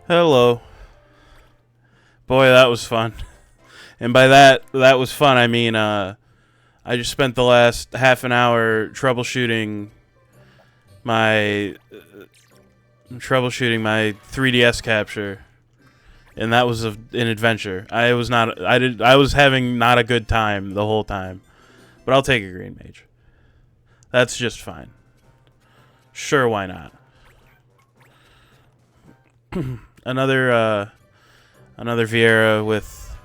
Hello. Boy, that was fun. And by that was fun, I mean, I just spent the last half an hour my troubleshooting my 3DS capture, and that was an adventure. I was having not a good time the whole time, but I'll take a green mage. That's just fine. Sure, why not? Another Vieira with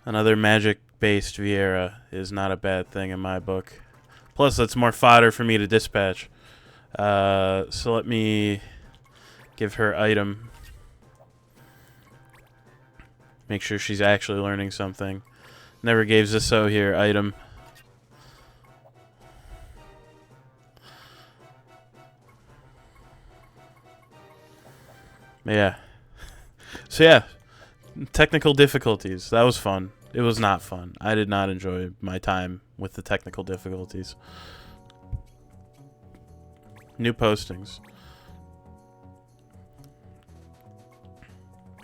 another magic-based Vieira is not a bad thing in my book. Plus, that's more fodder for me to dispatch. So let me give her item. Make sure she's actually learning something. Never gave Zisso here item. Yeah. So yeah, technical difficulties. That was fun. It was not fun. I did not enjoy my time with the technical difficulties. New postings.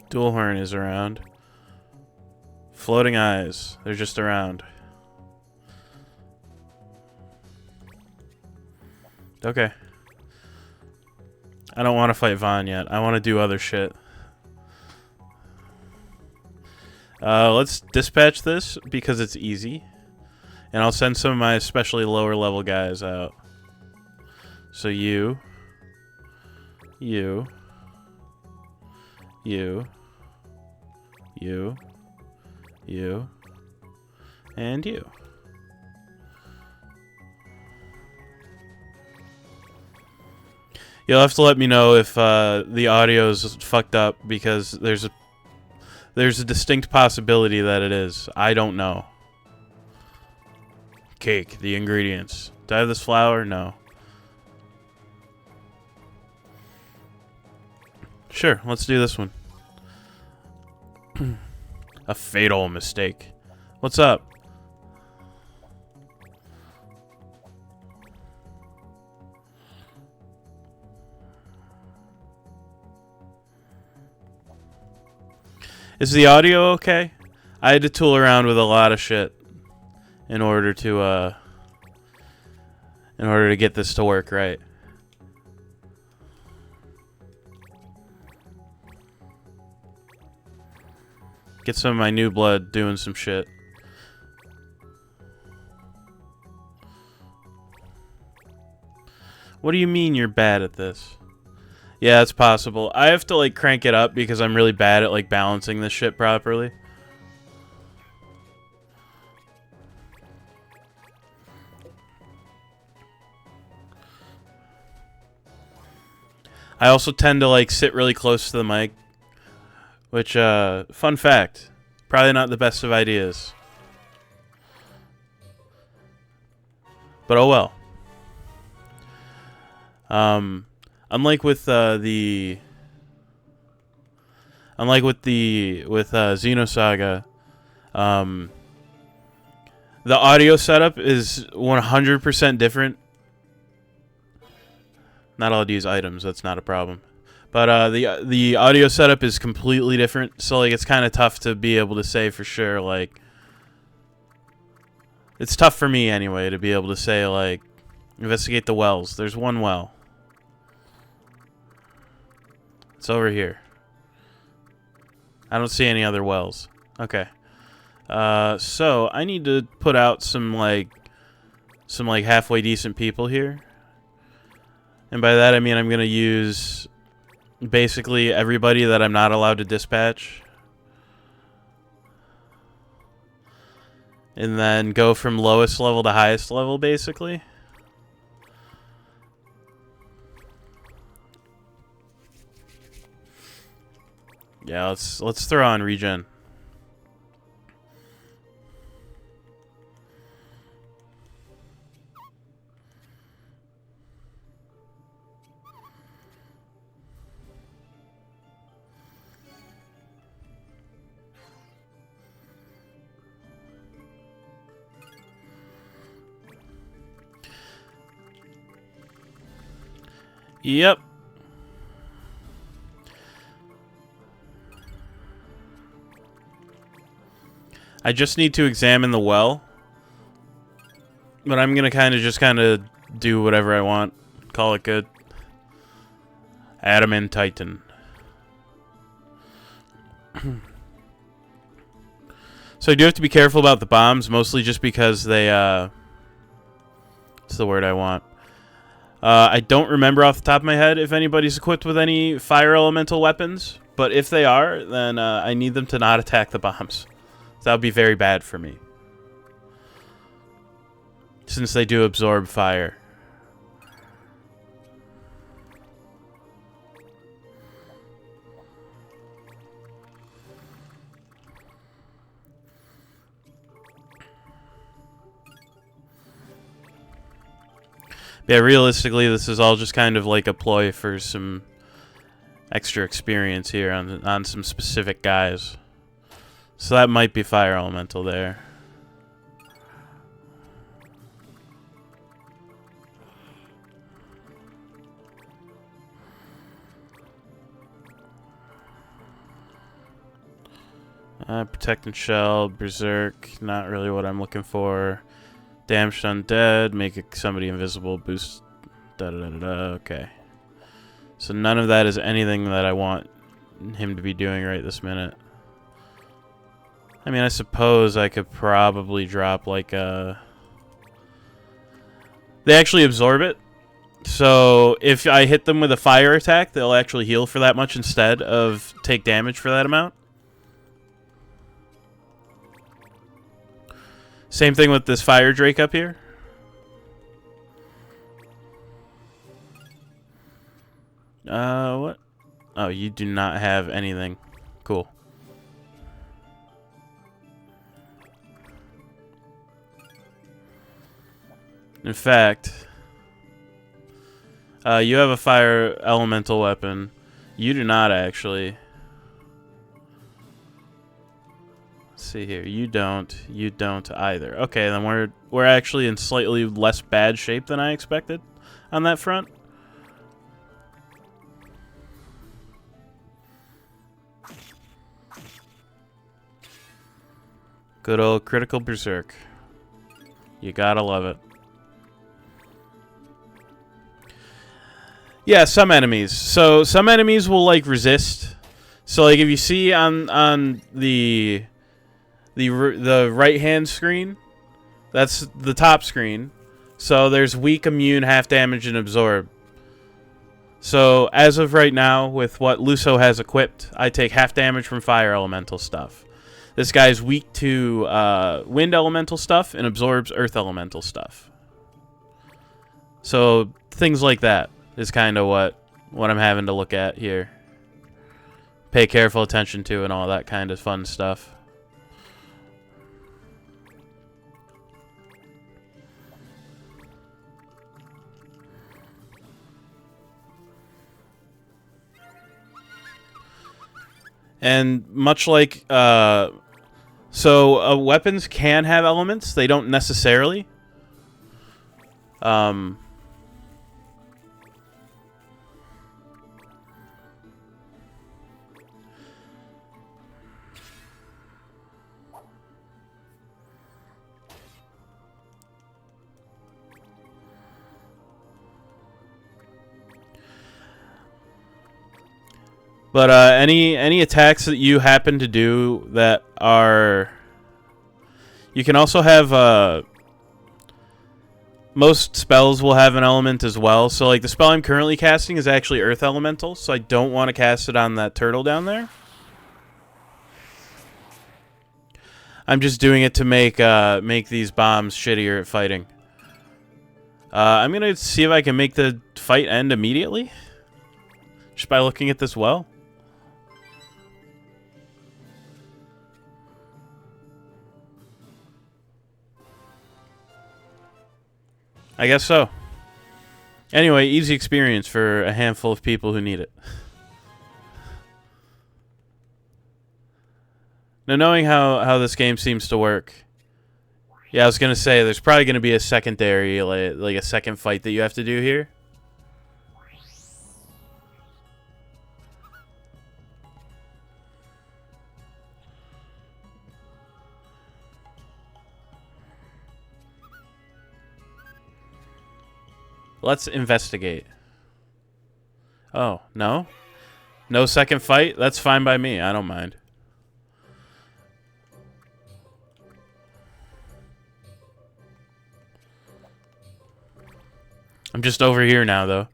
Dual Horn is around. Floating Eyes. They're just around. Okay. I don't want to fight Vaughn yet. I want to do other shit. Let's dispatch this because it's easy. And I'll send some of my especially lower level guys out. So you, and you. You'll have to let me know if the audio's fucked up because there's a distinct possibility that it is. I don't know. Cake, the ingredients. Do I have this flour? No. Sure, let's do this one. A fatal mistake. What's up? Is the audio okay? I had to tool around with a lot of shit in order to get this to work right. Get some of my new blood doing some shit. What do you mean you're bad at this? Yeah, it's possible. I have to like crank it up because I'm really bad at like balancing this shit properly. I also tend to like sit really close to the mic, which fun fact, probably not the best of ideas. But oh well. Unlike with Xenosaga, the audio setup is 100% different. Not allowed to use items. That's not a problem. But the audio setup is completely different. So like it's kind of tough to be able to say for sure. Like it's tough for me anyway to be able to say like investigate the wells. There's one well. It's over here. I don't see any other wells. Okay. So I need to put out some like halfway decent people here. And by that I mean I'm going to use basically everybody that I'm not allowed to dispatch. And then go from lowest level to highest level basically. Yeah, let's throw on regen. Yep. I just need to examine the well. But I'm gonna kind of do whatever I want. Call it good. Adamant Titan. So I do have to be careful about the bombs, mostly just because they, what's the word I want? I don't remember off the top of my head if anybody's equipped with any fire elemental weapons, but if they are, then I need them to not attack the bombs. That would be very bad for me, since they do absorb fire. Yeah, realistically, this is all just kind of like a ploy for some extra experience here on some specific guys. So that might be fire elemental there. Protect and shell, berserk, not really what I'm looking for. Damaged undead, make somebody invisible, boost, da-da-da-da-da, okay. So none of that is anything that I want him to be doing right this minute. I mean, I suppose I could probably drop like a... They actually absorb it. So if I hit them with a fire attack, they'll actually heal for that much instead of take damage for that amount. Same thing with this fire drake up here. What? Oh, you do not have anything. Cool. In fact, you have a fire elemental weapon. You do not actually. See here, you don't either. Okay, then we're actually in slightly less bad shape than I expected on that front. Good old critical berserk. You gotta love it. Yeah, some enemies. So some enemies will like resist. So like if you see on the right hand screen, that's the top screen. So there's weak, immune, half damage, and absorb. So as of right now, with what Luso has equipped, I take half damage from fire elemental stuff. This guy's weak to wind elemental stuff and absorbs earth elemental stuff. So things like that is kind of what I'm having to look at here. Pay careful attention to and all that kind of fun stuff. And much like, weapons can have elements. They don't necessarily. But any attacks that you happen to do that are... You can also have... most spells will have an element as well. So like the spell I'm currently casting is actually Earth Elemental. So I don't want to cast it on that turtle down there. I'm just doing it to make these bombs shittier at fighting. I'm going to see if I can make the fight end immediately. Just by looking at this well. I guess so. Anyway, easy experience for a handful of people who need it. Now, knowing how this game seems to work, yeah, I was gonna say there's probably gonna be a secondary, like a second fight that you have to do here. Let's investigate. Oh, no? No second fight? That's fine by me. I don't mind. I'm just over here now, though.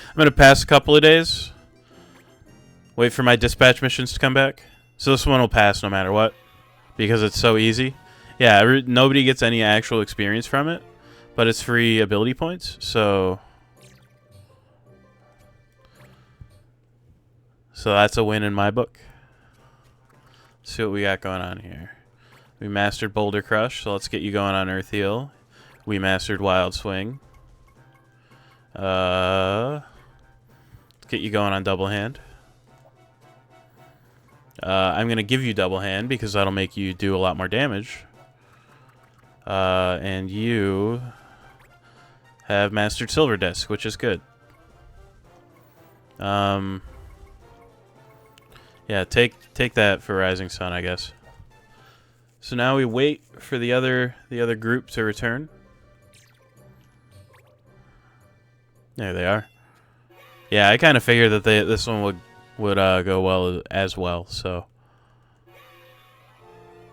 I'm going to pass a couple of days. Wait for my dispatch missions to come back. So this one will pass no matter what. Because it's so easy. Yeah, nobody gets any actual experience from it. But it's free ability points. So that's a win in my book. Let's see what we got going on here. We mastered Boulder Crush, so let's get you going on Earth Heal. We mastered Wild Swing. Let's get you going on Double Hand. I'm going to give you Double Hand because that'll make you do a lot more damage. And you have mastered Silver Disc, which is good. Yeah, take that for Rising Sun, I guess. So now we wait for the other group to return. There they are. Yeah, I kind of figured that this one would go well as well. So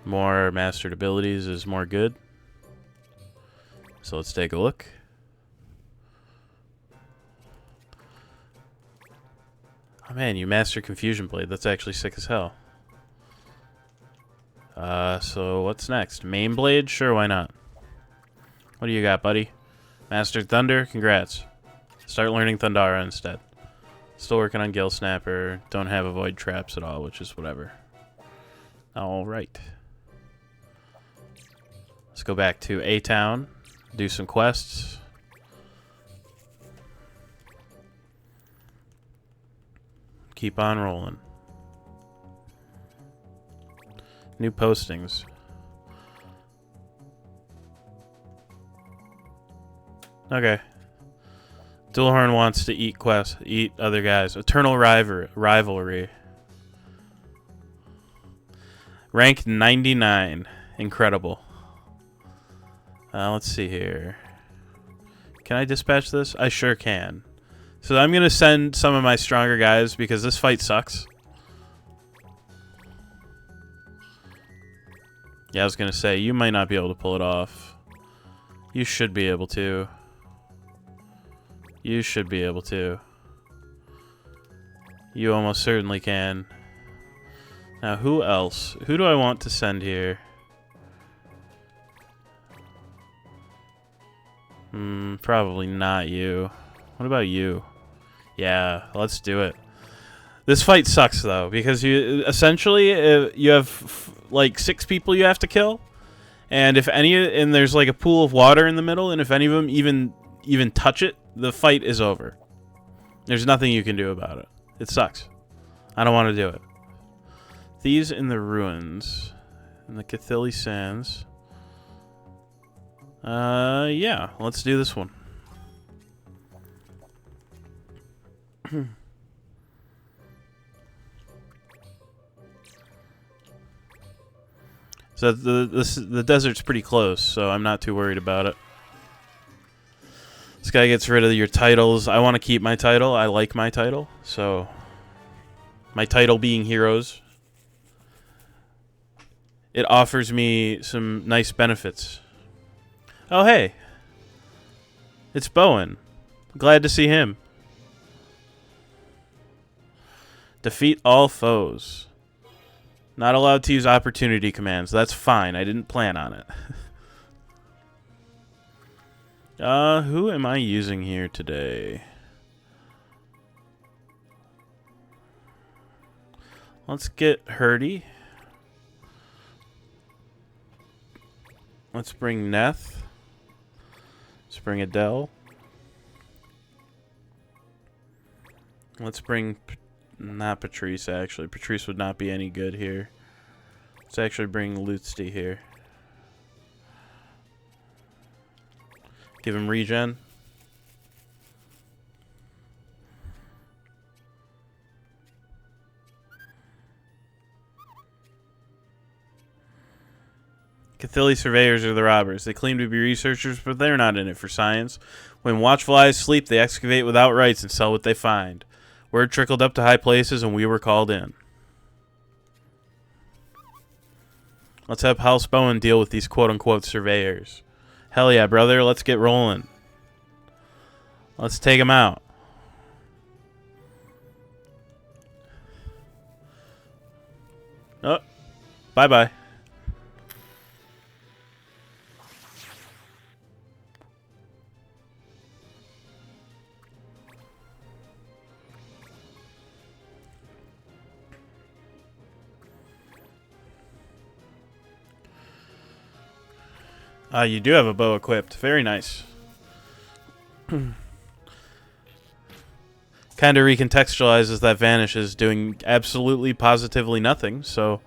more mastered abilities is more good. So let's take a look. Oh man, you mastered Confusion Blade. That's actually sick as hell. So what's next? Main Blade? Sure, why not? What do you got, buddy? Mastered Thunder? Congrats. Start learning Thundara instead. Still working on Gale Snapper. Don't have Avoid Traps at all, which is whatever. Alright. Let's go back to A-Town. Do some quests. Keep on rolling. New postings. Okay. Dualhorn wants to eat other guys. Eternal Rivalry. Rank 99. Incredible. Let's see here. Can I dispatch this? I sure can. So I'm going to send some of my stronger guys because this fight sucks. Yeah, I was going to say, you might not be able to pull it off. You should be able to. You should be able to. You almost certainly can. Now, who else? Who do I want to send here? Probably not you. What about you? Yeah, let's do it. This fight sucks, though, because you essentially you have like 6 people you have to kill, and there's like a pool of water in the middle, and if any of them even touch it, the fight is over. There's nothing you can do about it. It sucks. I don't want to do it. Thieves in the Ruins, in the Cathili Sands. Yeah, let's do this one. So the desert's pretty close, so I'm not too worried about it. This guy gets rid of your titles. I want to keep my title. I like my title. So my title being Heroes. It offers me some nice benefits. Oh, hey. It's Bowen. Glad to see him. Defeat all foes. Not allowed to use opportunity commands. That's fine. I didn't plan on it. Who am I using here today? Let's get Hurdy. Let's bring Neth. Let's bring Adele. Let's bring... Not Patrice, actually. Patrice would not be any good here. Let's actually bring Lutzty here. Give him regen. Cathili surveyors are the robbers. They claim to be researchers, but they're not in it for science. When watchful eyes sleep, they excavate without rights and sell what they find. Word trickled up to high places, and we were called in. Let's have House Bowen deal with these quote-unquote surveyors. Hell yeah, brother. Let's get rolling. Let's take them out. Oh, bye-bye. You do have a bow equipped. Very nice. Kind of recontextualizes that Vanish is doing absolutely positively nothing, so,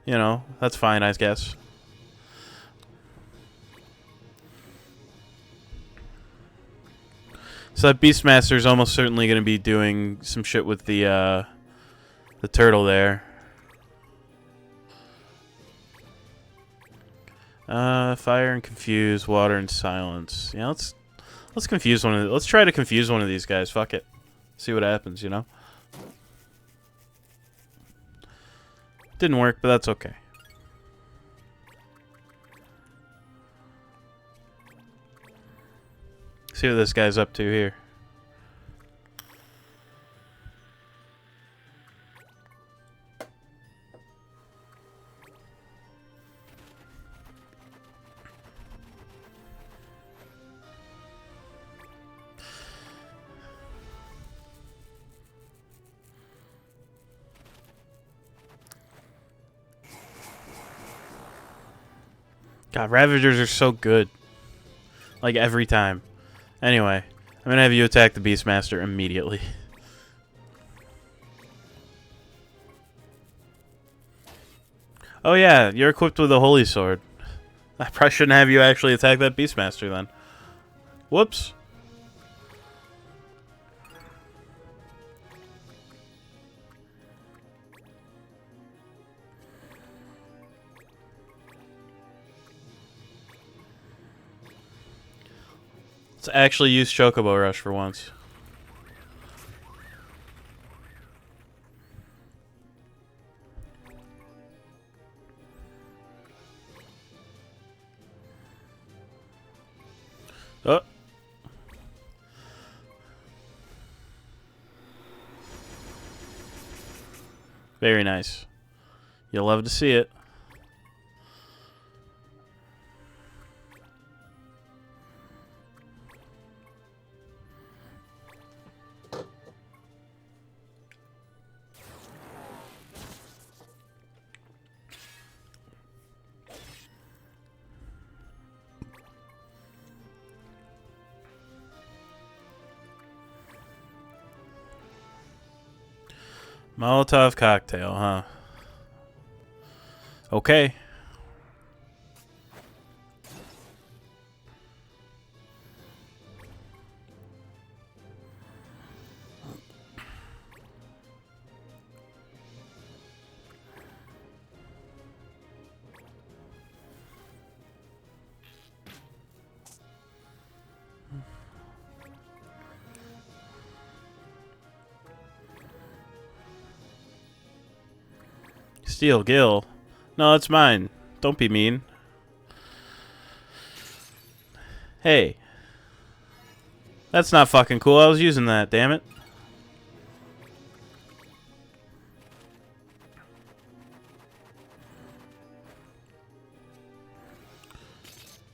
you know, that's fine, I guess. So that Beastmaster is almost certainly going to be doing some shit with the turtle there. Fire and confuse, water and silence. Yeah, let's confuse one of let's try to confuse one of these guys. Fuck it. See what happens, you know? Didn't work, but that's okay. See what this guy's up to here. God, Ravagers are so good. Like, every time. Anyway, I'm going to have you attack the Beastmaster immediately. Oh yeah, you're equipped with a Holy Sword. I probably shouldn't have you actually attack that Beastmaster then. Whoops. Let's actually use Chocobo Rush for once. Oh. Very nice. You'll love to see it. Molotov cocktail, huh? Okay. Steel Gill? No, it's mine. Don't be mean. Hey. That's not fucking cool. I was using that, damn it.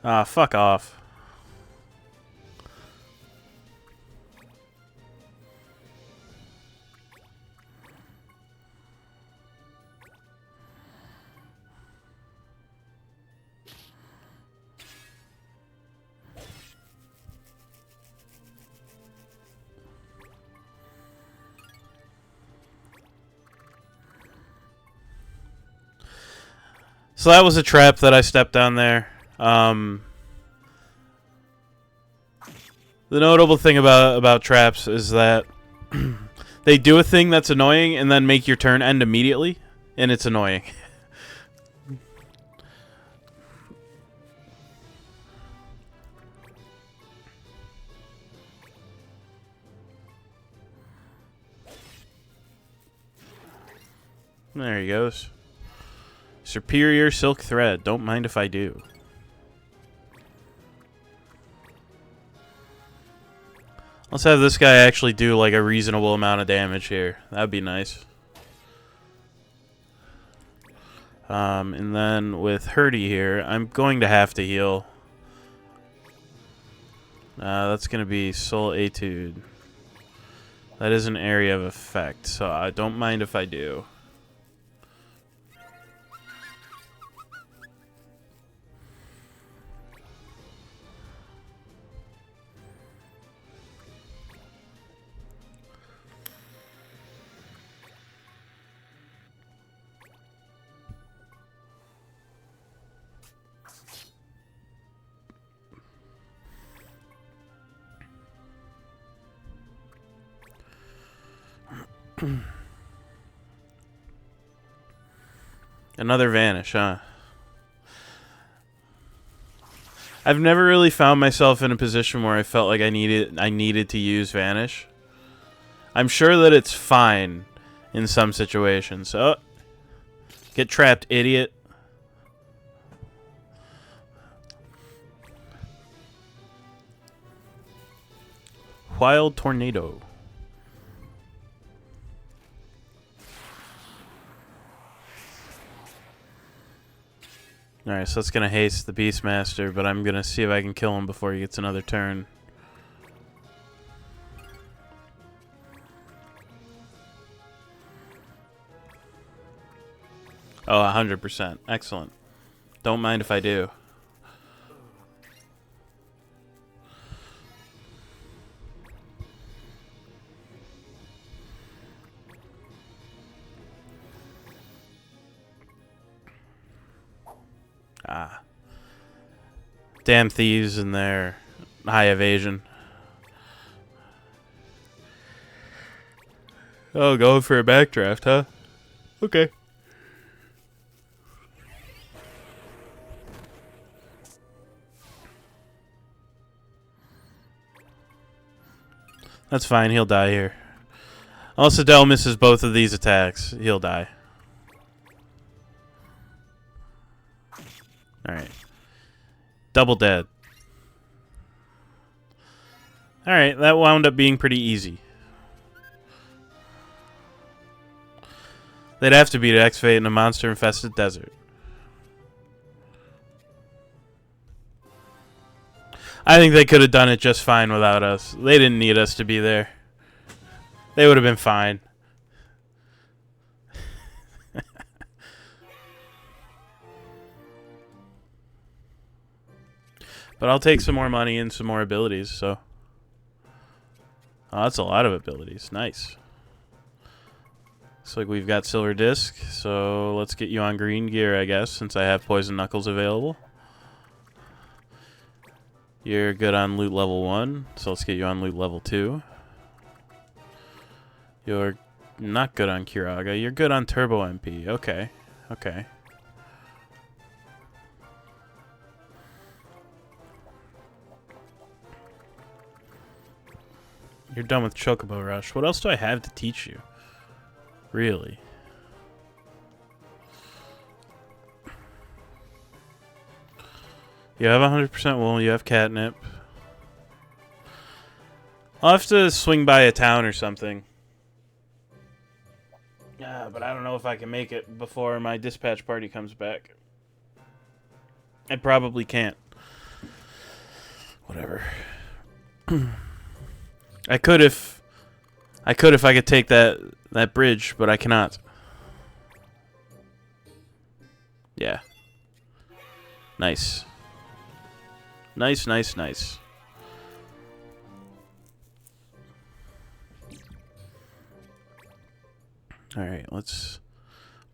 Ah, fuck off. So that was a trap that I stepped on there. The notable thing about traps is that they do a thing that's annoying and then make your turn end immediately, and it's annoying. There he goes. Superior silk thread. Don't mind if I do. Let's have this guy actually do like a reasonable amount of damage here. That'd be nice. And then with Hurdy here, I'm going to have to heal. That's going to be Soul Etude. That is an area of effect, so I don't mind if I do. Another vanish, huh? I've never really found myself in a position where I felt like I needed to use vanish. I'm sure that it's fine in some situations. Oh, get trapped, idiot. Wild tornado. Alright, so that's going to haste the Beastmaster, but I'm going to see if I can kill him before he gets another turn. Oh, 100%. Excellent. Don't mind if I do. Ah. Damn thieves and their high evasion. Oh, going for a backdraft, huh? Okay. That's fine, he'll die here. Unless Adele misses both of these attacks, he'll die. Alright. Double dead. Alright, that wound up being pretty easy. They'd have to beat X-Fate in a monster-infested desert. I think they could have done it just fine without us. They didn't need us to be there. They would have been fine. But I'll take some more money and some more abilities, so. Oh, that's a lot of abilities. Nice. Looks like we've got Silver Disc, so let's get you on green gear, I guess, since I have Poison Knuckles available. You're good on loot level 1, so let's get you on loot level 2. You're not good on Kiraga. You're good on Turbo MP. Okay. Okay. You're done with Chocobo Rush. What else do I have to teach you? Really? You have 100% wool. You have catnip. I'll have to swing by a town or something. Yeah, but I don't know if I can make it before my dispatch party comes back. I probably can't. Whatever. I could if I could take that bridge, but I cannot. Yeah. Nice. Nice, nice, nice. Alright, let's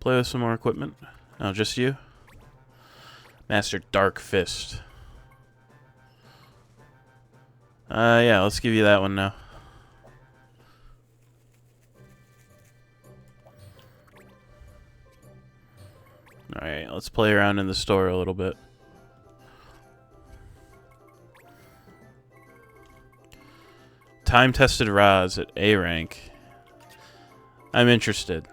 play with some more equipment. Oh, just you? Master Dark Fist. Yeah, let's give you that one now. Alright, let's play around in the store a little bit. Time-tested rods at A rank. I'm interested.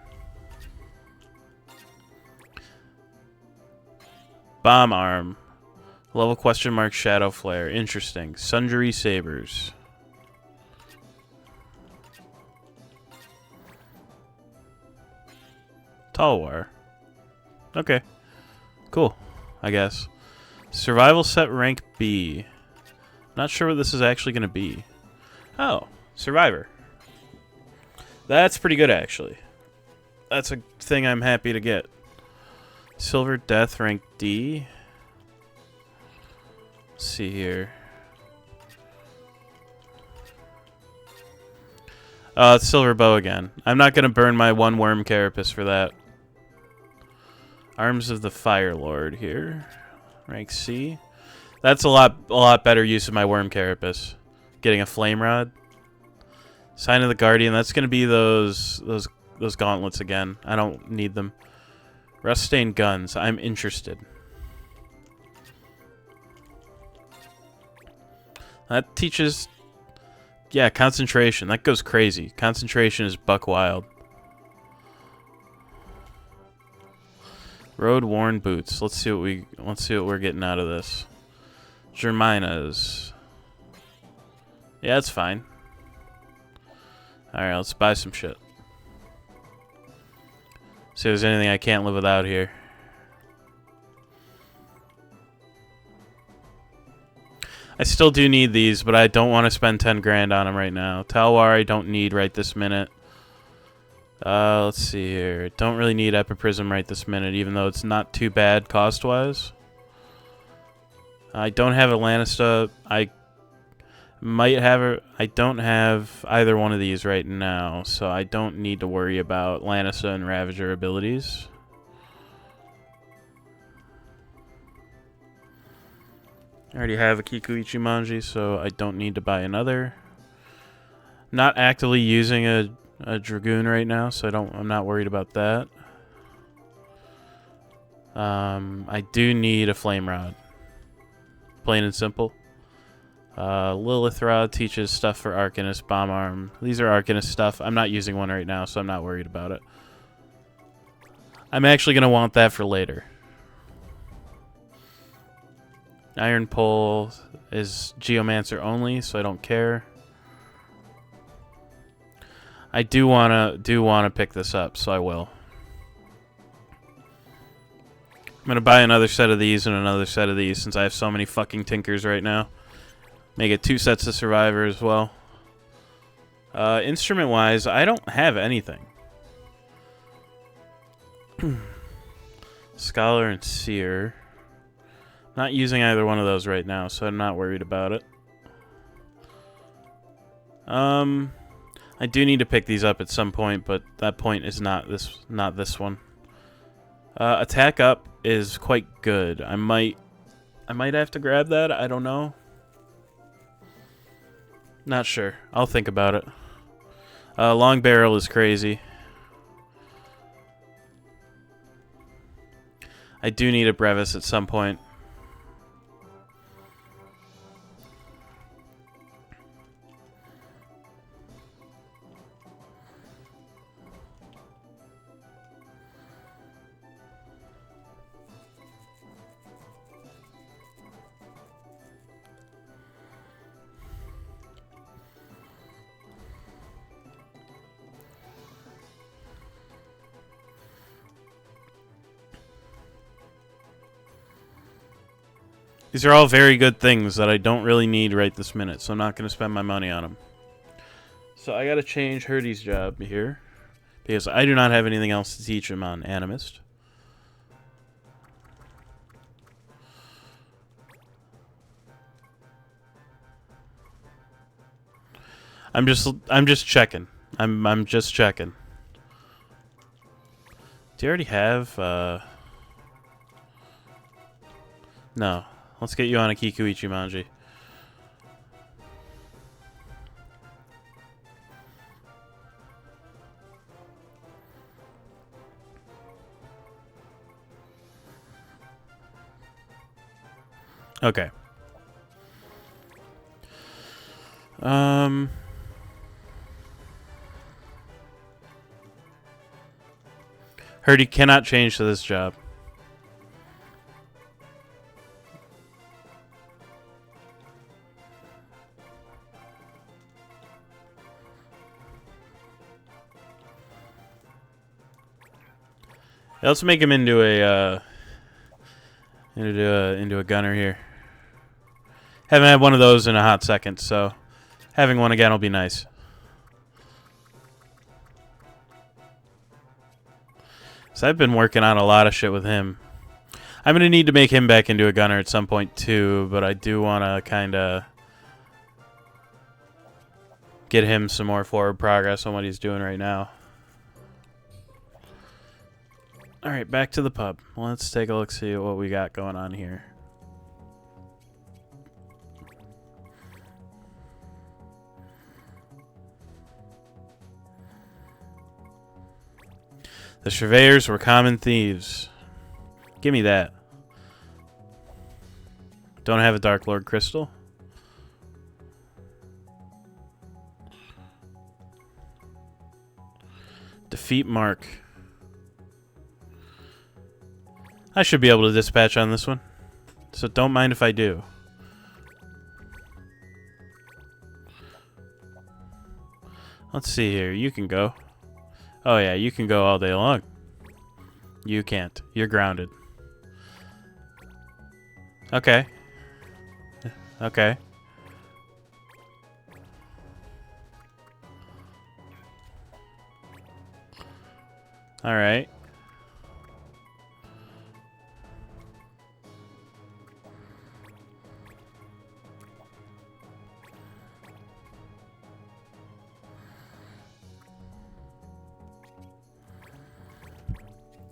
Bomb arm. Level question mark shadow flare. Interesting. Sundry sabers. Talwar. Okay. Cool. I guess. Survival set rank B. Not sure what this is actually going to be. Oh. Survivor. That's pretty good, actually. That's a thing I'm happy to get. Silver Death rank D. Let's see here. It's Silver Bow again. I'm not going to burn my one Worm Carapace for that. Arms of the Fire Lord here. Rank C. That's a lot better use of my Worm Carapace. Getting a Flame Rod. Sign of the Guardian. That's going to be those gauntlets again. I don't need them. Rust-stained guns. I'm interested. That teaches... Yeah, concentration. That goes crazy. Concentration is buck wild. Road-worn boots. Let's see what we're getting out of this. Germinas. Yeah, that's fine. Alright, let's buy some shit. See if there's anything I can't live without here. I still do need these, but I don't want to spend 10 grand on them right now. Talwar I don't need right this minute. Let's see here. Don't really need Epiprism right this minute, even though it's not too bad cost-wise. I don't have Atlanista. I don't have either one of these right now, so I don't need to worry about Lannister and Ravager abilities. I already have a Kikuichi Manji, so I don't need to buy another. Not actively using a Dragoon right now, so I'm not worried about that. I do need a Flame Rod. Plain and simple. Lilith Rod teaches stuff for Arcanist, Bomb Arm. These are Arcanist stuff. I'm not using one right now, so I'm not worried about it. I'm actually going to want that for later. Iron Pole is Geomancer only, so I don't care. I do wanna pick this up, so I will. I'm gonna buy another set of these and another set of these since I have so many fucking Tinkers right now. Make it 2 sets of Survivor as well. Instrument-wise, I don't have anything. Scholar and Seer. Not using either one of those right now, so I'm not worried about it. I do need to pick these up at some point, but that point is not this one. Attack up is quite good. I might have to grab that. I don't know. Not sure. I'll think about it. Long barrel is crazy. I do need a Brevis at some point. These are all very good things that I don't really need right this minute, so I'm not going to spend my money on them. So I got to change Hurdy's job here, because I do not have anything else to teach him on Animist. I'm just checking. I'm just checking. Do you already have No. Let's get you on a Kikuichi Manji. Okay. Hurdy cannot change to this job. Yeah, let's make him into a gunner here. Haven't had one of those in a hot second, so having one again will be nice. So I've been working on a lot of shit with him. I'm going to need to make him back into a gunner at some point too, but I do want to kind of get him some more forward progress on what he's doing right now. Alright, back to the pub. Let's take a look, see what we got going on here. The surveyors were common thieves. Give me that. Don't have a Dark Lord crystal. Defeat Mark. I should be able to dispatch on this one, so don't mind if I do. Let's see here. You can go. Oh yeah, you can go all day long. You can't. You're grounded. Okay. Okay. Alright.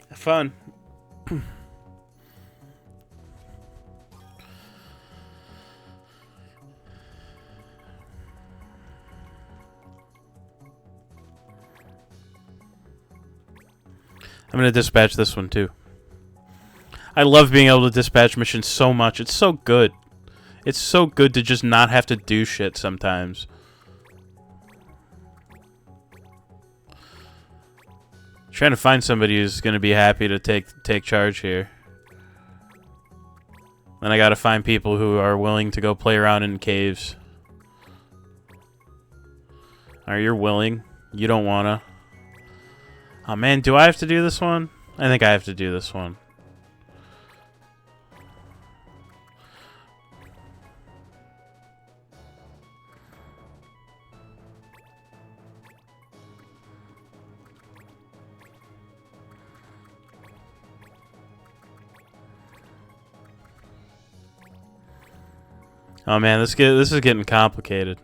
Have fun. I'm going to dispatch this one too. I love being able to dispatch missions so much. It's so good. It's so good to just not have to do shit sometimes. Trying to find somebody who's going to be happy to take charge here. Then I got to find people who are willing to go play around in caves. Are you willing? You don't want to. Oh man, do I have to do this one? I think I have to do this one. Oh man, this is getting complicated.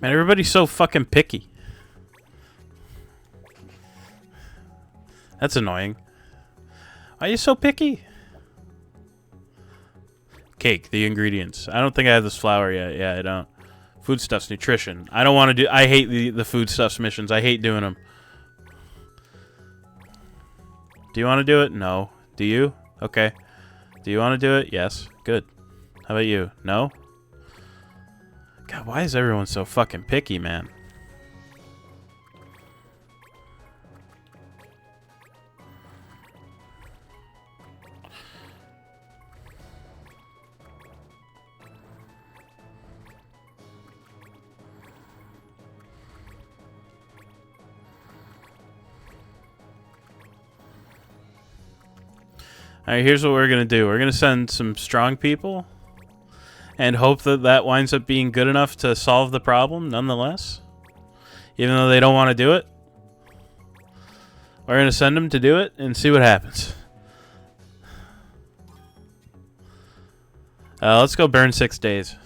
Man, everybody's so fucking picky. That's annoying. Why are you so picky? Cake, the ingredients. I don't think I have this flour yet. Yeah, I don't. Foodstuffs, nutrition. I don't want to do... I hate the foodstuffs missions. I hate doing them. Do you want to do it? No. Do you? Okay. Do you want to do it? Yes. Good. How about you? No? God, why is everyone so fucking picky, man? Alright, here's what we're going to do. We're going to send some strong people and hope that that winds up being good enough to solve the problem nonetheless. Even though they don't want to do it. We're going to send them to do it and see what happens. Let's go burn 6 days.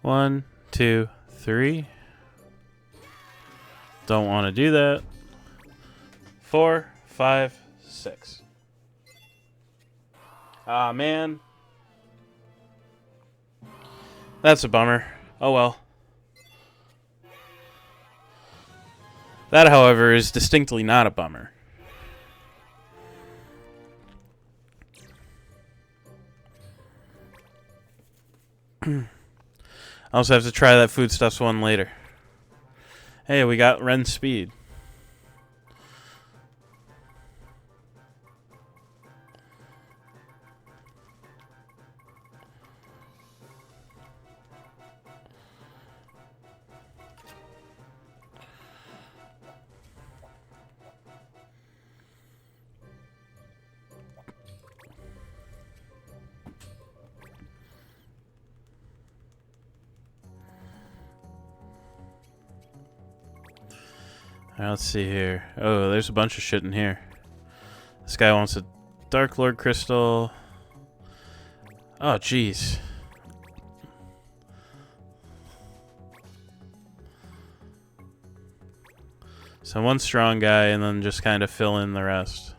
One, two, three. Don't want to do that. 4, 5, 6. Ah, man. That's a bummer. Oh well. That, however, is distinctly not a bummer. I also have to try that foodstuffs one later. Hey, we got Ren's speed. Let's see here. Oh, there's a bunch of shit in here. This guy wants a Dark Lord Crystal. Oh, jeez. So one strong guy and then just kind of fill in the rest.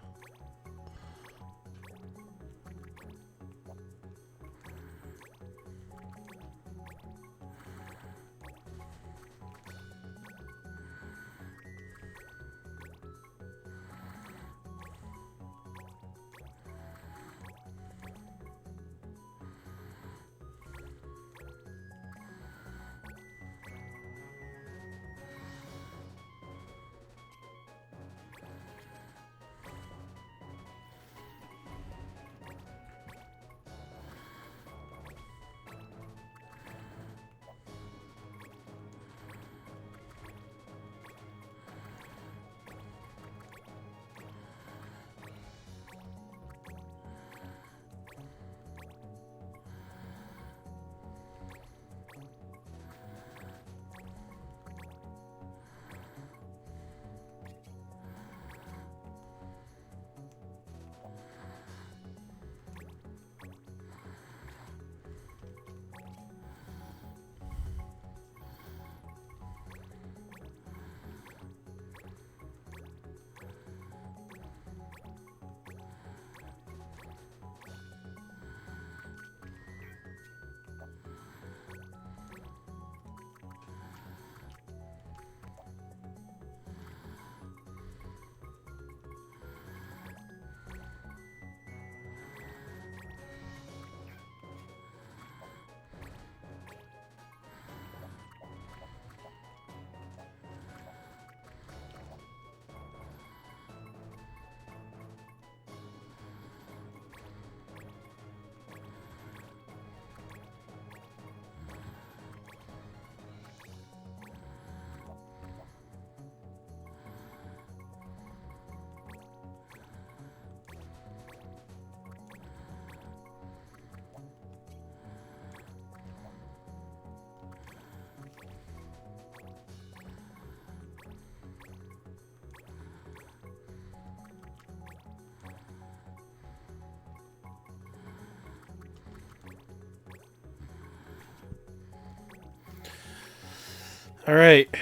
All right.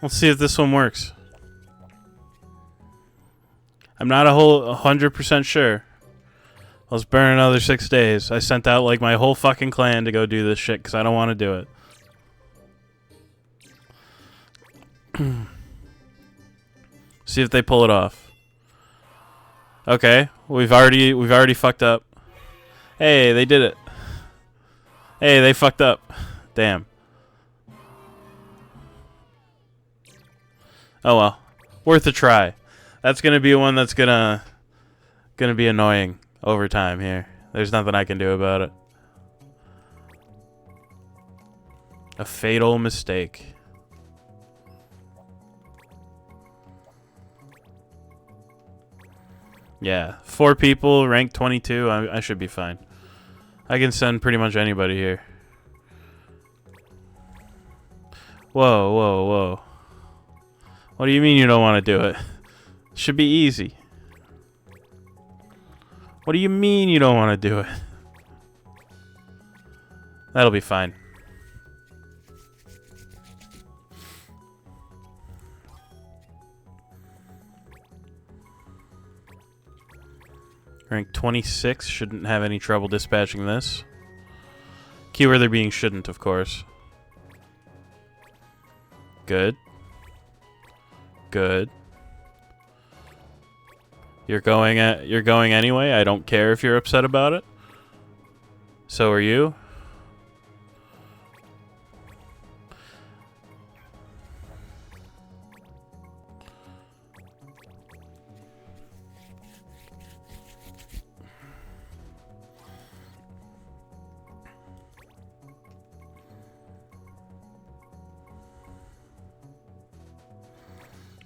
Let's see if this one works. I'm not 100% sure. Let's burn another 6 days. I sent out like my whole fucking clan to go do this shit because I don't want to do it. See if they pull it off. Okay, we've already fucked up. Hey, they did it. Hey, they fucked up. Damn. Oh well. Worth a try. That's gonna be one that's gonna be annoying over time here. There's nothing I can do about it. A fatal mistake. Yeah. 4 people, rank 22. I should be fine. I can send pretty much anybody here. Whoa, whoa, whoa. What do you mean you don't want to do it? Should be easy. What do you mean you don't want to do it? That'll be fine. Rank 26, shouldn't have any trouble dispatching this. Keyword there being shouldn't, of course. Good. Good. You're going anyway. I don't care if you're upset about it. So are you?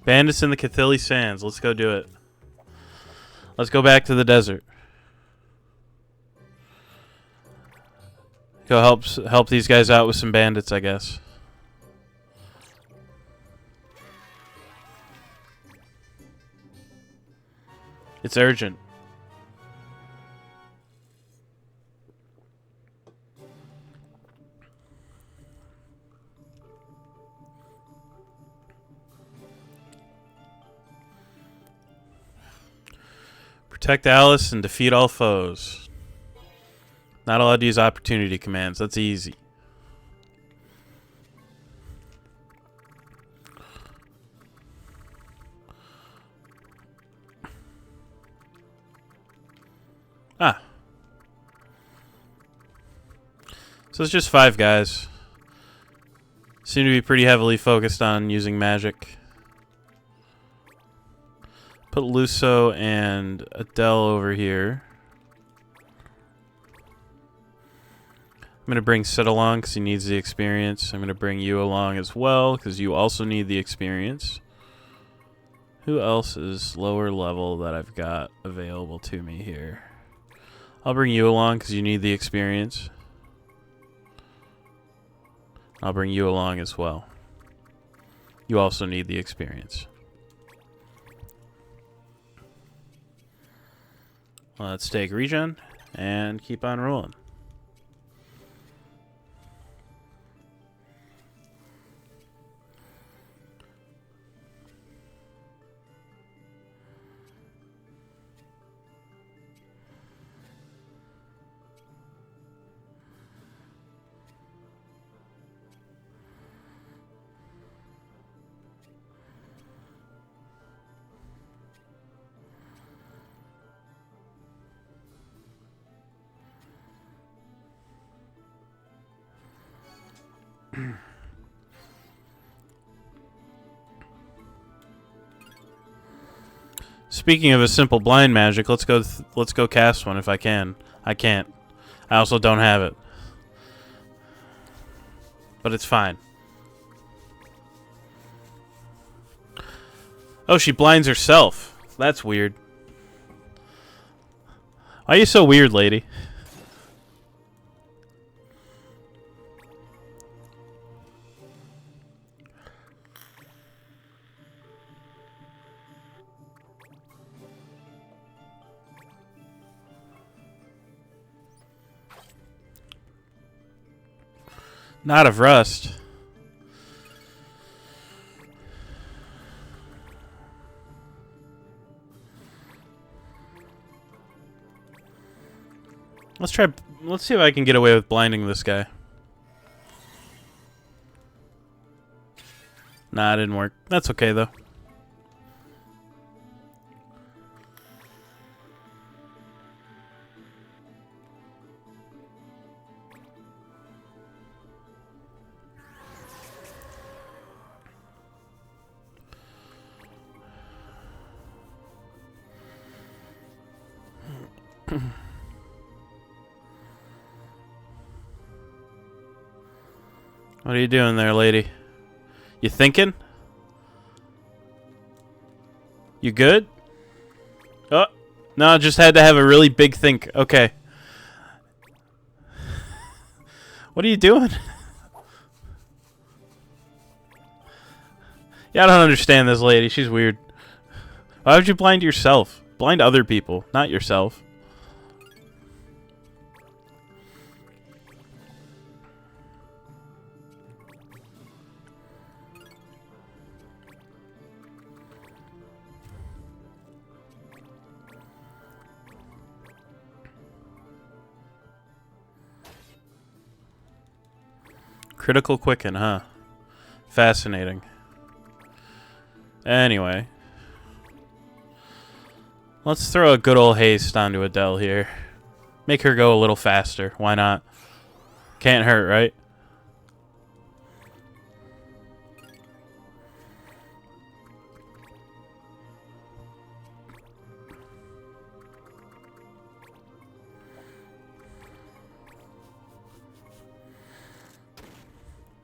Bandits in the Cathili Sands. Let's go do it. Let's go back to the desert. Go help these guys out with some bandits, I guess. It's urgent. Protect Alice and defeat all foes. Not allowed to use opportunity commands. That's easy. Ah. So it's just 5 guys. Seem to be pretty heavily focused on using magic. Put Luso and Adele over here. I'm going to bring Sid along because he needs the experience. I'm going to bring you along as well because you also need the experience. Who else is lower level that I've got available to me here? I'll bring you along because you need the experience. I'll bring you along as well. You also need the experience. Let's take regen and keep on rolling. Speaking of a simple blind magic, let's go cast one if I can. I can't. I also don't have it. But it's fine. Oh, she blinds herself. That's weird. Why are you so weird, lady? Not of rust. Let's see if I can get away with blinding this guy. Nah, it didn't work. That's okay though. What are you doing there, lady? You thinking? You good? Oh, no, just had to have a really big think. Okay. What are you doing? Yeah, I don't understand this lady. She's weird. Why would you blind yourself? Blind other people, not yourself. Critical quicken, huh? Fascinating. Anyway. Let's throw a good old haste onto Adele here. Make her go a little faster. Why not? Can't hurt, right?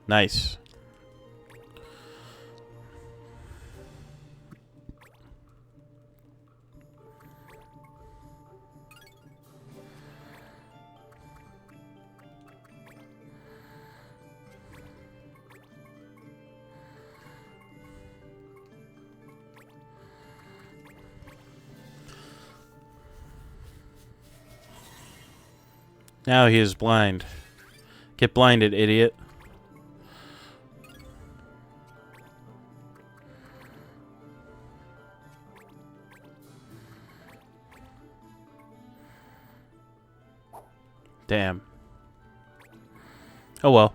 Nice. Now he is blind. Get blinded, idiot. Damn. Oh well.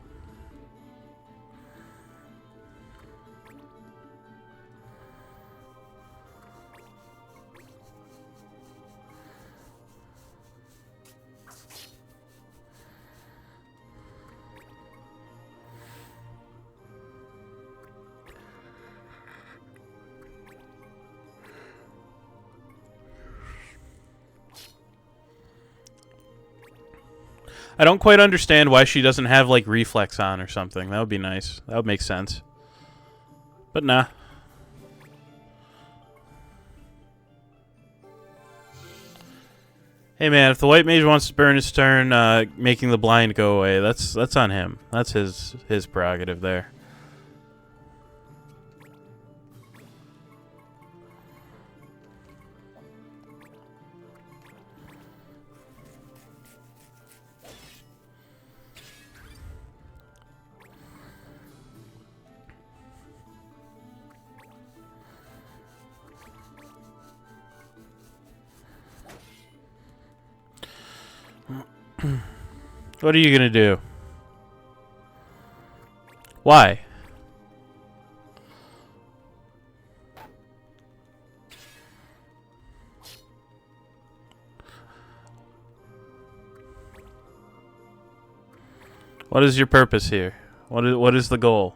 I don't quite understand why she doesn't have, like, reflex on or something. That would be nice. That would make sense. But nah. Hey man, if the white mage wants to burn his turn making the blind go away, that's on him. That's his prerogative there. What are you gonna do? Why? What is your purpose here? What is the goal?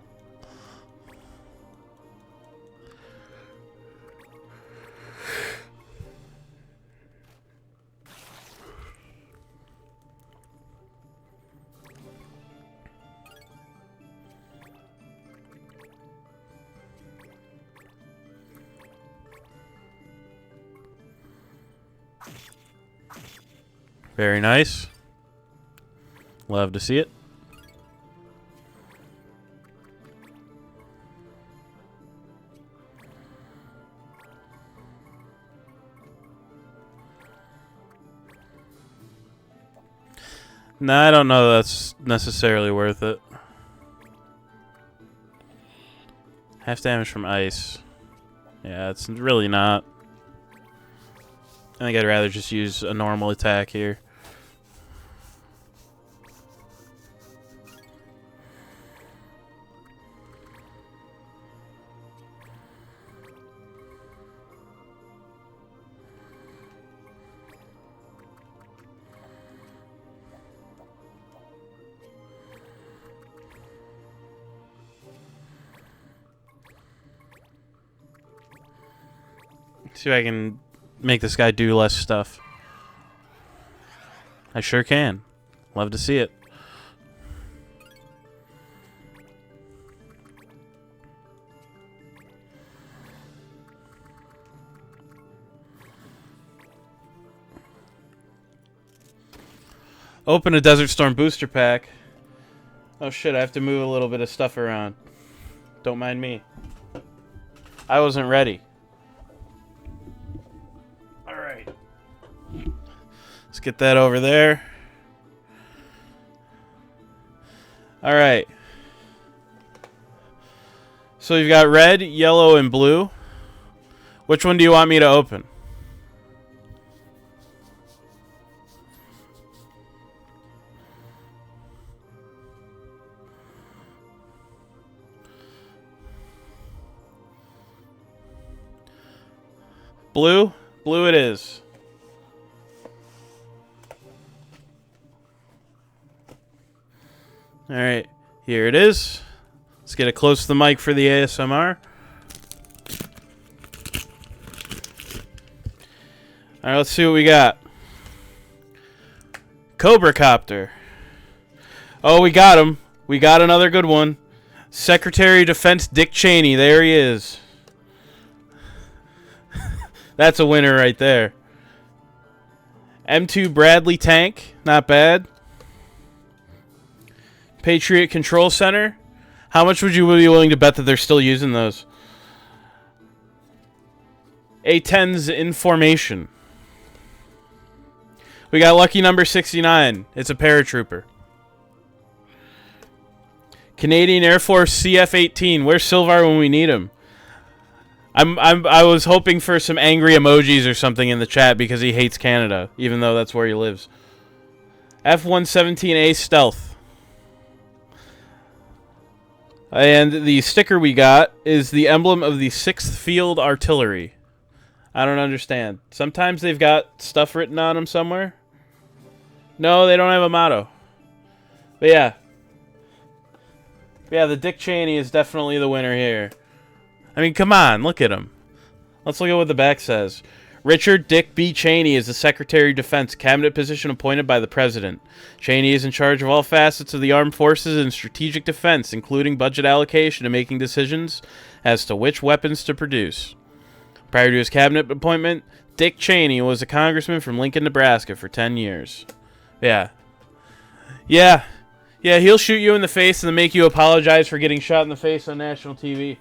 Very nice. Love to see it. Nah, I don't know that's necessarily worth it. Half damage from ice. Yeah, it's really not. I think I'd rather just use a normal attack here. See if I can make this guy do less stuff. I sure can. Love to see it. Open a Desert Storm booster pack. Oh shit, I have to move a little bit of stuff around. Don't mind me. I wasn't ready. Alright. Let's get that over there. Alright. So you've got red, yellow, and blue. Which one do you want me to open? Blue? Blue it is. Alright, here it is. Let's get it close to the mic for the ASMR. Alright, let's see what we got. Cobra Copter. Oh, we got him. We got another good one. Secretary of Defense Dick Cheney. There he is. That's a winner right there. M2 Bradley tank. Not bad. Patriot Control Center. How much would you be willing to bet that they're still using those? A10's in formation. We got lucky number 69. It's a paratrooper. Canadian Air Force CF-18. Where's Silvar when we need him? I was hoping for some angry emojis or something in the chat because he hates Canada, even though that's where he lives. F-117A Stealth. And the sticker we got is the emblem of the 6th Field Artillery. I don't understand. Sometimes they've got stuff written on them somewhere. No, they don't have a motto. But yeah. Yeah, the Dick Cheney is definitely the winner here. I mean, come on, look at him. Let's look at what the back says. Richard Dick B. Cheney is the Secretary of Defense, cabinet position appointed by the President. Cheney is in charge of all facets of the armed forces and strategic defense, including budget allocation and making decisions as to which weapons to produce. Prior to his cabinet appointment, Dick Cheney was a congressman from Lincoln, Nebraska for 10 years. Yeah. Yeah, he'll shoot you in the face and then make you apologize for getting shot in the face on national TV.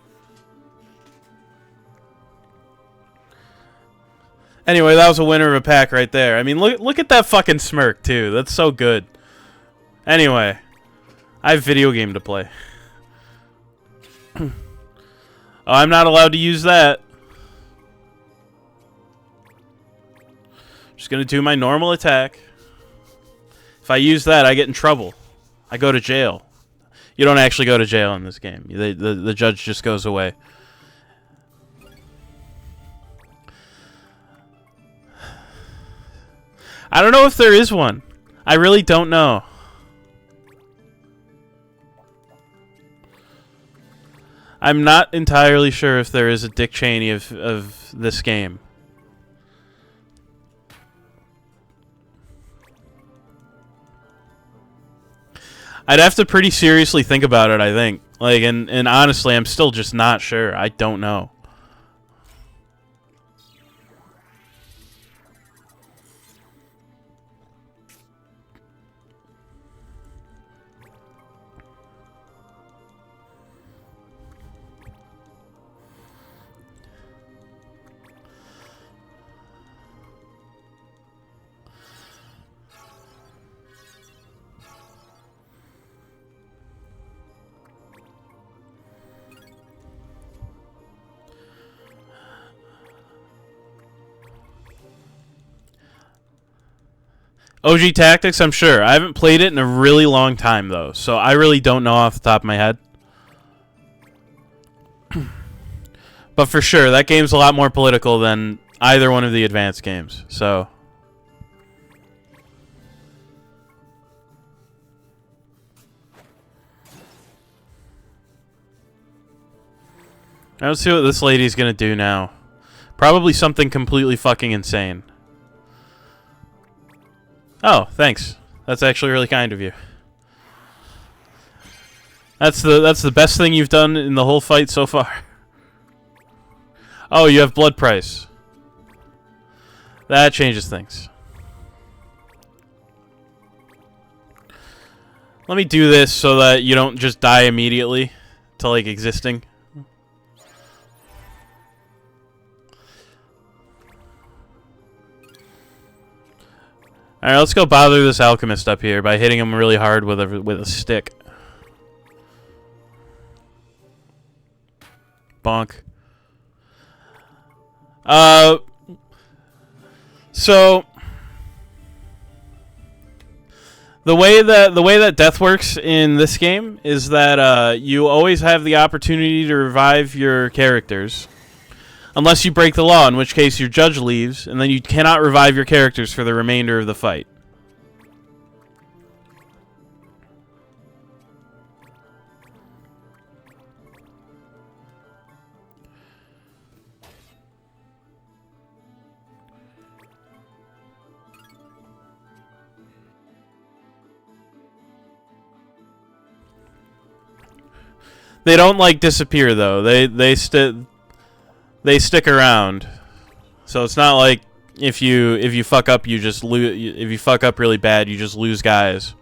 Anyway, that was a winner of a pack right there. I mean, look at that fucking smirk, too. That's so good. Anyway, I have video game to play. Oh, I'm not allowed to use that. Just gonna do my normal attack. If I use that, I get in trouble. I go to jail. You don't actually go to jail in this game. The judge just goes away. I don't know if there is one. I really don't know. I'm not entirely sure if there is a Dick Cheney of this game. I'd have to pretty seriously think about it, I think. Like, and honestly, I'm still just not sure. I don't know. OG Tactics, I'm sure. I haven't played it in a really long time, though, so I really don't know off the top of my head. But for sure, that game's a lot more political than either one of the advanced games, so... Let's see what this lady's gonna do now. Probably something completely fucking insane. Oh, thanks. That's actually really kind of you. That's the best thing you've done in the whole fight so far. Oh, you have blood price. That changes things. Let me do this so that you don't just die immediately to, like, existing. Alright, let's go bother this alchemist up here by hitting him really hard with a stick. Bonk. So the way that death works in this game is that you always have the opportunity to revive your characters. Unless you break the law, in which case your judge leaves, and then you cannot revive your characters for the remainder of the fight. They don't, like, disappear, though. They stick around, so it's not like if you fuck up, you just lose. If you fuck up really bad, you just lose guys.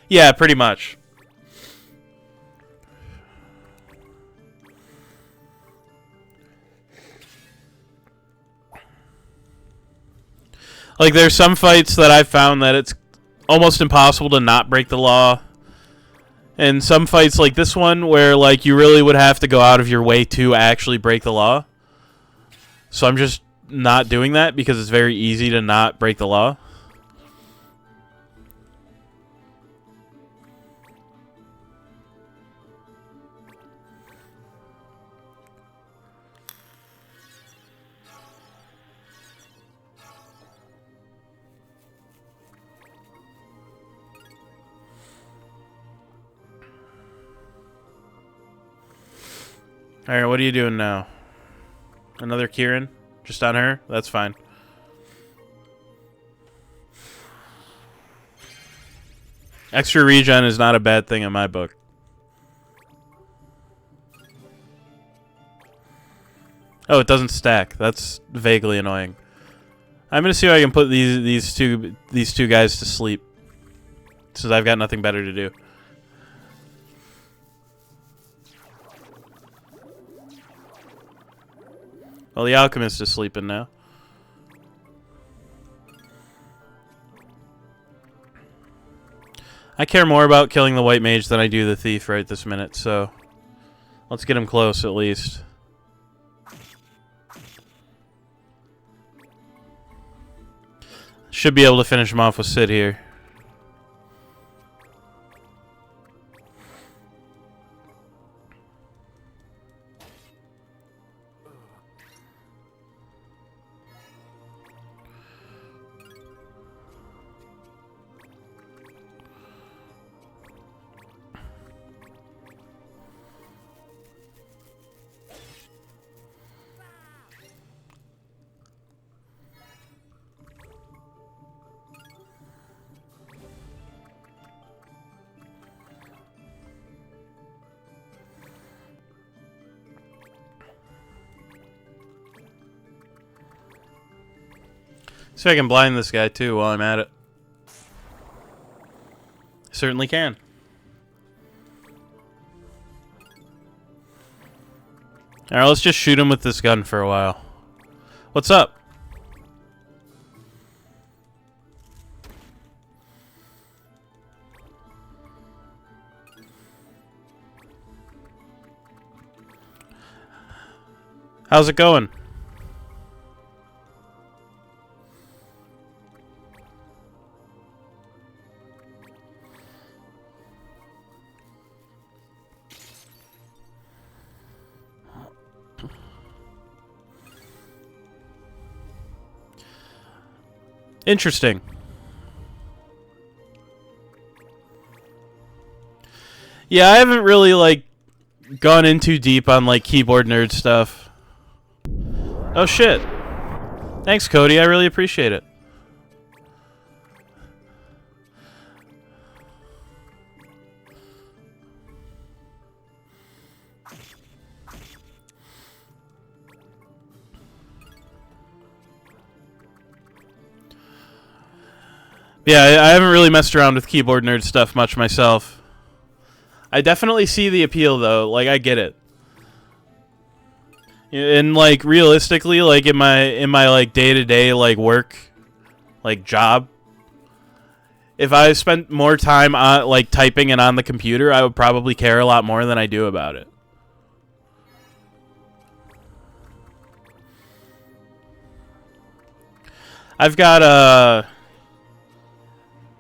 Yeah, pretty much. Like, there's some fights that I've found that it's almost impossible to not break the law. And some fights like this one where, like, you really would have to go out of your way to actually break the law. So I'm just not doing that because it's very easy to not break the law. Alright, what are you doing now? Another Kieran? Just on her? That's fine. Extra regen is not a bad thing in my book. Oh, it doesn't stack. That's vaguely annoying. I'm gonna see if I can put these two guys to sleep, since I've got nothing better to do. Well, the alchemist is sleeping now. I care more about killing the white mage than I do the thief right this minute, so let's get him close at least. Should be able to finish him off with Sid here. See if I can blind this guy too while I'm at it. Certainly can. Alright, let's just shoot him with this gun for a while. What's up? How's it going? Interesting. Yeah, I haven't really, like, gone in too deep on, like, keyboard nerd stuff. Oh, shit. Thanks, Cody. I really appreciate it. Yeah, I haven't really messed around with keyboard nerd stuff much myself. I definitely see the appeal, though. Like, I get it. And, like, realistically, like, in my like, day-to-day, like, work, like, job, if I spent more time on, like, typing and on the computer, I would probably care a lot more than I do about it. I've got,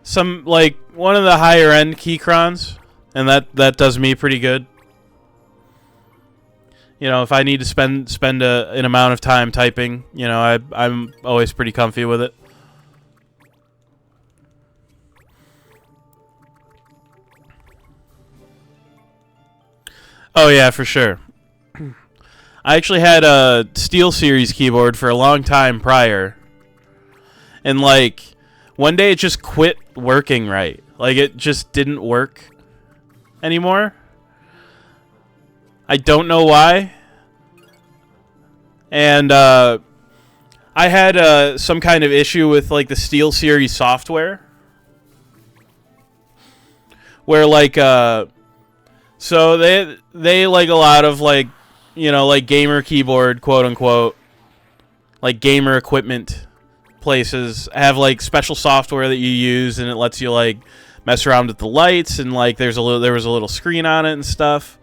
some, like, one of the higher end Keycrons, and that does me pretty good. You know, if I need to spend an amount of time typing, you know, I'm always pretty comfy with it. Oh yeah, for sure. I actually had a Steel Series keyboard for a long time prior, and like, one day it just quit working right. Like, it just didn't work anymore. I don't know why. And I had some kind of issue with, like, the Steel Series software, where like so they like a lot of like, you know, like gamer keyboard, quote unquote, like gamer equipment places have like special software that you use, and it lets you like mess around with the lights, and like there was a little screen on it and stuff.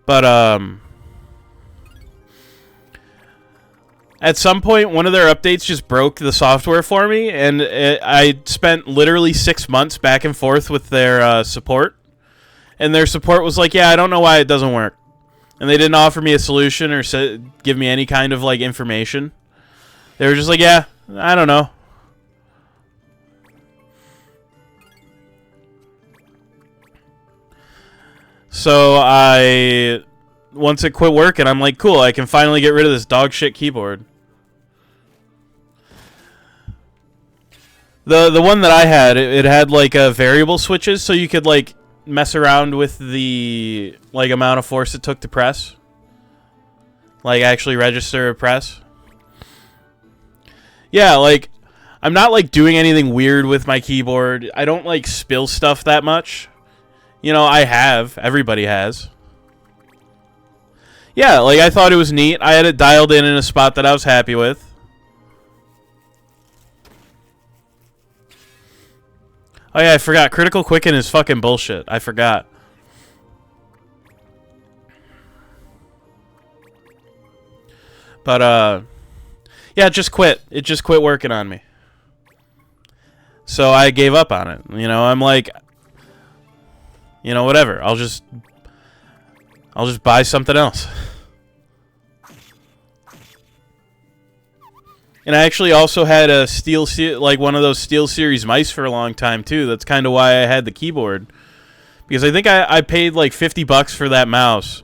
But at some point, one of their updates just broke the software for me, and I spent literally 6 months back and forth with their support. And their support was like, yeah, I don't know why it doesn't work. And they didn't offer me a solution or give me any kind of like information. They were just like, yeah, I don't know. So once it quit working, I'm like, cool, I can finally get rid of this dog shit keyboard. The one that I had, it had like variable switches, so you could like mess around with the like amount of force it took to press, like actually register a press. Yeah, like I'm not like doing anything weird with my keyboard. I don't like spill stuff that much. You know, everybody has. Yeah, like I thought it was neat. I had it dialed in a spot that I was happy with. Oh yeah, I forgot. Critical Quicken is fucking bullshit. I forgot. But, yeah, it just quit. It just quit working on me. So I gave up on it. You know, I'm like, you know, whatever. I'll just buy something else. And I actually also had a like one of those SteelSeries mice for a long time too. That's kind of why I had the keyboard, because I think I paid like $50 for that mouse.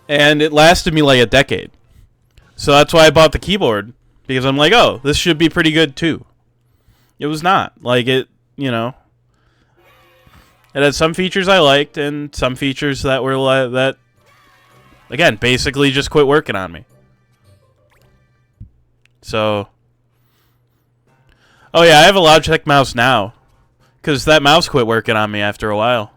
And it lasted me like a decade. So that's why I bought the keyboard, because I'm like, oh, this should be pretty good too. It was not. Like it, you know. It had some features I liked, and some features that were that, again, basically just quit working on me. So, oh yeah, I have a Logitech mouse now, because that mouse quit working on me after a while.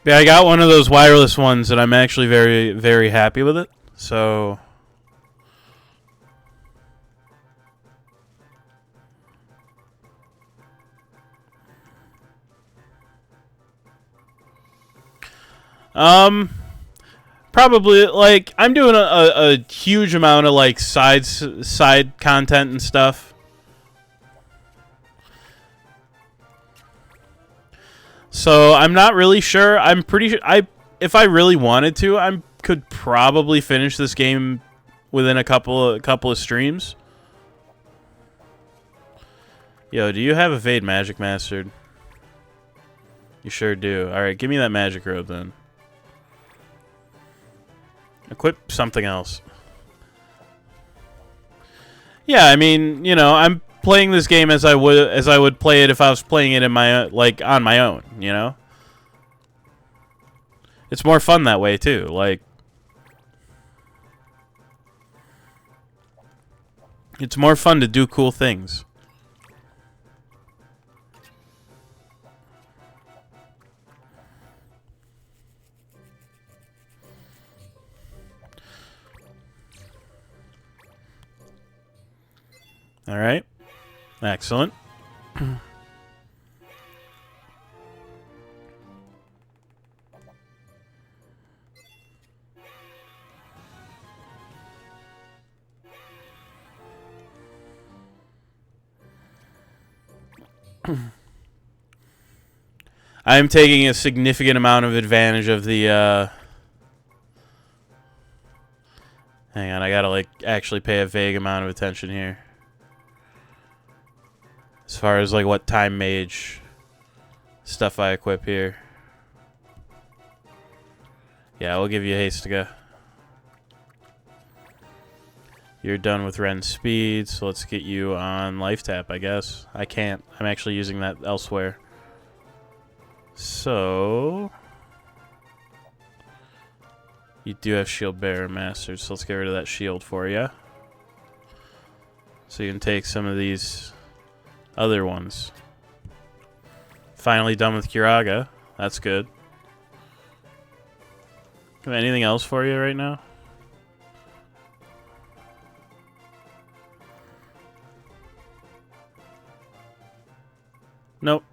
Yeah, I got one of those wireless ones, and I'm actually very, very happy with it. So, probably like I'm doing a huge amount of like side content and stuff. So I'm not really sure. I'm pretty sure if I really wanted to, I could probably finish this game within a couple of streams. Yo, do you have Evade Magic mastered? You sure do. All right, give me that magic robe then. Equip something else. Yeah, I mean, you know, I'm playing this game as I would play it if I was playing it in my like on my own, you know? It's more fun that way too. Like it's more fun to do cool things. All right. Excellent. I'm taking a significant amount of advantage of the, hang on, I gotta, like, actually pay a vague amount of attention here. As far as, like, what time mage stuff I equip here. Yeah, we'll give you haste to go. You're done with Ren speed, so let's get you on life tap, I guess. I can't. I'm actually using that elsewhere. So... you do have shield bearer mastered, so let's get rid of that shield for you. So you can take some of these other ones. Finally done with Kiraga. That's good. Anything else for you right now? Nope.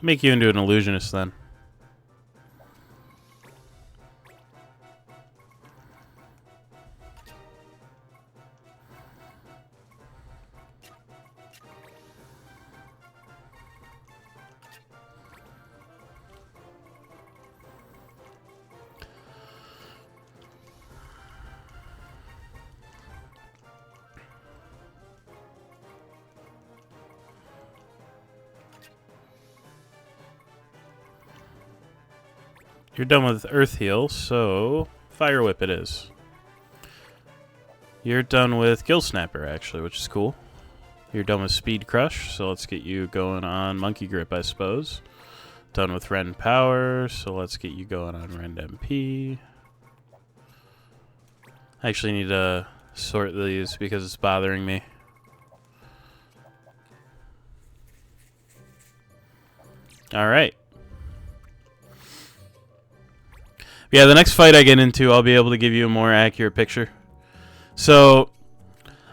Make you into an illusionist then. You're done with Earth Heal, so Fire Whip it is. You're done with Gill Snapper, actually, which is cool. You're done with Speed Crush, so let's get you going on Monkey Grip, I suppose. Done with Rend Power, so let's get you going on Rend MP. I actually need to sort these because it's bothering me. Alright. Yeah, the next fight I get into, I'll be able to give you a more accurate picture. So,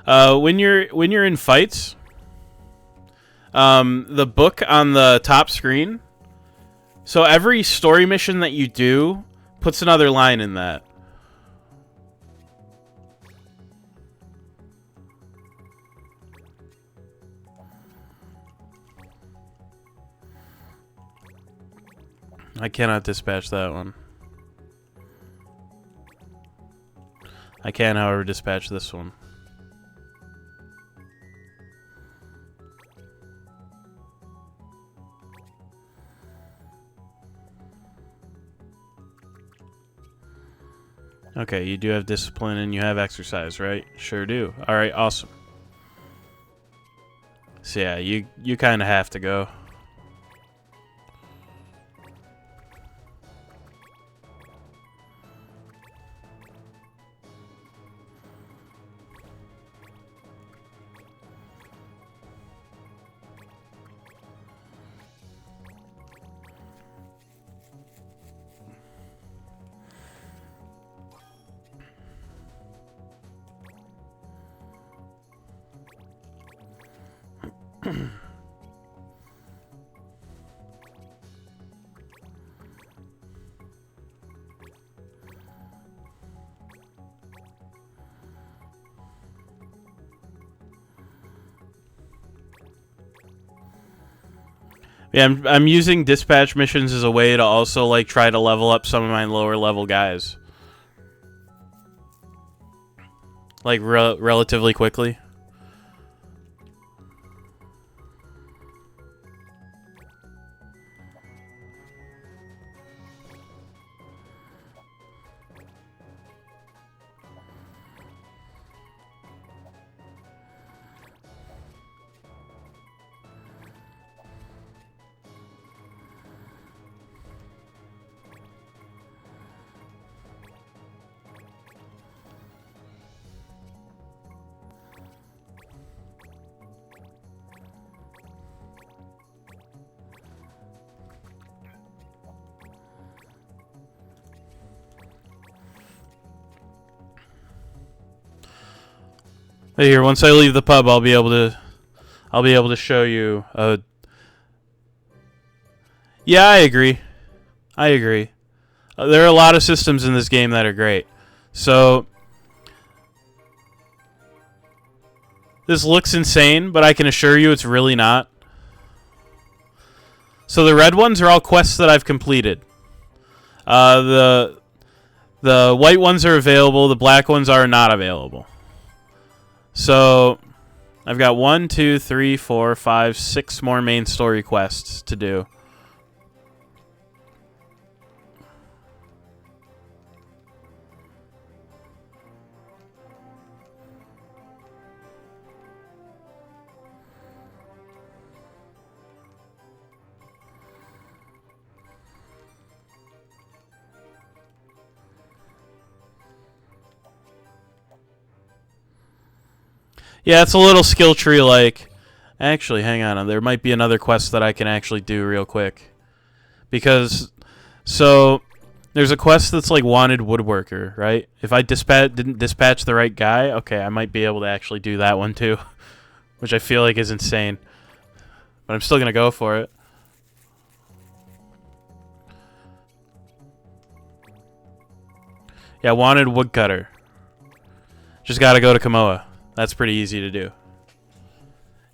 when you're in fights, the book on the top screen. So every story mission that you do puts another line in that. I cannot dispatch that one. I can, however, dispatch this one. Okay, you do have discipline and you have exercise, right? Sure do. Alright, awesome. So yeah, you kind of have to go. Yeah, I'm using dispatch missions as a way to also like try to level up some of my lower level guys, like relatively quickly. Hey, here, once I leave the pub, I'll be able to show you. Yeah, I agree. There are a lot of systems in this game that are great. So this looks insane, but I can assure you it's really not. So the red ones are all quests that I've completed. The white ones are available. The black ones are not available. So I've got 1, 2, 3, 4, 5, 6 more main story quests to do. Yeah, it's a little skill tree like. Actually, hang on. There might be another quest that I can actually do real quick. Because, so, there's a quest that's like wanted woodworker, right? If I didn't dispatch the right guy, okay, I might be able to actually do that one too. Which I feel like is insane. But I'm still going to go for it. Yeah, wanted woodcutter. Just got to go to Kamoa. That's pretty easy to do.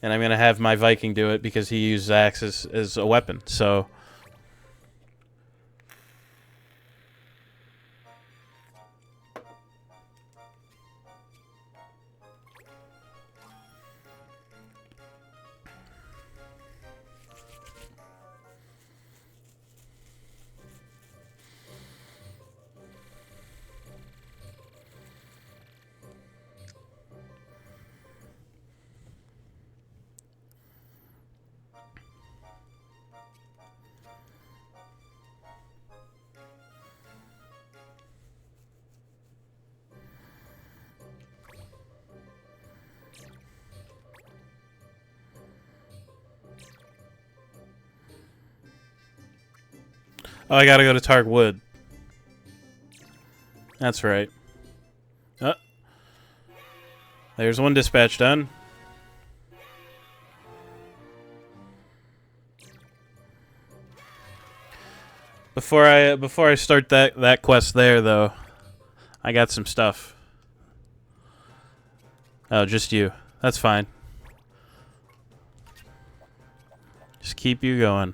And I'm going to have my Viking do it because he uses axe as a weapon. So oh, I gotta go to Targ Wood. That's right. Oh. There's one dispatch done. Before I start that quest there though, I got some stuff. Oh, just you. That's fine. Just keep you going.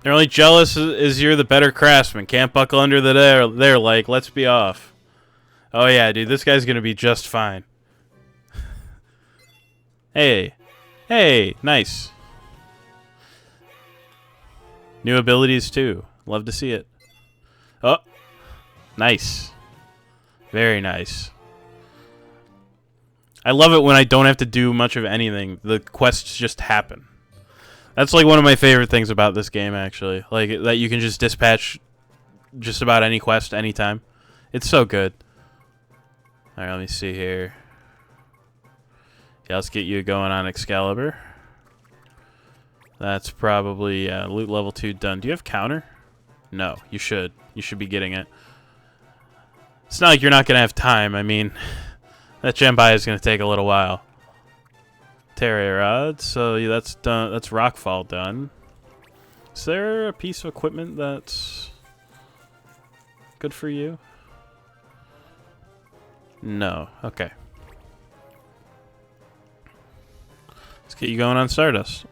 They're only jealous as you're the better craftsman. Can't buckle under they're like, let's be off. Oh yeah, dude, this guy's gonna be just fine. Hey. Hey, nice. New abilities too. Love to see it. Oh. Nice. Very nice. I love it when I don't have to do much of anything. The quests just happen. That's like one of my favorite things about this game, actually. Like, that you can just dispatch just about any quest anytime. It's so good. Alright, let me see here. Yeah, let's get you going on Excalibur. That's probably loot level 2 done. Do you have counter? No, you should. You should be getting it. It's not like you're not going to have time. I mean, that gem buy is going to take a little while. Terra rod, so yeah, that's done. That's rockfall done. Is there a piece of equipment that's good for you? No. Okay. Let's get you going on Stardust.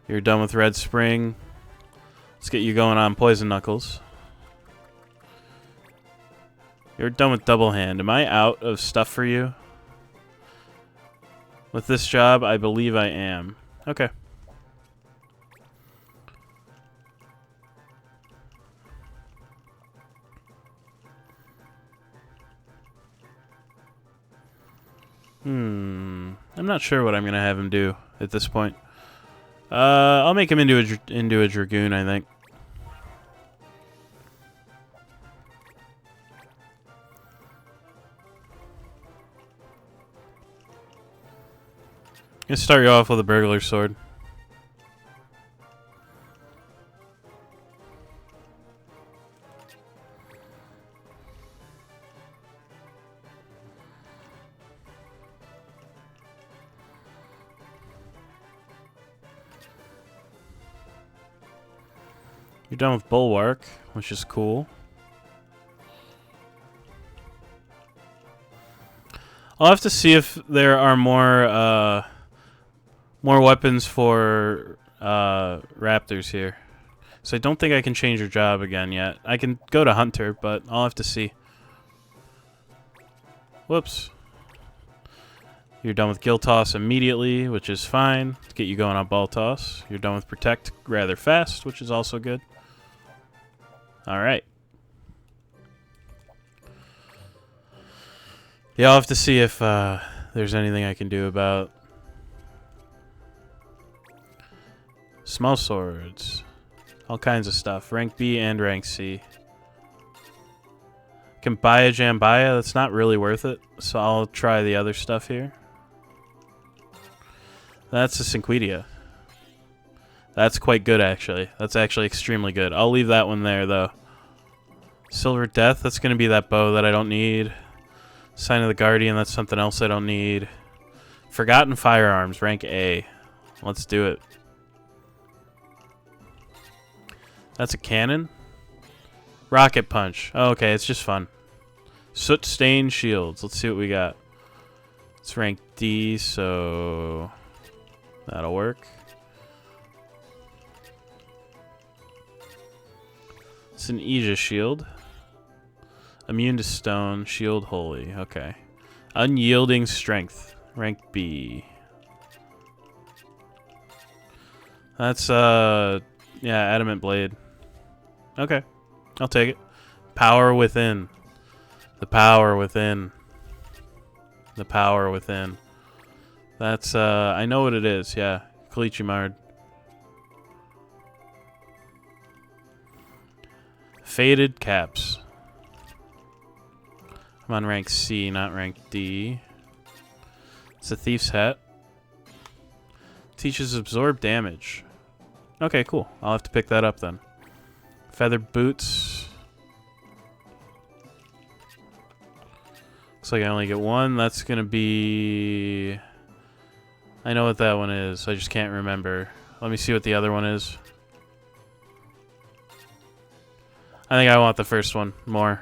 You're done with Red Spring. Let's get you going on Poison Knuckles. You're done with Double Hand. Am I out of stuff for you? With this job, I believe I am. Okay. I'm not sure what I'm going to have him do at this point. I'll make him into a Dragoon, I think. I'm going to start you off with a Burglar Sword. You're done with Bulwark, which is cool. I'll have to see if there are more weapons for Raptors here. So I don't think I can change your job again yet. I can go to Hunter, but I'll have to see. Whoops. You're done with Gill Toss immediately, which is fine. Get you going on Ball Toss. You're done with Protect rather fast, which is also good. Alright. Yeah, I'll have to see if there's anything I can do about small swords. All kinds of stuff. Rank B and rank C. Can buy a Jambaya. That's not really worth it. So I'll try the other stuff here. That's a Cinquidia. That's quite good, actually. That's actually extremely good. I'll leave that one there, though. Silver Death, that's going to be that bow that I don't need. Sign of the Guardian, that's something else I don't need. Forgotten Firearms, rank A. Let's do it. That's a cannon? Rocket Punch. Oh, okay, it's just fun. Soot Stained Shields. Let's see what we got. It's rank D, so that'll work. It's an Aegis Shield. Immune to Stone. Shield Holy. Okay. Unyielding Strength. Rank B. That's, yeah, Adamant Blade. Okay. I'll take it. Power Within. The Power Within. The Power Within. That's, I know what it is, yeah. Kalichimard. Faded Caps. I'm on rank C, not rank D. It's a Thief's Hat. Teaches Absorb Damage. Okay, cool. I'll have to pick that up then. Feathered Boots. Looks like I only get one. That's going to be... I know what that one is. I just can't remember. Let me see what the other one is. I think I want the first one more.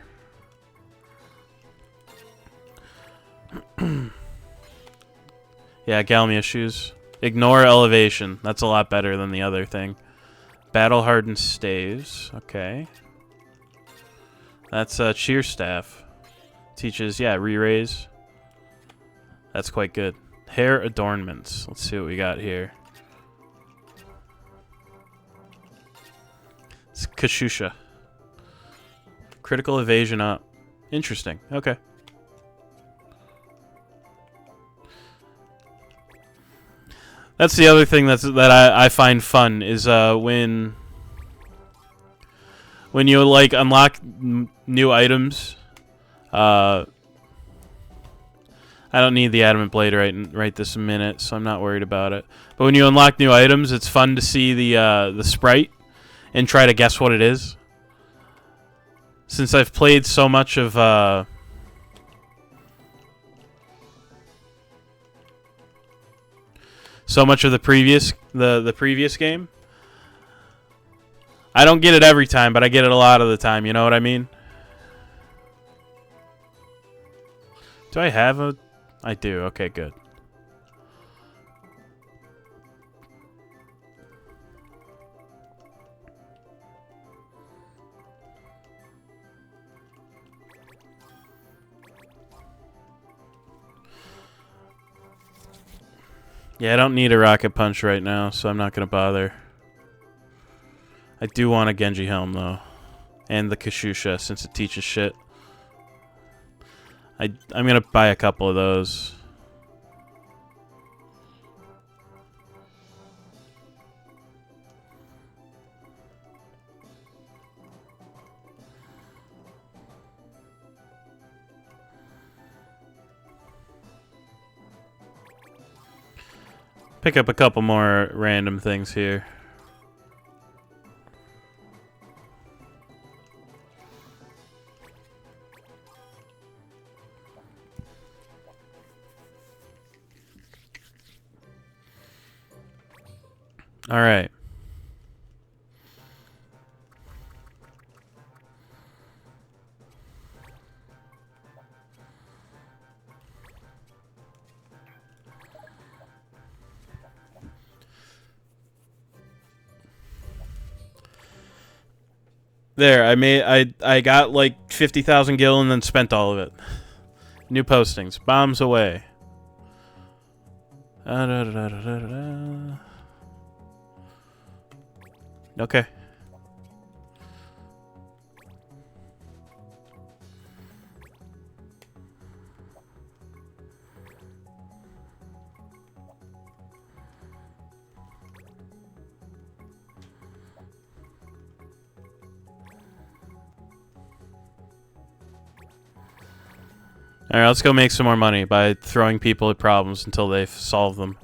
Yeah, Galmia Shoes. Ignore Elevation. That's a lot better than the other thing. Battle Hardened Staves. Okay. That's Cheer Staff. Teaches, yeah, re-raise. That's quite good. Hair Adornments. Let's see what we got here. It's Kashusha. Critical Evasion up. Interesting. Okay. That's the other thing that I find fun is when you like unlock new items. I don't need the Adamant Blade right this minute, so I'm not worried about it. But when you unlock new items, it's fun to see the sprite and try to guess what it is. Since I've played so much of the previous game, I don't get it every time, but I get it a lot of the time. You know what I mean? Do I have a? I do. Okay, good. Yeah, I don't need a Rocket Punch right now, so I'm not going to bother. I do want a Genji Helm, though. And the Kashusha, since it teaches shit. I'm going to buy a couple of those. Pick up a couple more random things here. All right. There, I got like 50,000 gil and then spent all of it. New postings. Bombs away. Okay. Alright, let's go make some more money by throwing people at problems until they solve them.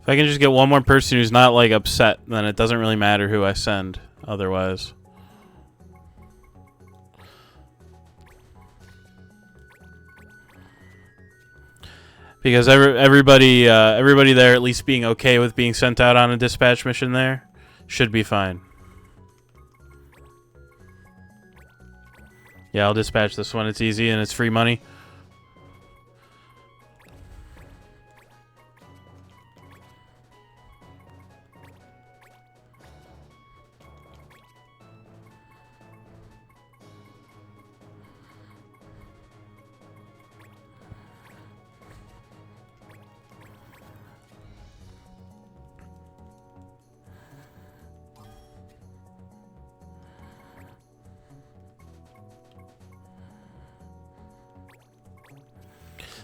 If I can just get one more person who's not, like, upset, then it doesn't really matter who I send otherwise. Because everybody there at least being okay with being sent out on a dispatch mission there should be fine. Yeah, I'll dispatch this one. It's easy and it's free money.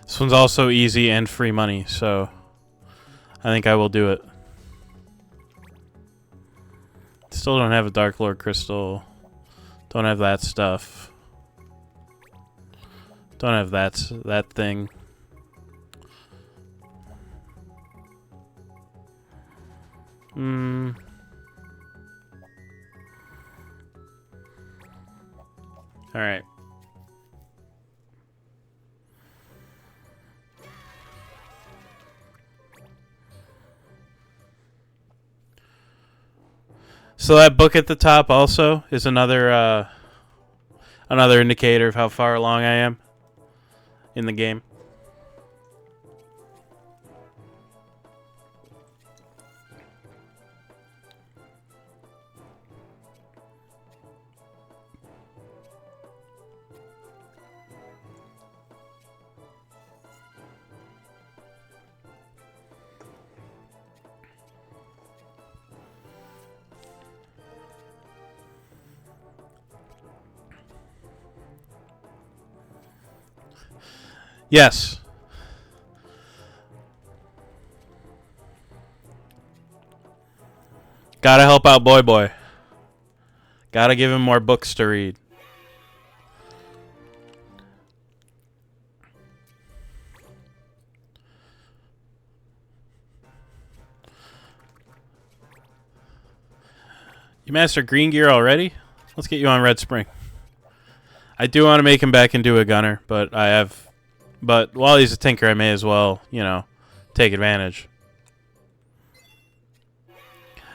This one's also easy and free money, so I think I will do it. Still don't have a Dark Lord crystal. Don't have that stuff. Don't have that thing. All right. So that book at the top also is another another indicator of how far along I am in the game. Yes. Gotta help out Boy. Gotta give him more books to read. You mastered Green Gear already? Let's get you on Red Spring. I do want to make him back into a gunner, but while he's a tinker, I may as well, you know, take advantage.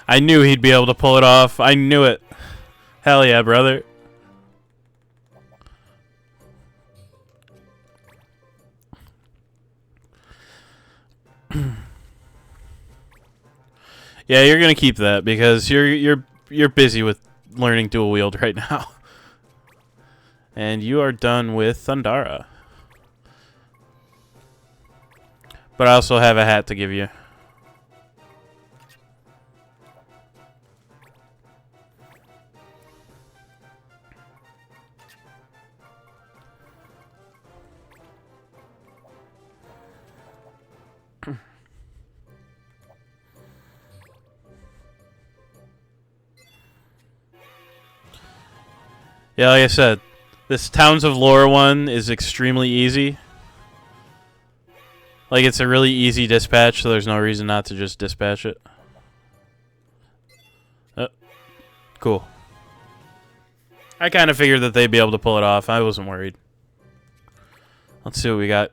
I knew he'd be able to pull it off. I knew it. Hell yeah, brother. Yeah, you're gonna keep that because you're busy with learning dual wield right now. And you are done with Thundara. But I also have a hat to give you. Yeah, like I said, this Towns of Lore one is extremely easy. Like, it's a really easy dispatch, so there's no reason not to just dispatch it. Cool. I kind of figured that they'd be able to pull it off. I wasn't worried. Let's see what we got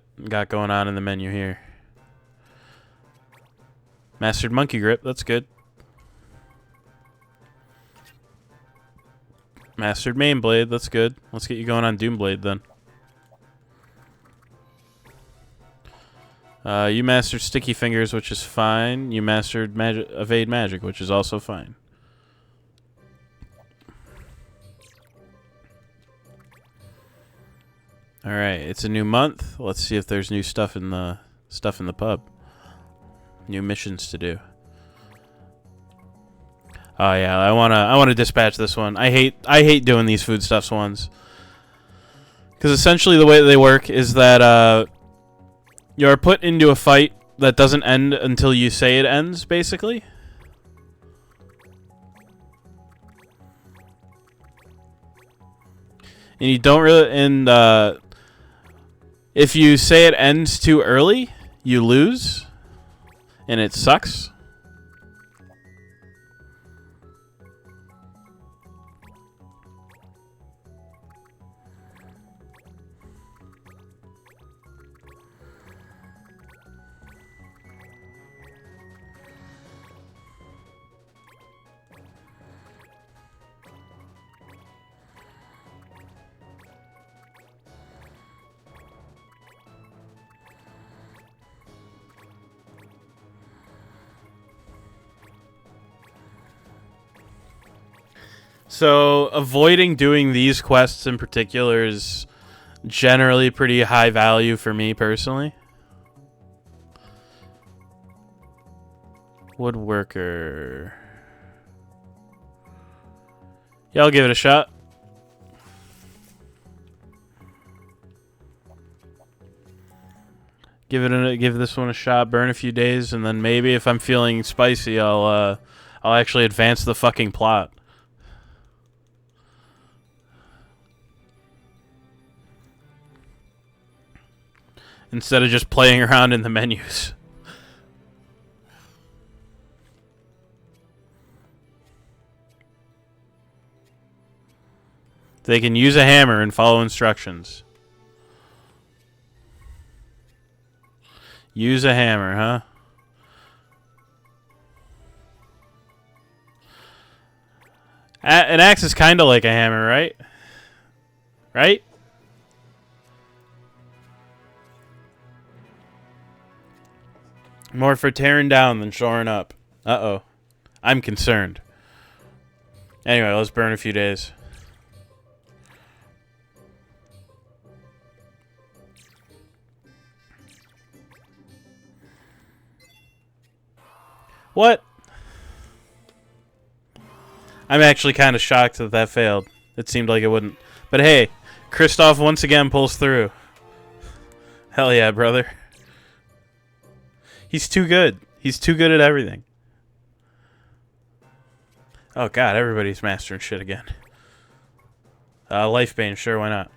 going on in the menu here. Mastered Monkey Grip, that's good. Mastered Main Blade, that's good. Let's get you going on Doom Blade then. You mastered Sticky Fingers, which is fine. You mastered Evade Magic, which is also fine. All right, it's a new month. Let's see if there's new stuff in the pub. New missions to do. Oh yeah, I wanna dispatch this one. I hate doing these foodstuffs ones. Because essentially the way that they work is that you're put into a fight that doesn't end until you say it ends, basically. And you don't really... And if you say it ends too early, you lose. And it sucks. So, avoiding doing these quests in particular is generally pretty high value for me personally. Woodworker. Yeah, I'll give it a shot. Give this one a shot, burn a few days, and then maybe if I'm feeling spicy, I'll actually advance the fucking plot. Instead of just playing around in the menus. They can use a hammer and follow instructions. Use a hammer, huh? An axe is kind of like a hammer, right? Right? More for tearing down than shoring up. Uh-oh. I'm concerned. Anyway, let's burn a few days. What? I'm actually kind of shocked that that failed. It seemed like it wouldn't. But hey, Kristoff once again pulls through. Hell yeah, brother. He's too good. He's too good at everything. Oh god, everybody's mastering shit again. Life Bane, sure, why not?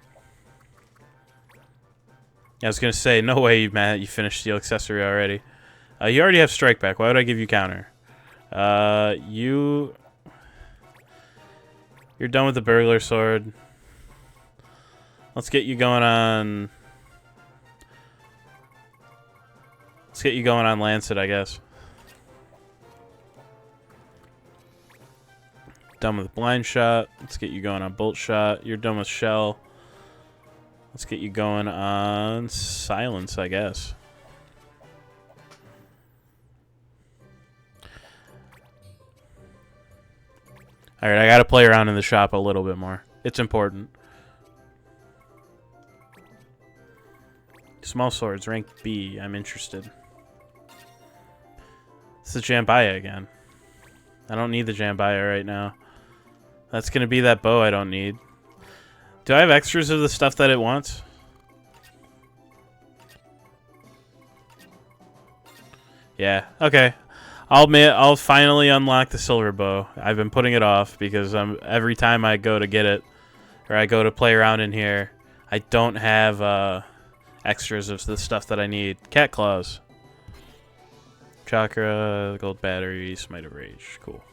I was gonna say, no way you finished Steel Accessory already. You already have Strike Back. Why would I give you counter? You're done with the Burglar Sword. Let's get you going on... Let's get you going on Lancet, I guess. Done with Blind Shot. Let's get you going on Bolt Shot. You're done with Shell. Let's get you going on Silence, I guess. Alright, I gotta play around in the shop a little bit more. It's important. Small swords, rank B. I'm interested. It's the Jambiya again. I don't need the Jambiya right now. That's gonna be that bow I don't need. Do I have extras of the stuff that it wants? Yeah, okay. I'll admit, I'll finally unlock the silver bow. I've been putting it off because every time I go to get it, or I go to play around in here, I don't have extras of the stuff that I need. Cat claws. Chakra, gold battery, smite of rage. Cool.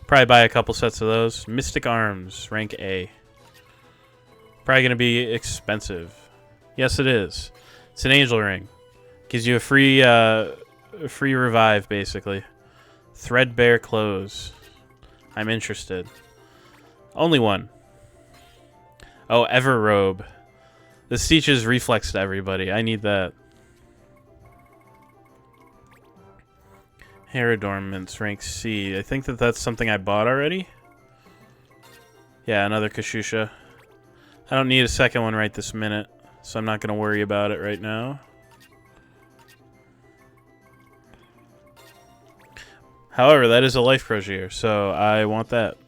Probably buy a couple sets of those. Mystic arms, rank A. Probably going to be expensive. Yes, it is. It's an angel ring. Gives you a free revive, basically. Threadbare clothes. I'm interested. Only one. Oh, Ever Robe. This teaches reflex to everybody. I need that. Hair adornments, rank C. I think that's something I bought already. Yeah, another Kashusha. I don't need a second one right this minute, so I'm not going to worry about it right now. However, that is a life crozier, so I want that.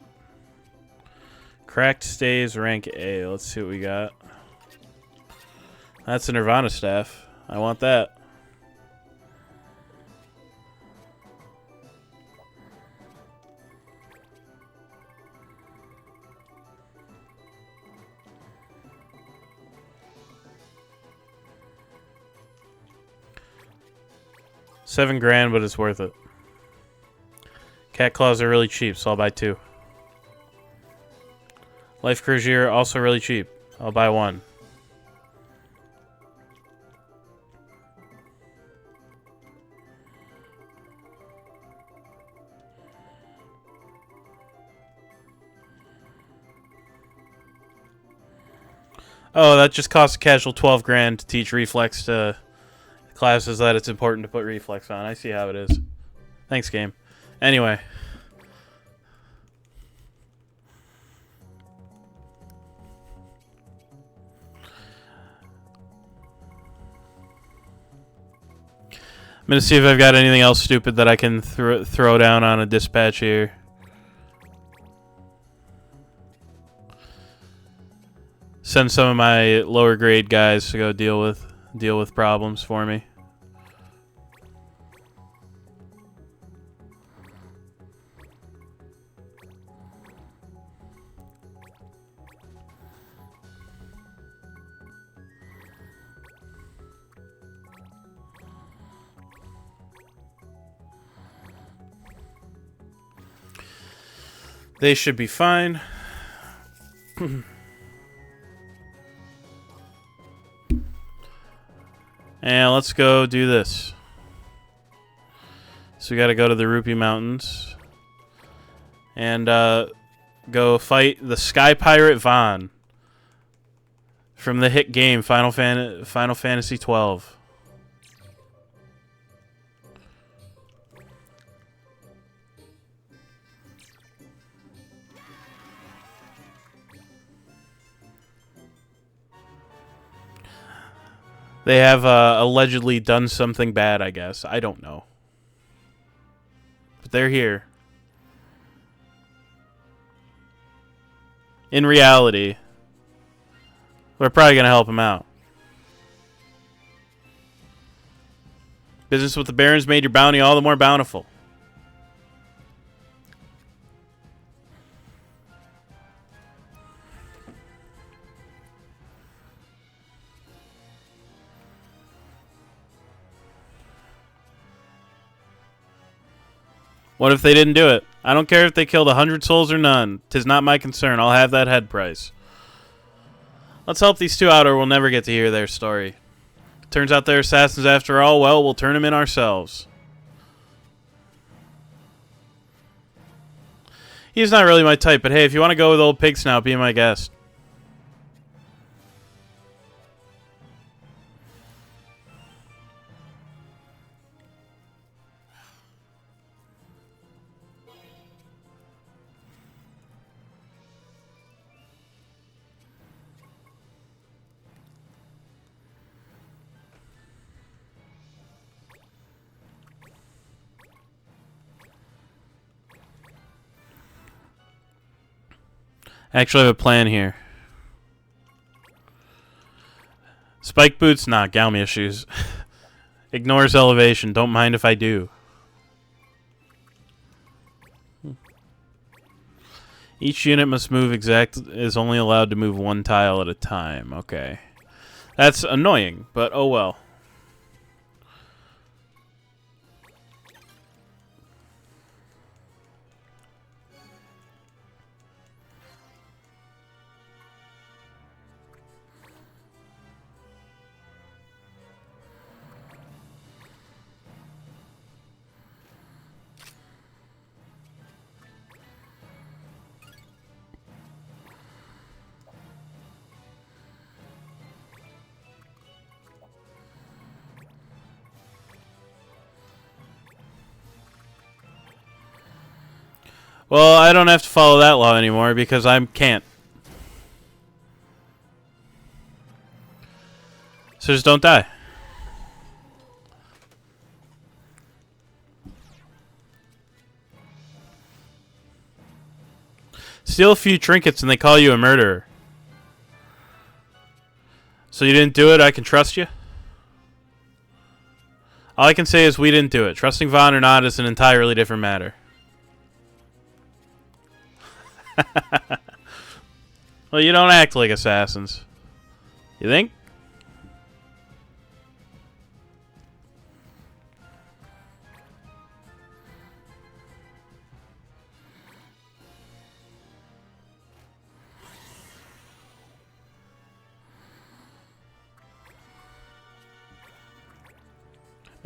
Cracked staves, rank A. Let's see what we got. That's a Nirvana staff. I want that. $7 grand, but it's worth it. Cat claws are really cheap, so I'll buy 2. Life crozier also really cheap. I'll buy 1. Oh, that just costs a casual $12 to teach reflex to classes that it's important to put reflex on. I see how it is. Thanks, game. Anyway. I'm going to see if I've got anything else stupid that I can throw down on a dispatch here. Send some of my lower grade guys to go deal with problems for me. They should be fine. And let's go do this. So we got to go to the Rupee Mountains and go fight the Sky Pirate Vaughn from the hit game Final Fantasy XII. They have allegedly done something bad, I guess. I don't know. But they're here. In reality, we're probably going to help them out. Business with the Barons made your bounty all the more bountiful. What if they didn't do it? I don't care if they killed 100 souls or none. 'Tis not my concern. I'll have that head price. Let's help these two out or we'll never get to hear their story. Turns out they're assassins after all. Well, we'll turn them in ourselves. He's not really my type, but hey, if you want to go with old Pig Snout, be my guest. Actually, I have a plan here. Spike boots? Nah, Galmia shoes. Ignores elevation. Don't mind if I do. Each unit must move is only allowed to move one tile at a time. Okay. That's annoying, but oh well. Well, I don't have to follow that law anymore because I can't. So just don't die. Steal a few trinkets and they call you a murderer. So you didn't do it, I can trust you? All I can say is we didn't do it. Trusting Vaughn or not is an entirely different matter. Well, you don't act like assassins. You think?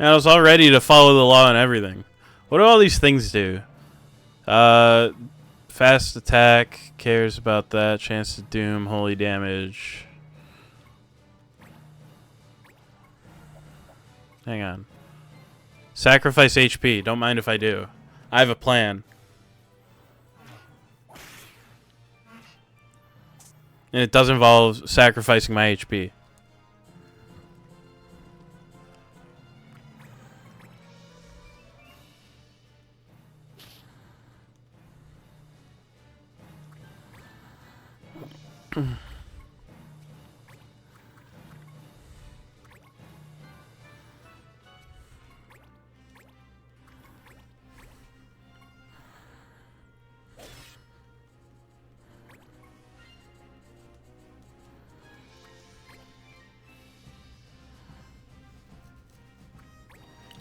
I was all ready to follow the law and everything. What do all these things do? Fast attack, cares about that. Chance to doom, holy damage. Hang on. Sacrifice HP. Don't mind if I do. I have a plan. And it does involve sacrificing my HP.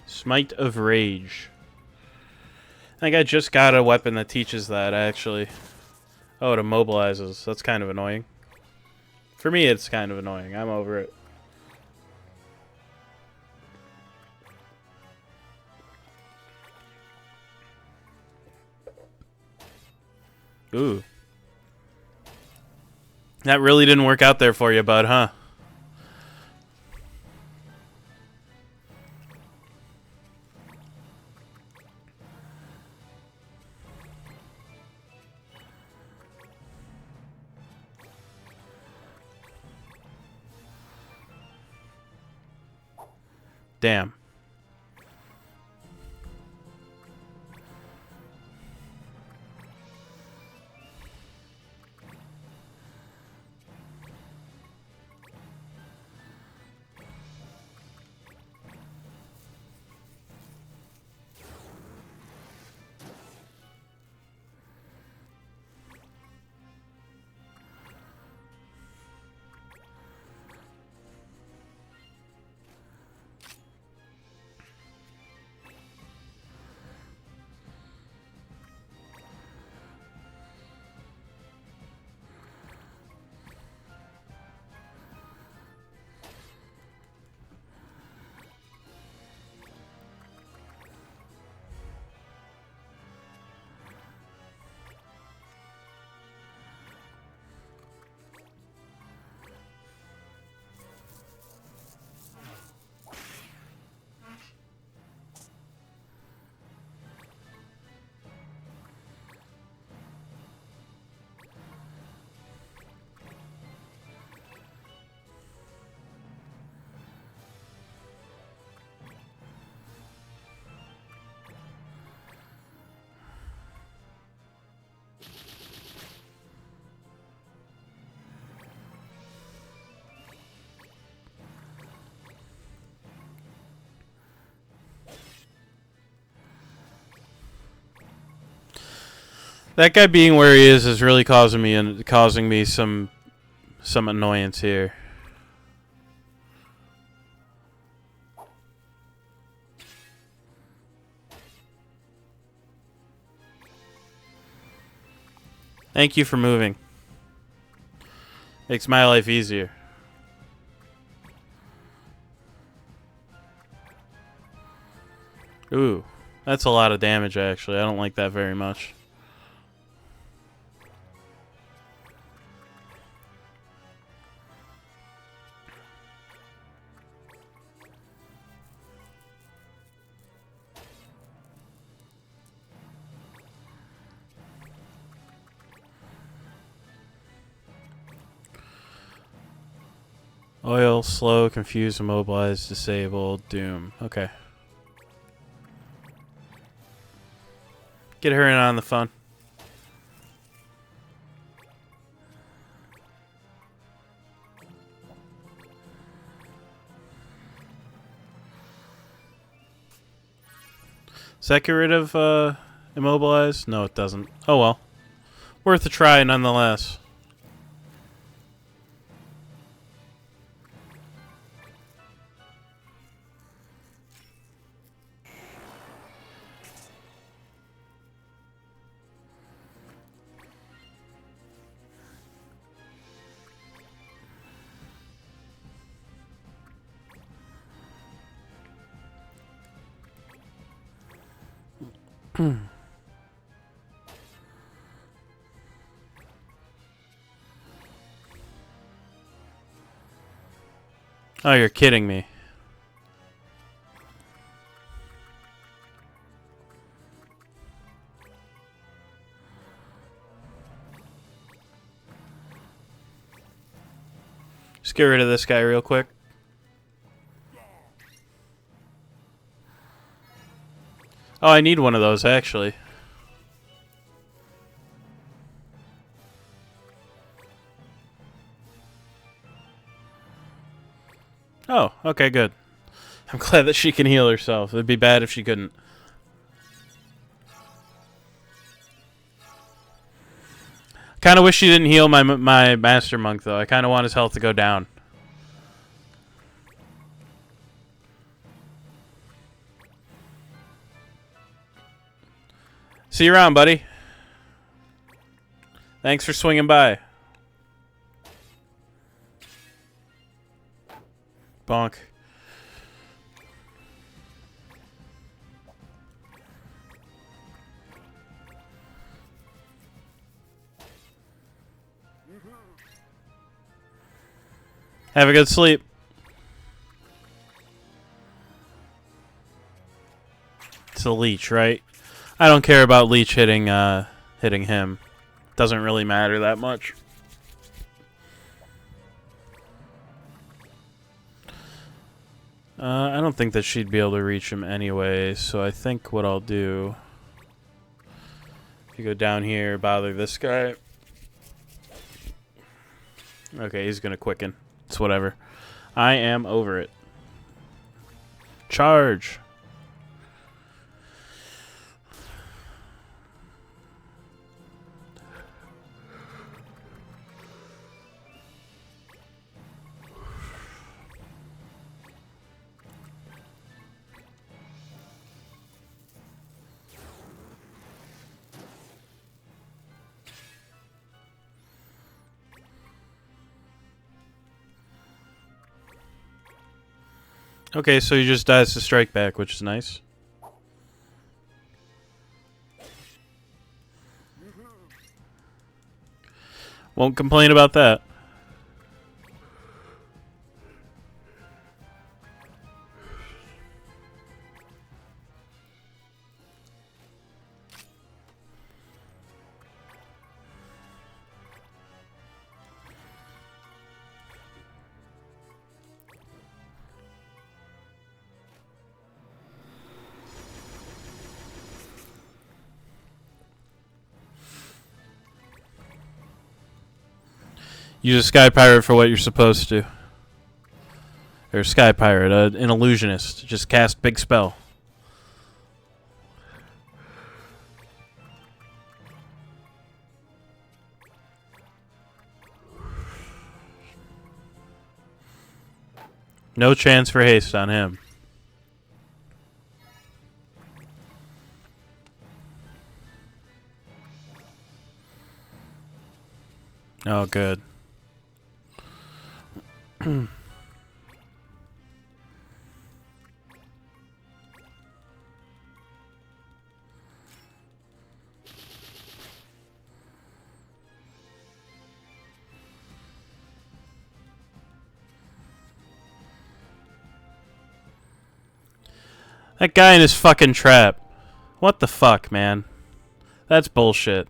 Smite of Rage. I think I just got a weapon that teaches that, actually. Oh, it immobilizes. That's kind of annoying. For me, it's kind of annoying. I'm over it. Ooh. That really didn't work out there for you, bud, huh? Damn. That guy being where he is really causing me some annoyance here. Thank you for moving. Makes my life easier. Ooh, that's a lot of damage actually. I don't like that very much. Oil, slow, confused, immobilized, disabled, doom. Okay. Get her in on the phone. Does that get rid of immobilized? No, it doesn't. Oh well. Worth a try nonetheless. Oh, you're kidding me. Just get rid of this guy real quick. Oh, I need one of those, actually. Oh, okay, good. I'm glad that she can heal herself. It'd be bad if she couldn't. Kind of wish she didn't heal my Master Monk, though. I kind of want his health to go down. See you around, buddy. Thanks for swinging by. Bonk. Have a good sleep. It's a leech, right? I don't care about leech hitting him. Doesn't really matter that much. I don't think that she'd be able to reach him anyway, so I think what I'll do... If you go down here, bother this guy. Okay, he's gonna quicken. It's whatever. I am over it. Charge! Okay, so he just dies to strike back, which is nice. Won't complain about that. Use a Sky Pirate for what you're supposed to. Or Sky Pirate, an illusionist. Just cast big spell. No chance for haste on him. Oh, good. That guy in his fucking trap. What the fuck, man? That's bullshit.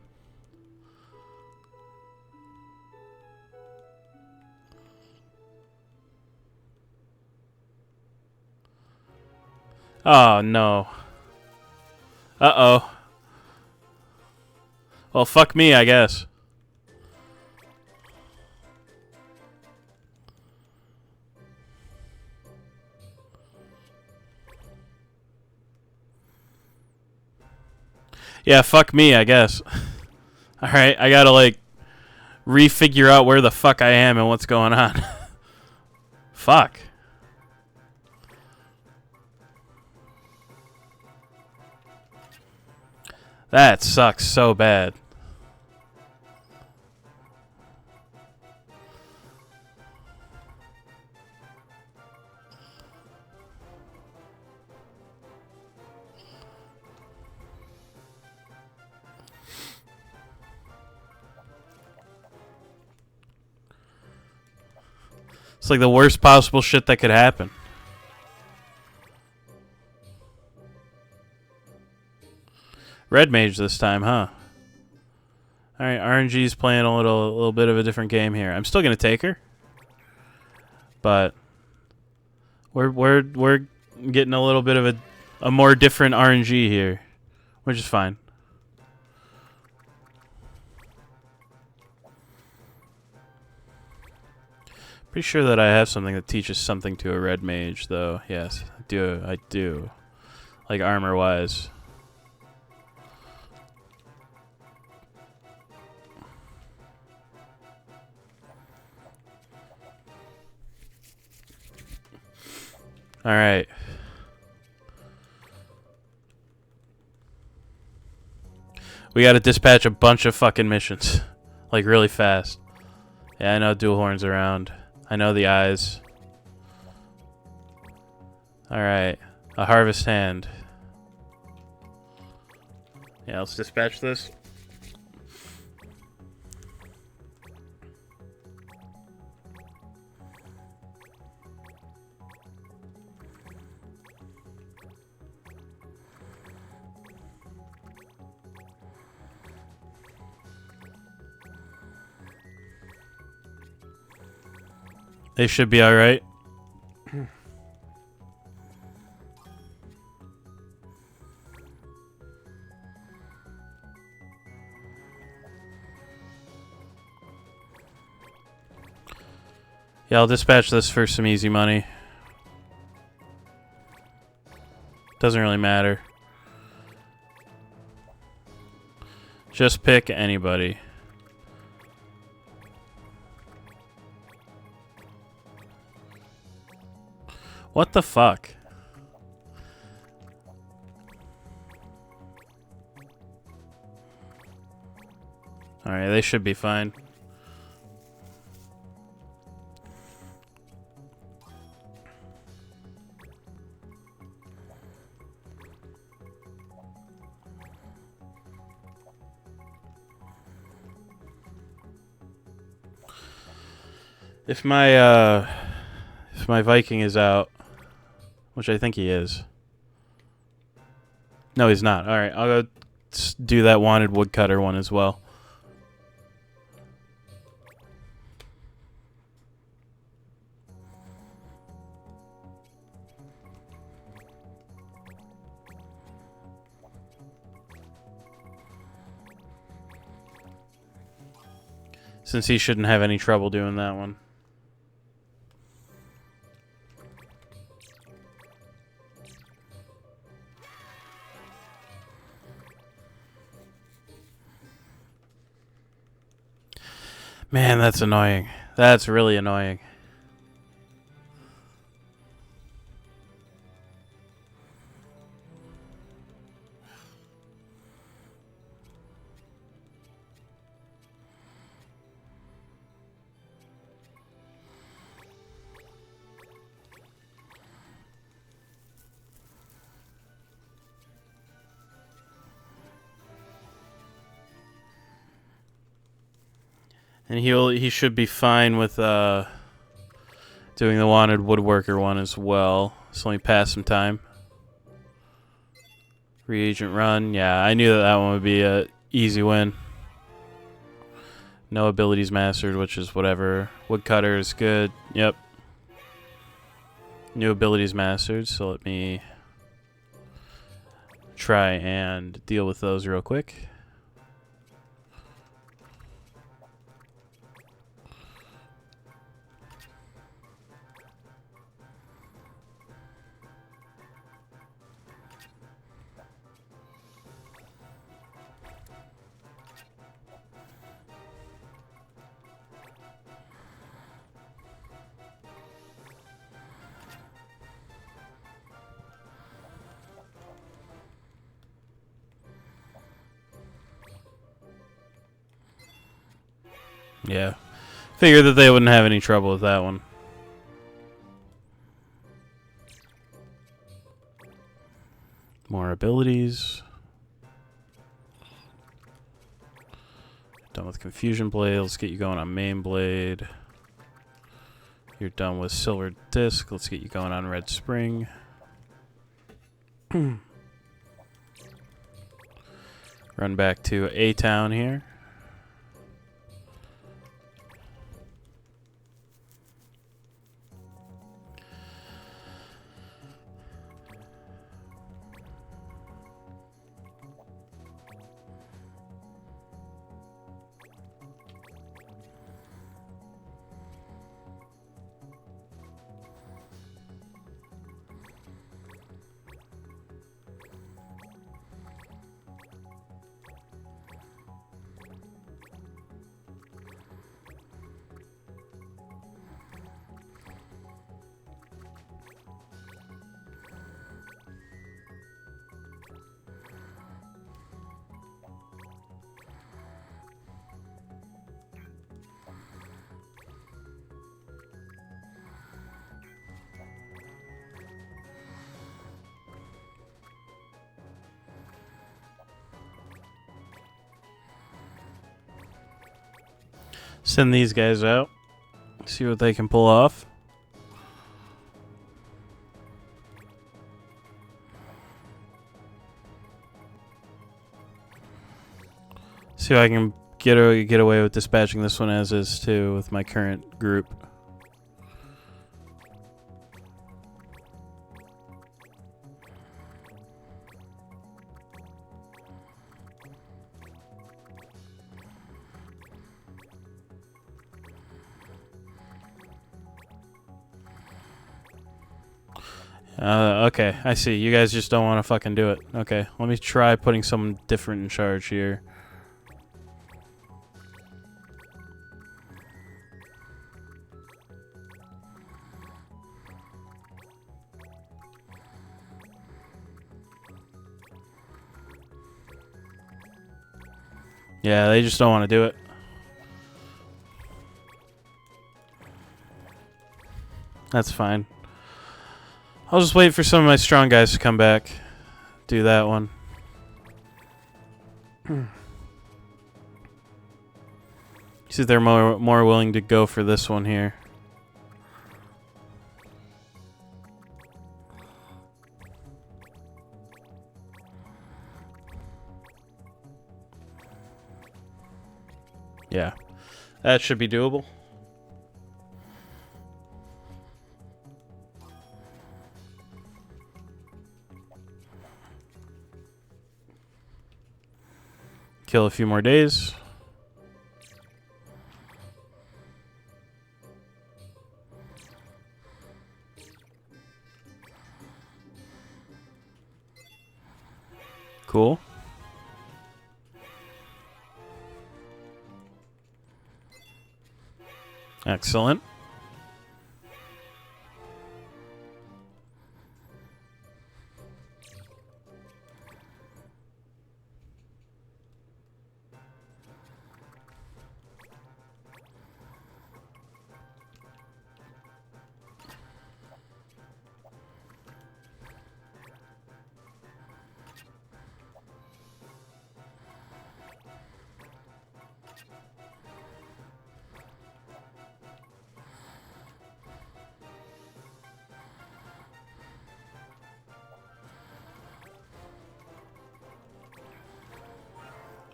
Oh, no. Uh-oh. Well, fuck me, I guess. Yeah, fuck me, I guess. Alright, I gotta, like, refigure out where the fuck I am and what's going on. Fuck. That sucks so bad. It's like the worst possible shit that could happen. Red mage this time, huh? Alright, RNG's playing a little bit of a different game here. I'm still gonna take her. But we're getting a little bit of a more different RNG here. Which is fine. Pretty sure that I have something that teaches something to a red mage, though. Yes, I do. Like armor-wise. Alright. We gotta dispatch a bunch of fucking missions. Like, really fast. Yeah, I know dual horns around. I know the eyes. Alright. A harvest hand. Yeah, let's dispatch this. They should be alright. Yeah, I'll dispatch this for some easy money. Doesn't really matter. Just pick anybody. What the fuck? Alright, they should be fine. If my Viking is out, which I think he is. No, he's not. Alright, I'll go do that wanted woodcutter one as well. Since he shouldn't have any trouble doing that one. Man, that's annoying. That's really annoying. And he should be fine with doing the wanted woodworker one as well. So let me pass some time. Reagent run. Yeah, I knew that one would be a easy win. No abilities mastered, which is whatever. Woodcutter is good. Yep. New abilities mastered, so let me try and deal with those real quick. Yeah. Figured that they wouldn't have any trouble with that one. More abilities. Done with Confusion Blade. Let's get you going on Main Blade. You're done with Silver Disc. Let's get you going on Red Spring. Run back to A-Town here. Send these guys out. See what they can pull off. See if I can get away with dispatching this one as is too with my current group. Okay, I see. You guys just don't want to fucking do it. Okay, let me try putting someone different in charge here. Yeah, they just don't want to do it. That's fine. I'll just wait for some of my strong guys to come back. Do that one. See if they're more willing to go for this one here. Yeah. That should be doable. Kill a few more days. Cool. Excellent.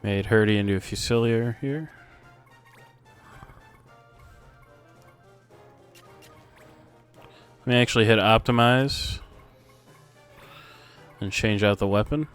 Made Hurdy into a Fusilier here. Let me actually hit optimize and change out the weapon.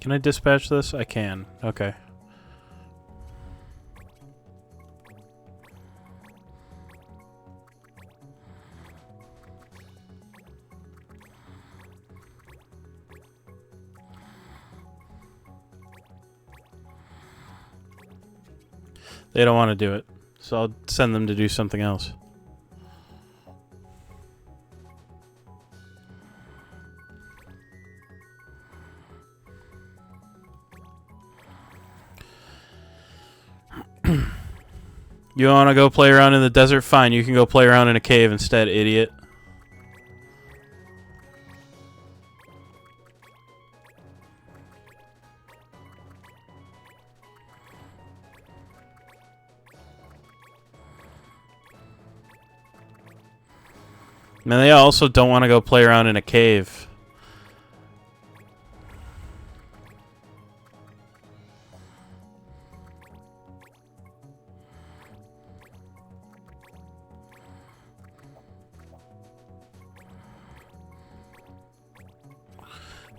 Can I dispatch this? I can. Okay. They don't want to do it, so I'll send them to do something else. You want to go play around in the desert? Fine, you can go play around in a cave instead, idiot. Man, they also don't want to go play around in a cave.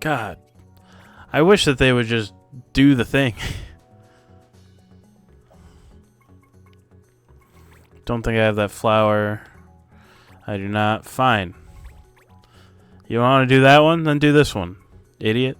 God, I wish that they would just do the thing. Don't think I have that flower. I do not. Fine. You want to do that one? Then do this one, idiot.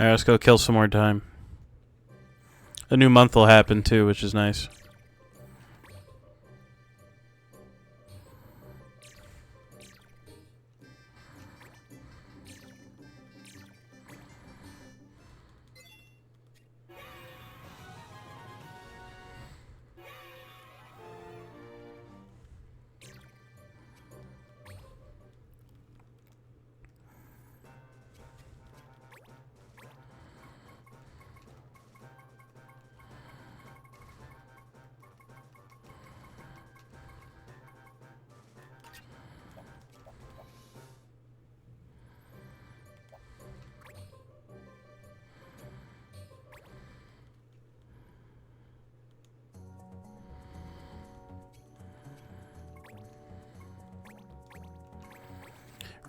Alright, let's go kill some more time. A new month will happen too, which is nice.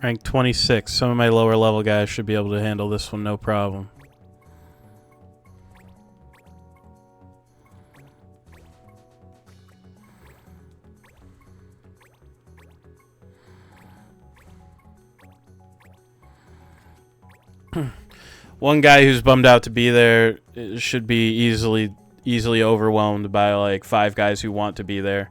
Rank 26. Some of my lower level guys should be able to handle this one no problem. One guy who's bummed out to be there should be easily overwhelmed by like 5 guys who want to be there.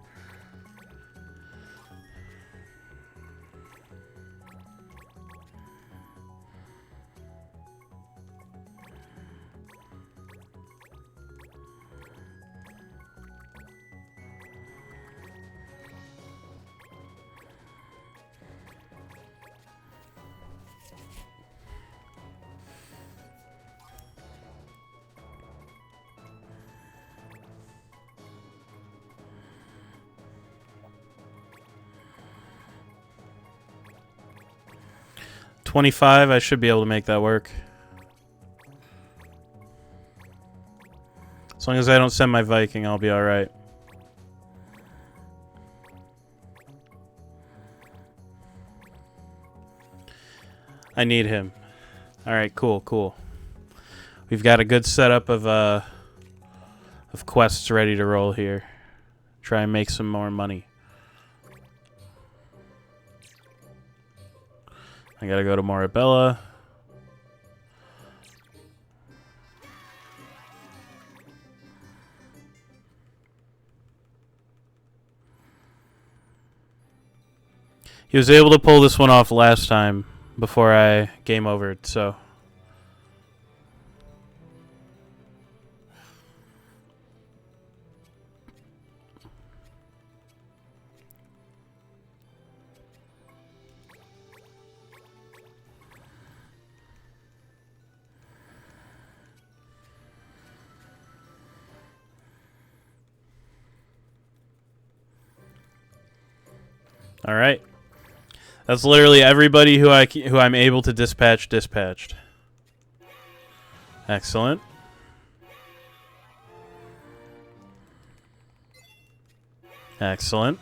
$25, I should be able to make that work. As long as I don't send my Viking, I'll be alright. I need him. Alright, cool, cool. We've got a good setup of of quests ready to roll here. Try and make some more money. I gotta go to Morabella. He was able to pull this one off last time before I game overed, so. All right. That's literally everybody who I'm able to dispatch dispatched. Excellent. Excellent.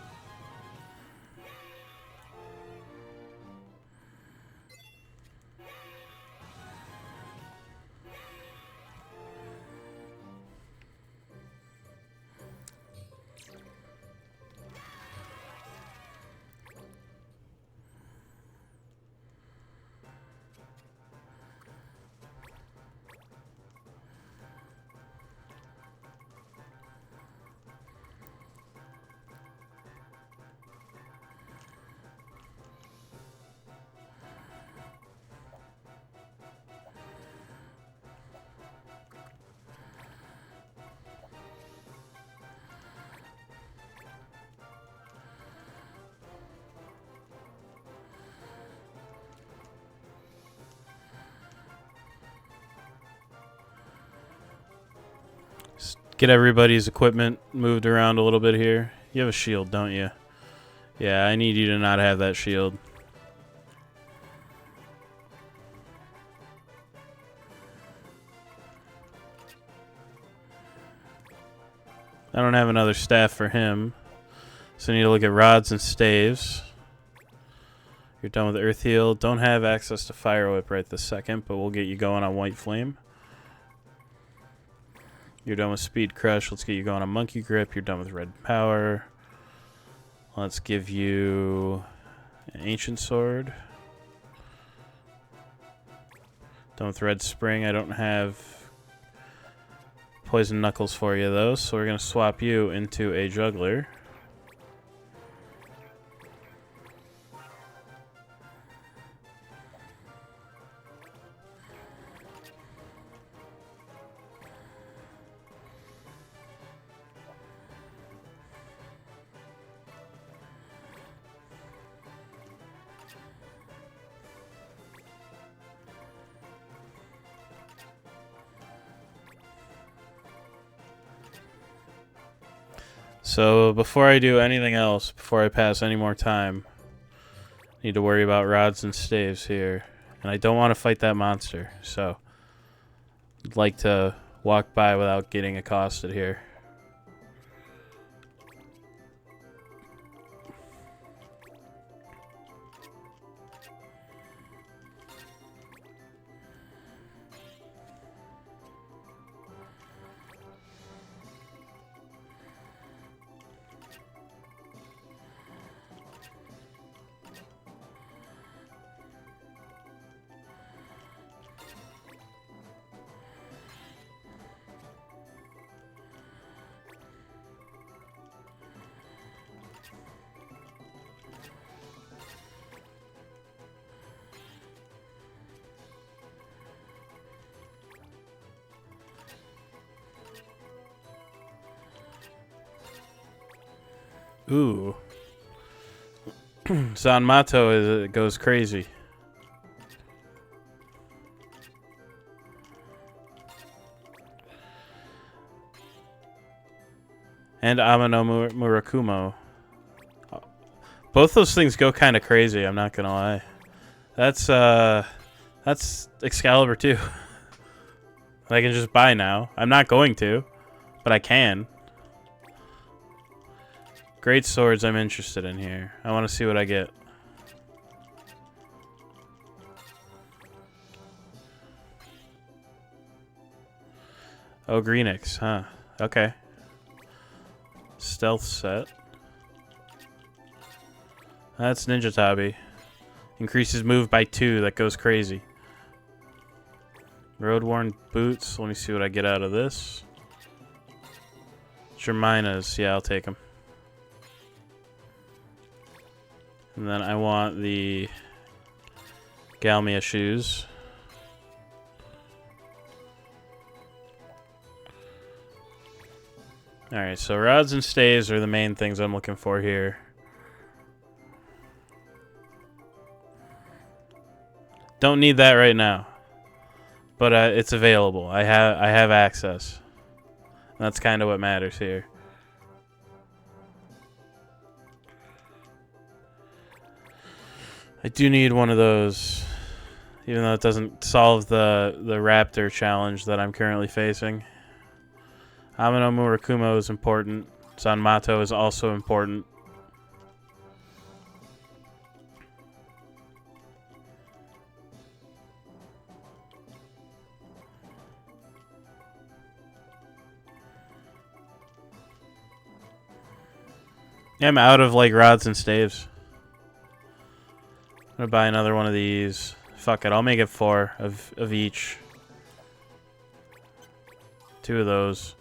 Get everybody's equipment moved around a little bit here. You have a shield, don't you? Yeah, I need you to not have that shield. I don't have another staff for him. So I need to look at rods and staves. You're done with Earth Heal. Don't have access to Fire Whip right this second, but we'll get you going on White Flame. You're done with Speed Crush. Let's get you going on Monkey Grip. You're done with Red Power. Let's give you an Ancient Sword. Done with Red Spring. I don't have Poison Knuckles for you, though, so we're going to swap you into a Juggler. So before I do anything else, before I pass any more time, I need to worry about rods and staves here. And I don't want to fight that monster, so I'd like to walk by without getting accosted here. Ooh. Zanmato goes crazy. And Amano Murakumo. Both those things go kind of crazy, I'm not gonna lie. That's Excalibur 2. I can just buy now. I'm not going to, but I can. Great swords I'm interested in here. I want to see what I get. Oh, Greenix, huh? Okay. Stealth set. That's Ninja Tabi. Increases move by 2. That goes crazy. Road-worn boots. Let me see what I get out of this. Germinas. Yeah, I'll take them. And then I want the Galmia shoes. Alright, so rods and staves are the main things I'm looking for here. Don't need that right now. But it's available. I have access. That's kind of what matters here. I do need one of those. Even though it doesn't solve the raptor challenge that I'm currently facing. Amino Murakumo is important. Zanmato is also important. Yeah, I'm out of like rods and staves. I'm gonna buy another one of these. Fuck it, I'll make it 4 of each. 2 of those.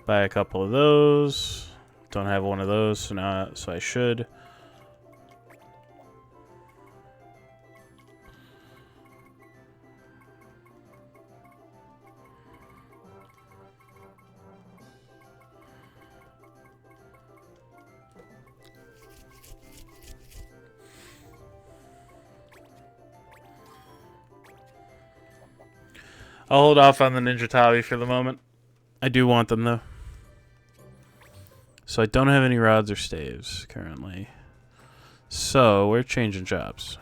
Buy a couple of those. Don't have one of those, so I should. I'll hold off on the Ninja Tabi for the moment. I do want them, though. So I don't have any rods or staves currently. So we're changing jobs.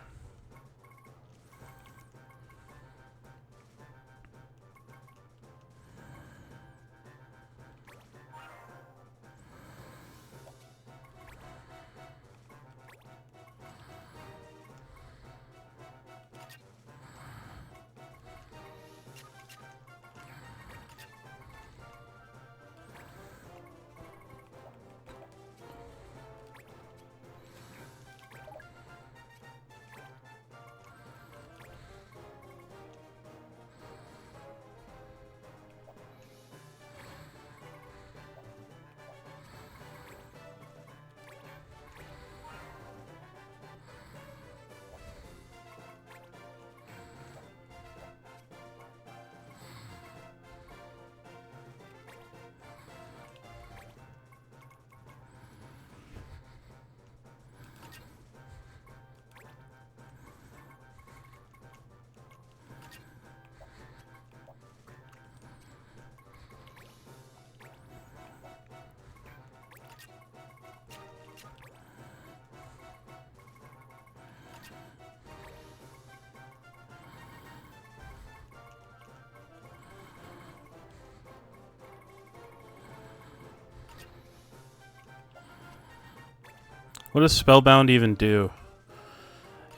What does Spellbound even do?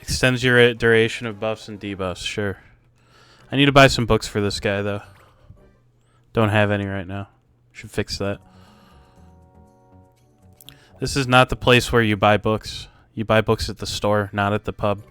Extends your duration of buffs and debuffs, sure. I need to buy some books for this guy, though. Don't have any right now. Should fix that. This is not the place where you buy books. You buy books at the store, not at the pub.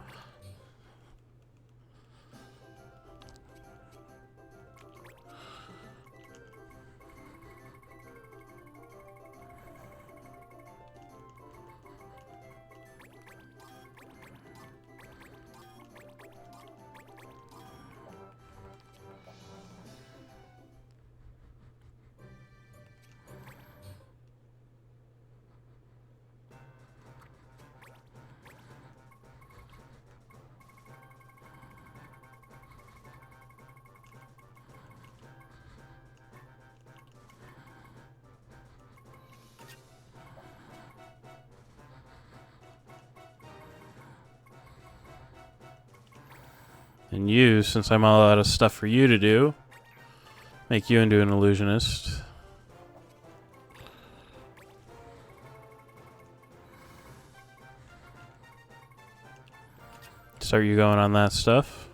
And you, since I'm all out of stuff for you to do, make you into an illusionist. Start you going on that stuff.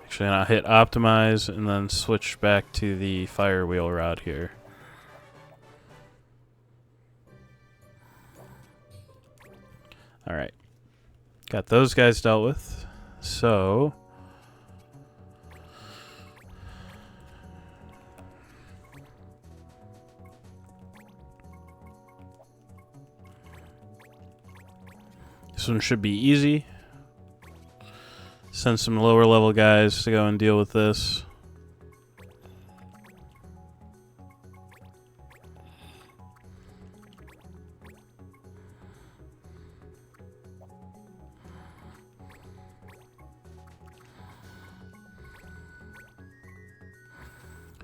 Actually, I'll hit optimize and then switch back to the fire wheel rod here. Alright. Got those guys dealt with. So... this one should be easy. Send some lower level guys to go and deal with this.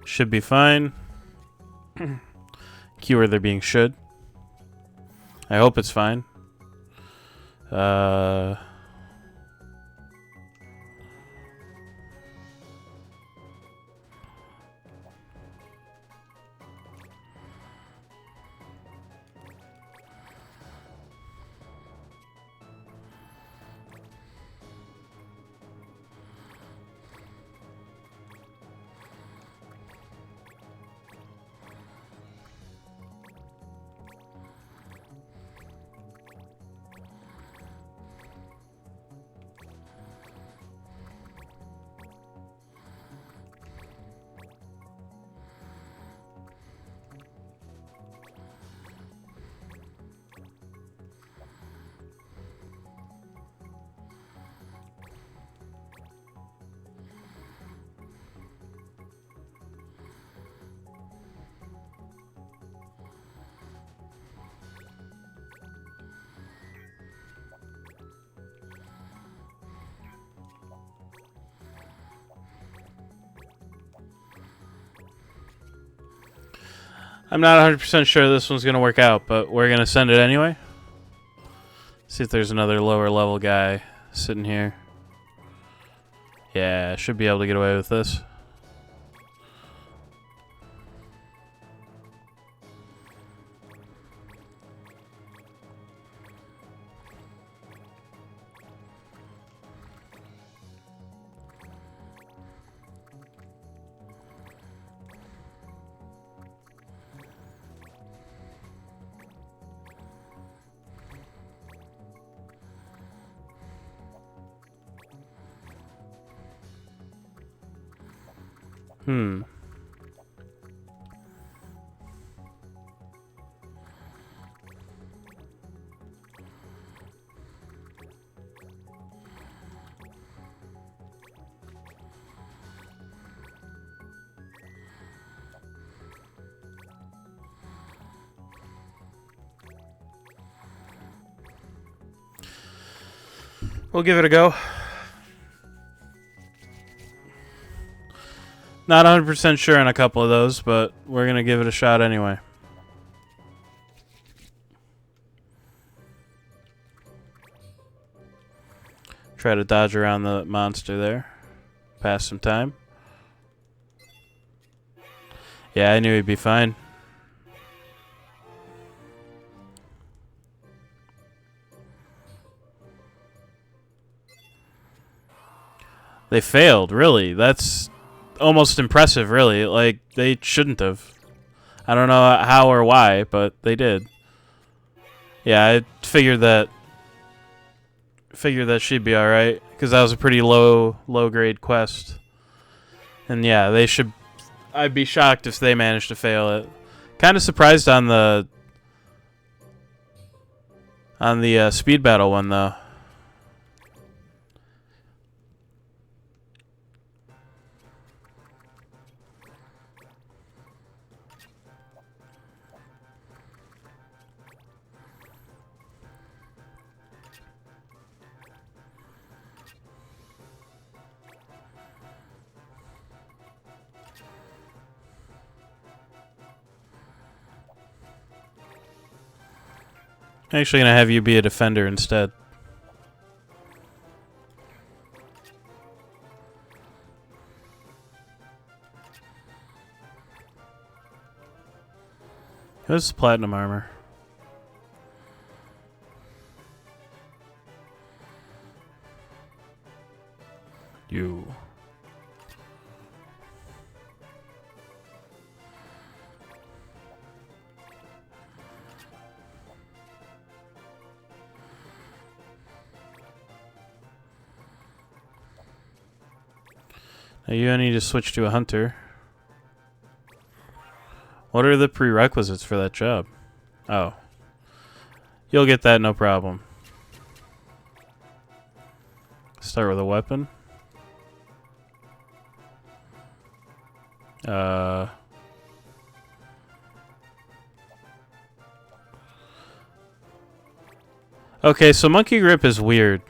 Should be fine. Keyword there being should. I hope it's fine. I'm not 100% sure this one's going to work out, but we're going to send it anyway. See if there's another lower level guy sitting here. Yeah, should be able to get away with this. We'll give it a go. Not 100% sure on a couple of those, but we're going to give it a shot anyway. Try to dodge around the monster there. Pass some time. Yeah, I knew he'd be fine. They failed, really. That's almost impressive, really. Like, they shouldn't have. I don't know how or why, but they did. Yeah, I figured that she'd be alright, because that was a pretty low grade quest. And yeah, they should... I'd be shocked if they managed to fail it. Kind of surprised on the speed battle one, though. I'm actually going to have you be a defender instead. Who's platinum armor? you. Now you need to switch to a hunter. What are the prerequisites for that job? Oh. You'll get that, no problem. Start with a weapon. Okay, so monkey grip is weird.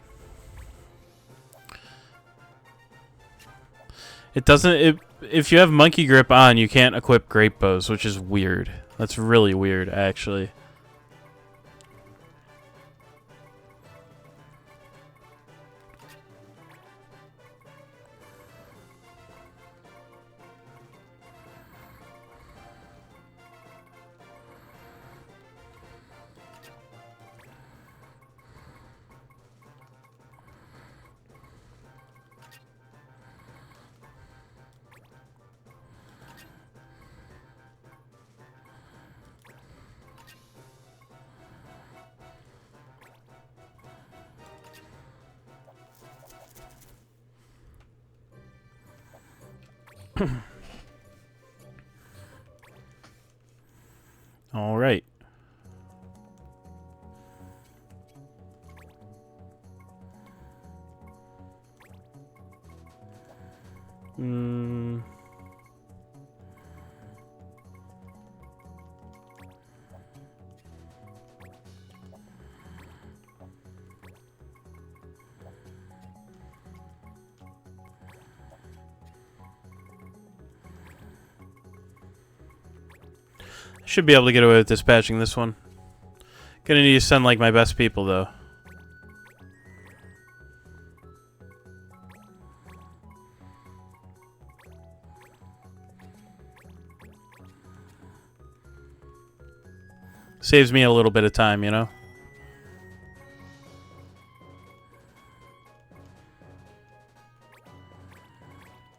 It doesn't... if you have monkey grip on, you can't equip great bows, which is weird. That's really weird, actually. All right. Should be able to get away with dispatching this one. Gonna need to send like my best people though. Saves me a little bit of time, you know?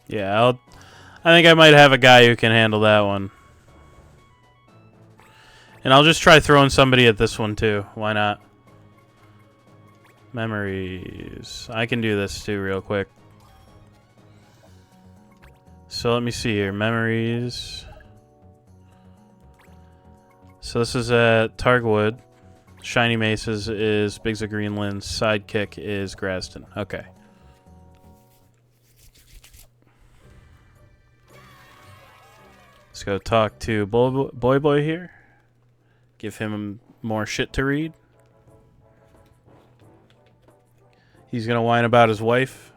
Yeah, I think I might have a guy who can handle that one. And I'll just try throwing somebody at this one too. Why not? Memories. I can do this too real quick. So let me see here. Memories. So this is at Targwood. Shiny Maces is Biggs of Greenland. Sidekick is Graston. Okay. Let's go talk to Boy here. Give him more shit to read. He's gonna whine about his wife.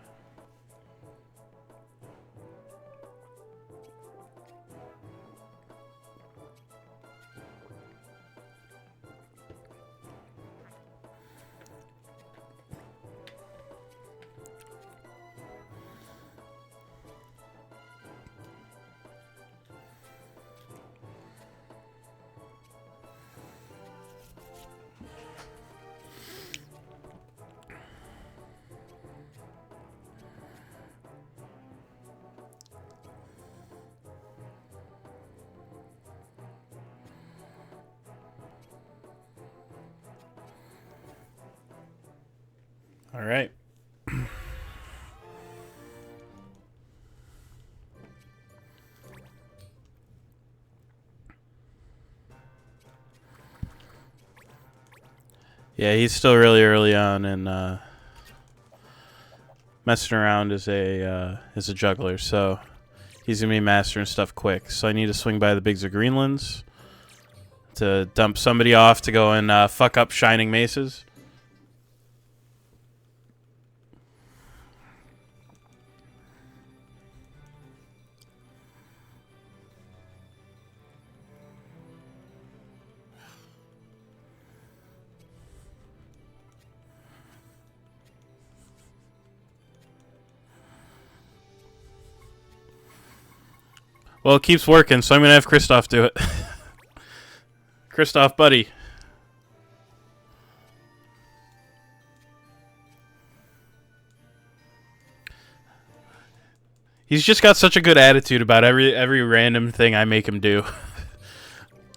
All right. Yeah, he's still really early on and messing around as a juggler, so he's gonna be mastering stuff quick. So I need to swing by the Biggs of Greenlands to dump somebody off to go and fuck up Shining Maces. Well, it keeps working, so I'm gonna have Kristoff do it. Kristoff, buddy. He's just got such a good attitude about every random thing I make him do.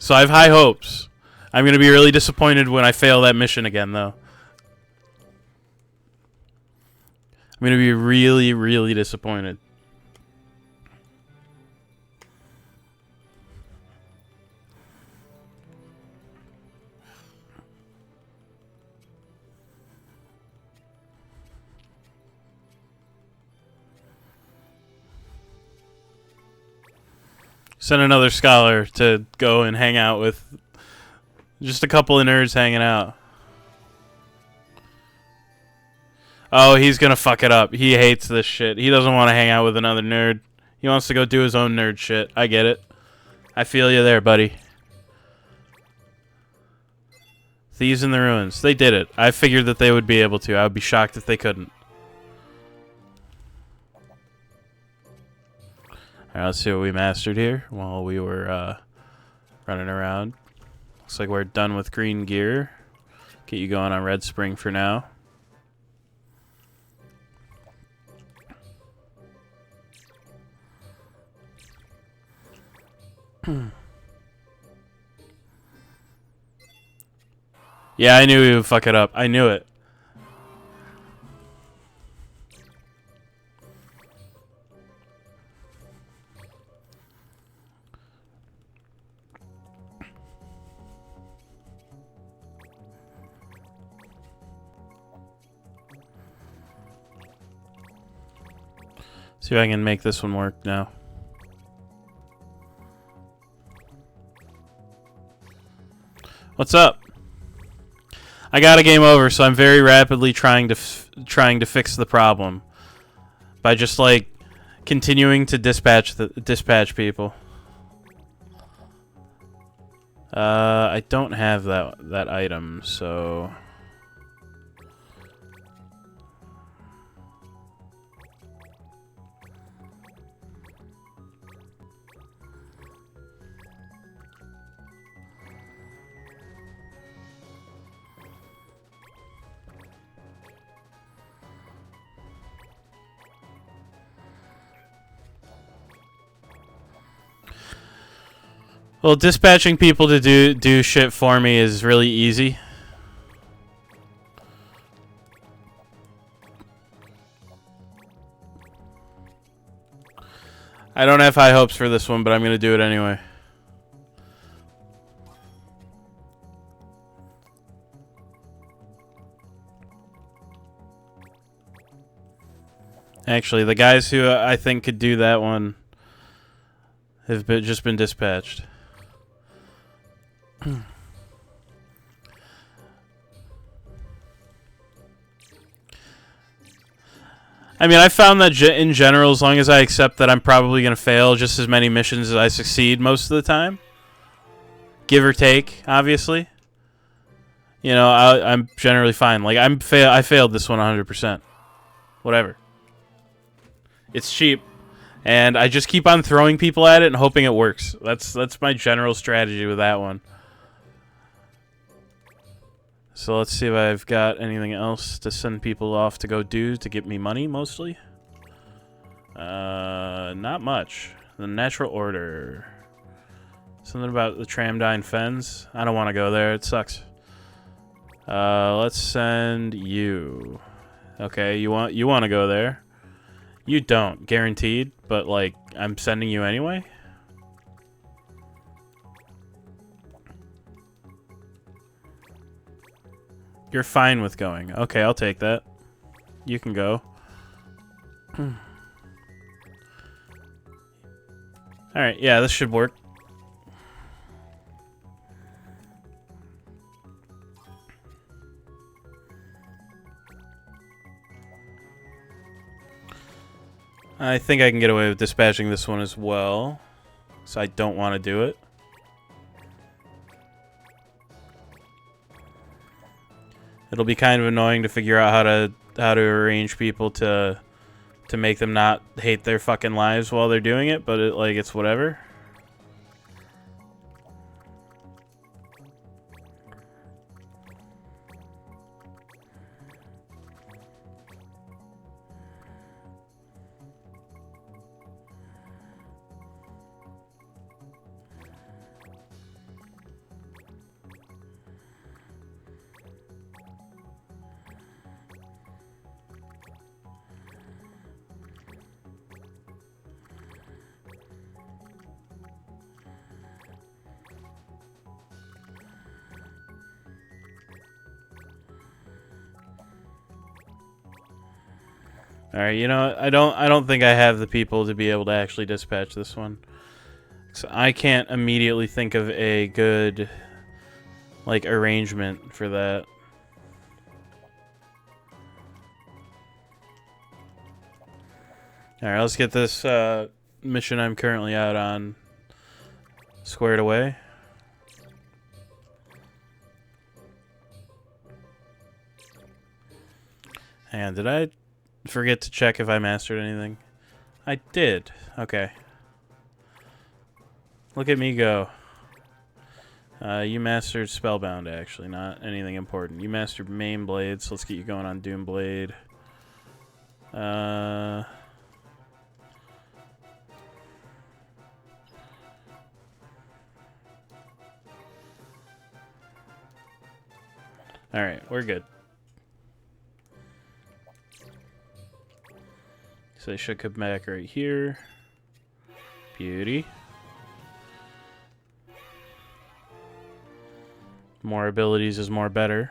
So I have high hopes. I'm going to be really disappointed when I fail that mission again, though. I'm going to be really, really disappointed. Send another scholar to go and hang out with just a couple of nerds hanging out. Oh, he's gonna fuck it up. He hates this shit. He doesn't want to hang out with another nerd. He wants to go do his own nerd shit. I get it. I feel you there, buddy. Thieves in the Ruins. They did it. I figured that they would be able to. I would be shocked if they couldn't. Alright, let's see what we mastered here while we were running around. Looks like we're done with green gear. Get you going on Red Spring for now. Yeah, I knew he would fuck it up. I knew it. See if I can make this one work now. What's up? I got a game over, so I'm very rapidly trying to fix the problem by just like continuing to dispatch people. I don't have that item, so. Well, dispatching people to do shit for me is really easy. I don't have high hopes for this one, but I'm going to do it anyway. Actually, the guys who I think could do that one have just been dispatched. I mean, I found that in general, as long as I accept that I'm probably going to fail just as many missions as I succeed most of the time, give or take, obviously, you know, I'm generally fine. Like, I failed this one 100%. Whatever. It's cheap, and I just keep on throwing people at it and hoping it works. That's my general strategy with that one. So let's see if I've got anything else to send people off to go do to get me money, mostly. Not much. The Natural Order. Something about the Tramdine Fens. I don't want to go there. It sucks. Let's send you. Okay, you want to go there. You don't, guaranteed, but like I'm sending you anyway. You're fine with going. Okay, I'll take that. You can go. Alright, yeah, this should work. I think I can get away with dispatching this one as well. So I don't want to do it. It'll be kind of annoying to figure out how to arrange people to make them not hate their fucking lives while they're doing it, but it's whatever. All right, you know, I don't think I have the people to be able to actually dispatch this one. So I can't immediately think of a good like arrangement for that. All right, let's get this mission I'm currently out on squared away. And did I forget to check if I mastered anything? I did. Okay. Look at me go. You mastered Spellbound, actually, not anything important. You mastered Main Blade, so let's get you going on Doom Blade. Alright, we're good. So they should come back right here. Beauty. More abilities is more better.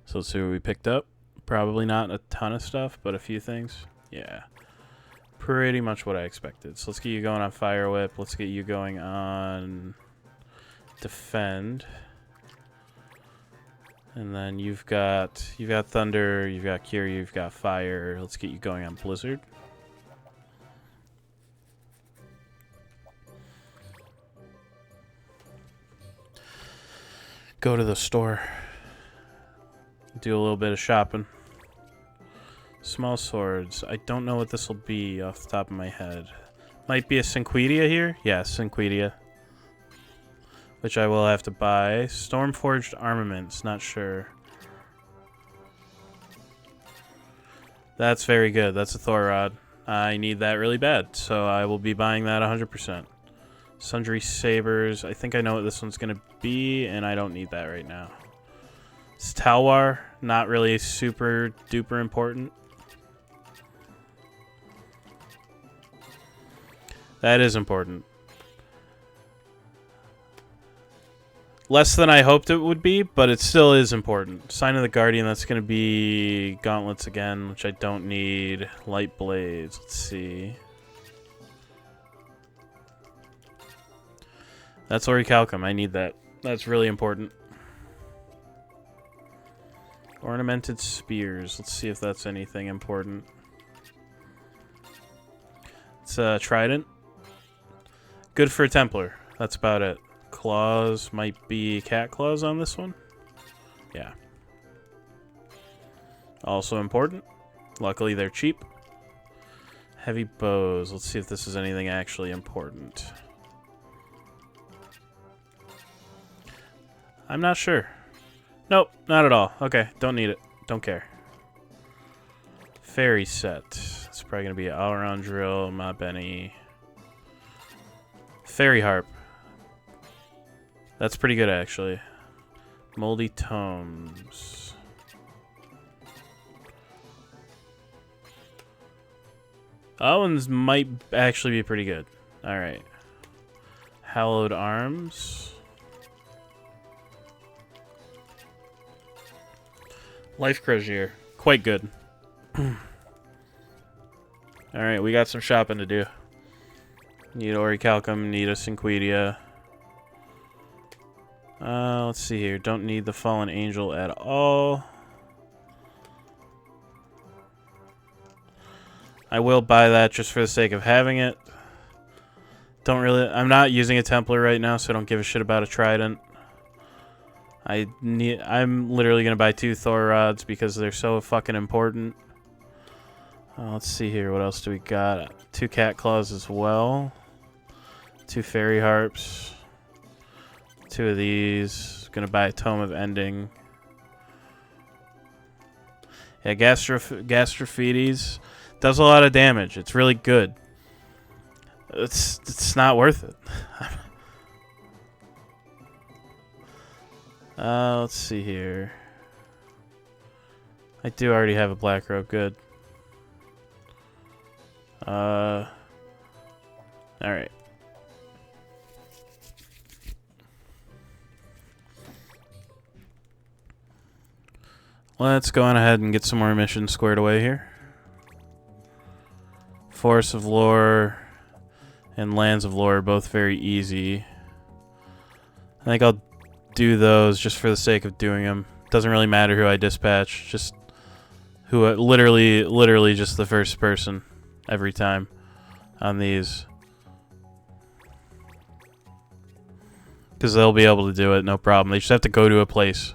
So let's see what we picked up. Probably not a ton of stuff, but a few things. Yeah. Pretty much what I expected. So let's get you going on Fire Whip. Let's get you going on Defend. And then you've got Thunder, you've got Cure, you've got Fire. Let's get you going on Blizzard. Go to the store. Do a little bit of shopping. Small swords. I don't know what this will be off the top of my head. Might be a Cinquidia here? Yeah, Cinquidia. Which I will have to buy. Stormforged armaments, not sure. That's very good. That's a Thor Rod. I need that really bad, so I will be buying that 100%. Sundry Sabers. I think I know what this one's going to be, and I don't need that right now. It's Talwar. Not really super duper important. That is important. Less than I hoped it would be, but it still is important. Sign of the Guardian, that's going to be Gauntlets again, which I don't need. Light Blades, let's see. That's Orichalcum, I need that. That's really important. Ornamented Spears, let's see if that's anything important. It's a Trident. Good for a Templar, that's about it. Claws might be cat claws on this one. Yeah. Also important. Luckily they're cheap. Heavy bows. Let's see if this is anything actually important. I'm not sure. Nope, not at all. Okay, don't need it. Don't care. Fairy set. It's probably going to be all-around drill, Ma Benny. Fairy harp. That's pretty good, actually. Moldy tomes. That one's might actually be pretty good. Alright. Hallowed arms. Life Crozier. Quite good. Alright, we got some shopping to do. Need Orichalcum, need a Cinquidia. Let's see here. Don't need the Fallen Angel at all. I will buy that just for the sake of having it. I'm not using a Templar right now, so I don't give a shit about a Trident. I'm literally gonna buy 2 Thor Rods because they're so fucking important. Let's see here. What else do we got? 2 Cat Claws as well. 2 Fairy Harps. 2 of these. Gonna buy a Tome of Ending. Yeah, Gastrophetes does a lot of damage. It's really good. It's not worth it. Let's see here. I do already have a Black Robe. Good. Alright. Let's go on ahead and get some more missions squared away here. Forests of Lore and Lands of Lore are both very easy. I think I'll do those just for the sake of doing them. Doesn't really matter who I dispatch, just who literally just the first person every time on these. Because they'll be able to do it, no problem. They just have to go to a place.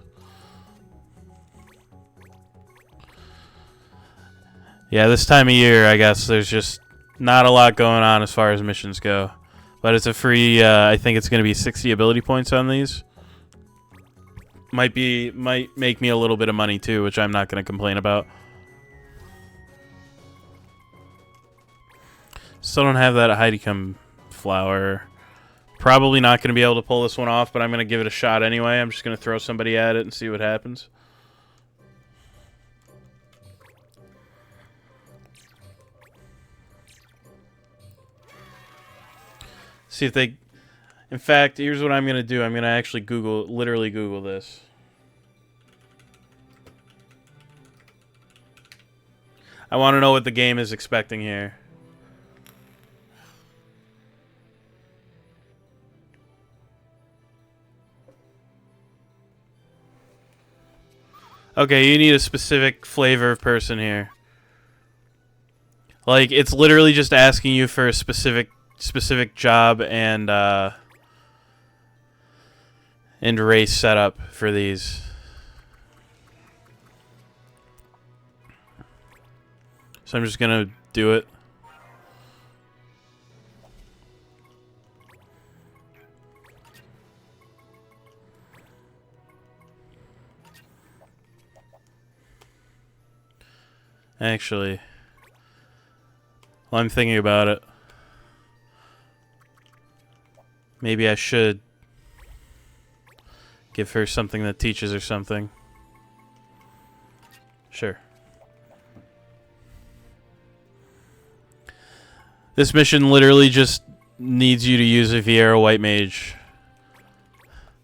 Yeah, this time of year, I guess, there's just not a lot going on as far as missions go. But it's a free, I think it's going to be 60 ability points on these. Might make me a little bit of money too, which I'm not going to complain about. Still don't have that Heidicum flower. Probably not going to be able to pull this one off, but I'm going to give it a shot anyway. I'm just going to throw somebody at it and see what happens. See if they... In fact, here's what I'm going to do. I'm going to actually literally Google this. I want to know what the game is expecting here. Okay, you need a specific flavor of person here. Like, it's literally just asking you for a specific job and race setup for these. So I'm just gonna do it. Actually, while I'm thinking about it, maybe I should give her something that teaches her something. Sure. This mission literally just needs you to use a Viera White Mage.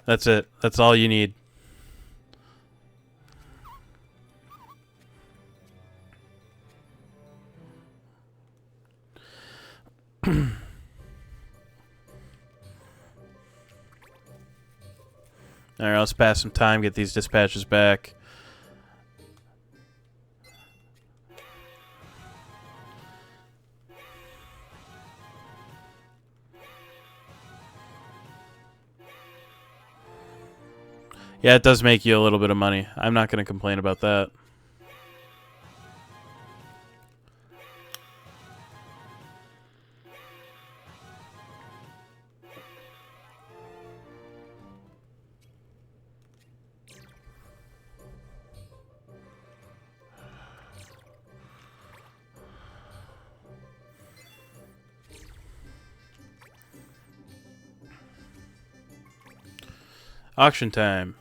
That's it. That's all you need. Alright, let's pass some time, get these dispatches back. Yeah, it does make you a little bit of money. I'm not going to complain about that. Auction time.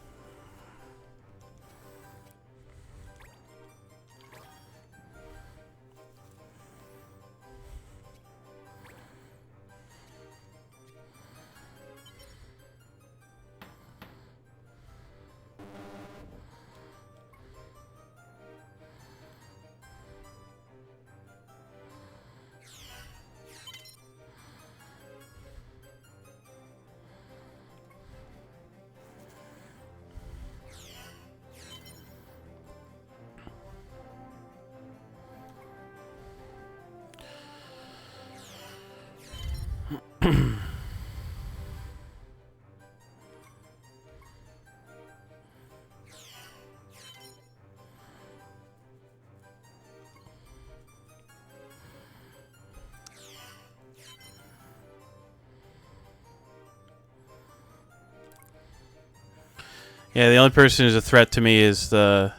Yeah, the only person who's a threat to me is the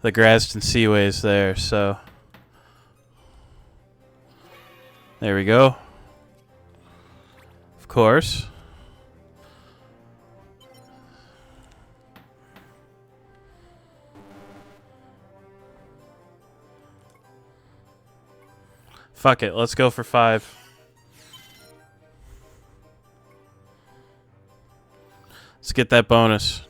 Graston Seaways there, so... There we go. Of course. Fuck it, let's go for 5. Let's get that bonus.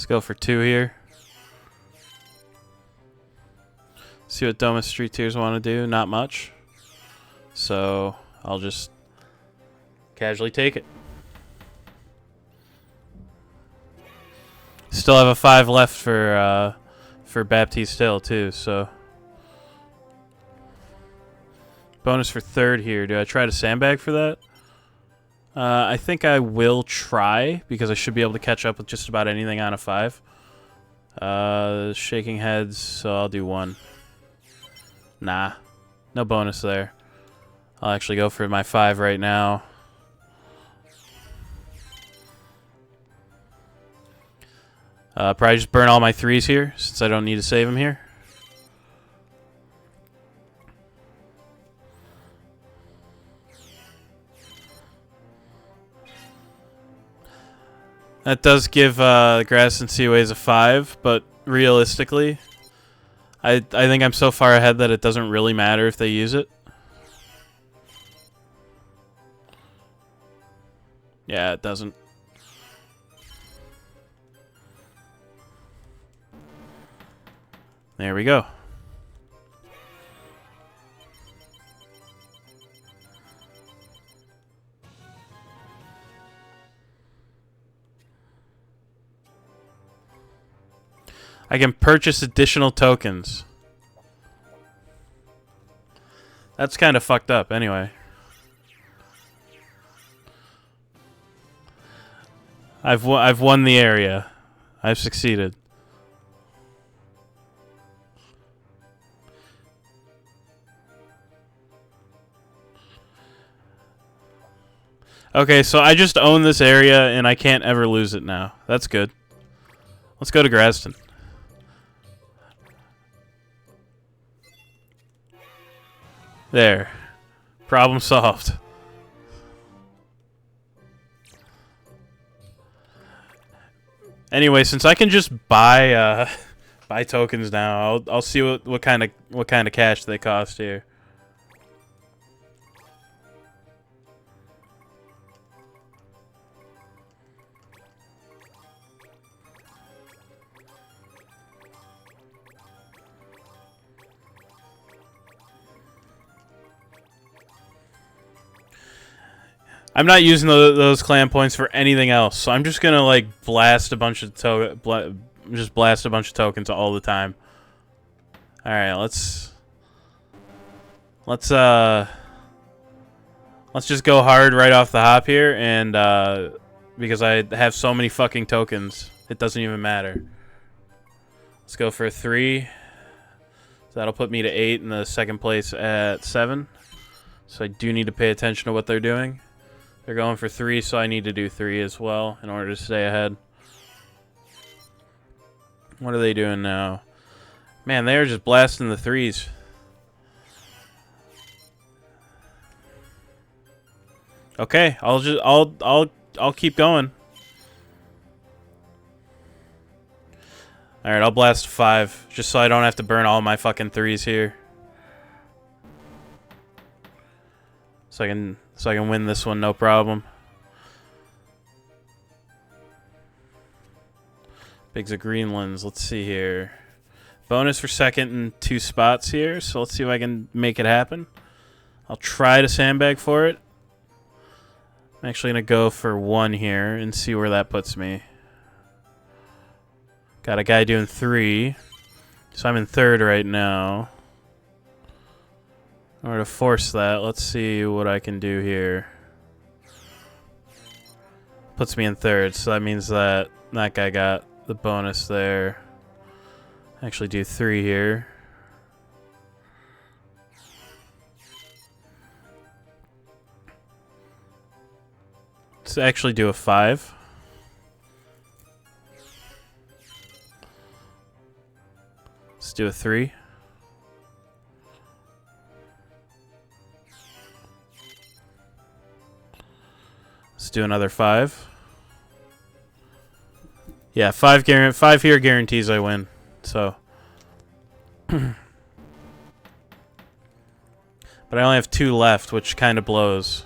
go for 2 here. See what Domus Street Tiers want to do. Not much. So I'll just casually take it. Still have a 5 left for Baptiste Hill too, so bonus for 3rd here. Do I try to sandbag for that? I think I will try because I should be able to catch up with just about anything on a 5. Shaking heads, so I'll do 1. Nah, no bonus there. I'll actually go for my 5 right now. Probably just burn all my 3s here, since I don't need to save them here. That does give Grass and Seaways a 5, but realistically, I think I'm so far ahead that it doesn't really matter if they use it. Yeah, it doesn't. There we go. I can purchase additional tokens. That's kind of fucked up anyway. I've won the area. I've succeeded. Okay, so I just own this area and I can't ever lose it now. That's good. Let's go to Graston. There. Problem solved. Anyway, since I can just buy buy tokens now, I'll see what kind of cash they cost here. I'm not using those clan points for anything else, so I'm just gonna like blast a bunch of tokens all the time. All right, let's just go hard right off the hop here, and because I have so many fucking tokens, it doesn't even matter. Let's go for a 3. So that'll put me to 8 in the second place at 7. So I do need to pay attention to what they're doing. They're going for 3, so I need to do 3 as well in order to stay ahead. What are they doing now? Man, they are just blasting the 3s. Okay, I'll keep going. All right, I'll blast 5 just so I don't have to burn all my fucking 3s here. So I can win this one, no problem. Bigs of Greenlands. Let's see here. Bonus for 2nd and 2 spots here, so let's see if I can make it happen. I'll try to sandbag for it. I'm actually going to go for 1 here and see where that puts me. Got a guy doing 3, so I'm in 3rd right now. In order to force that, let's see what I can do here. Puts me in 3rd, so that means that that guy got the bonus there. Actually do 3 here. Let's actually do a 5. Let's do a 3. Let's do another 5. Yeah, 5 here guarantees I win. So, but I only have 2 left, which kind of blows.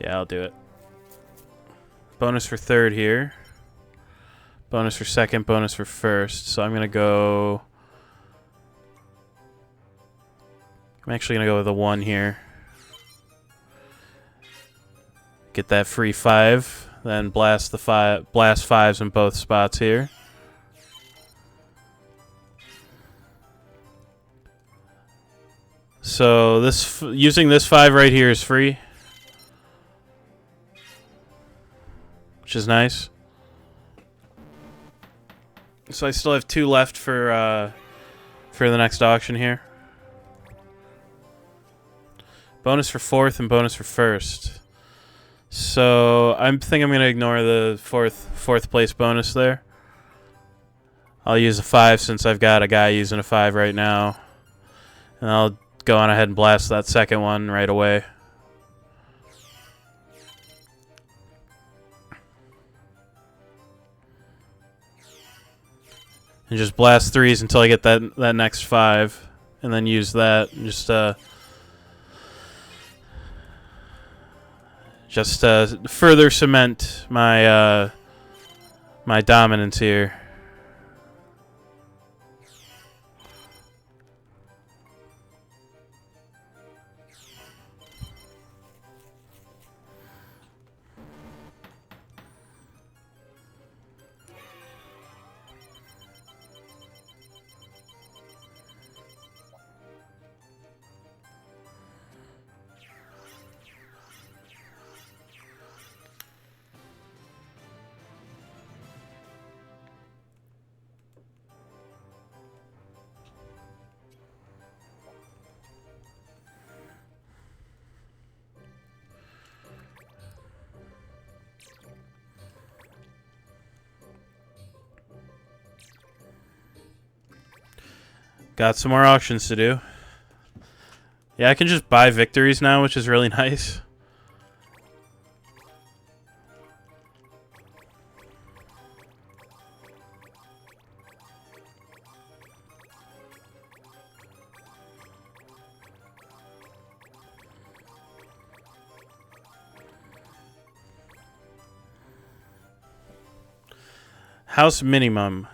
Yeah, I'll do it. Bonus for 3rd here. Bonus for second, bonus for first. So I'm going to go... I'm actually going to go with a 1 here. Get that free 5. Then blast the 5, blast 5s in both spots here. So this using this 5 right here is free, which is nice. So I still have 2 left for the next auction here. Bonus for 4th and bonus for 1st. So I think I'm gonna ignore the fourth place bonus there. I'll use a 5 since I've got a guy using a 5 right now, and I'll go on ahead and blast that second one right away. And just blast 3s until I get that next 5, and then use that and just further cement my my dominance here. Got some more auctions to do. Yeah, I can just buy victories now, which is really nice. House minimum.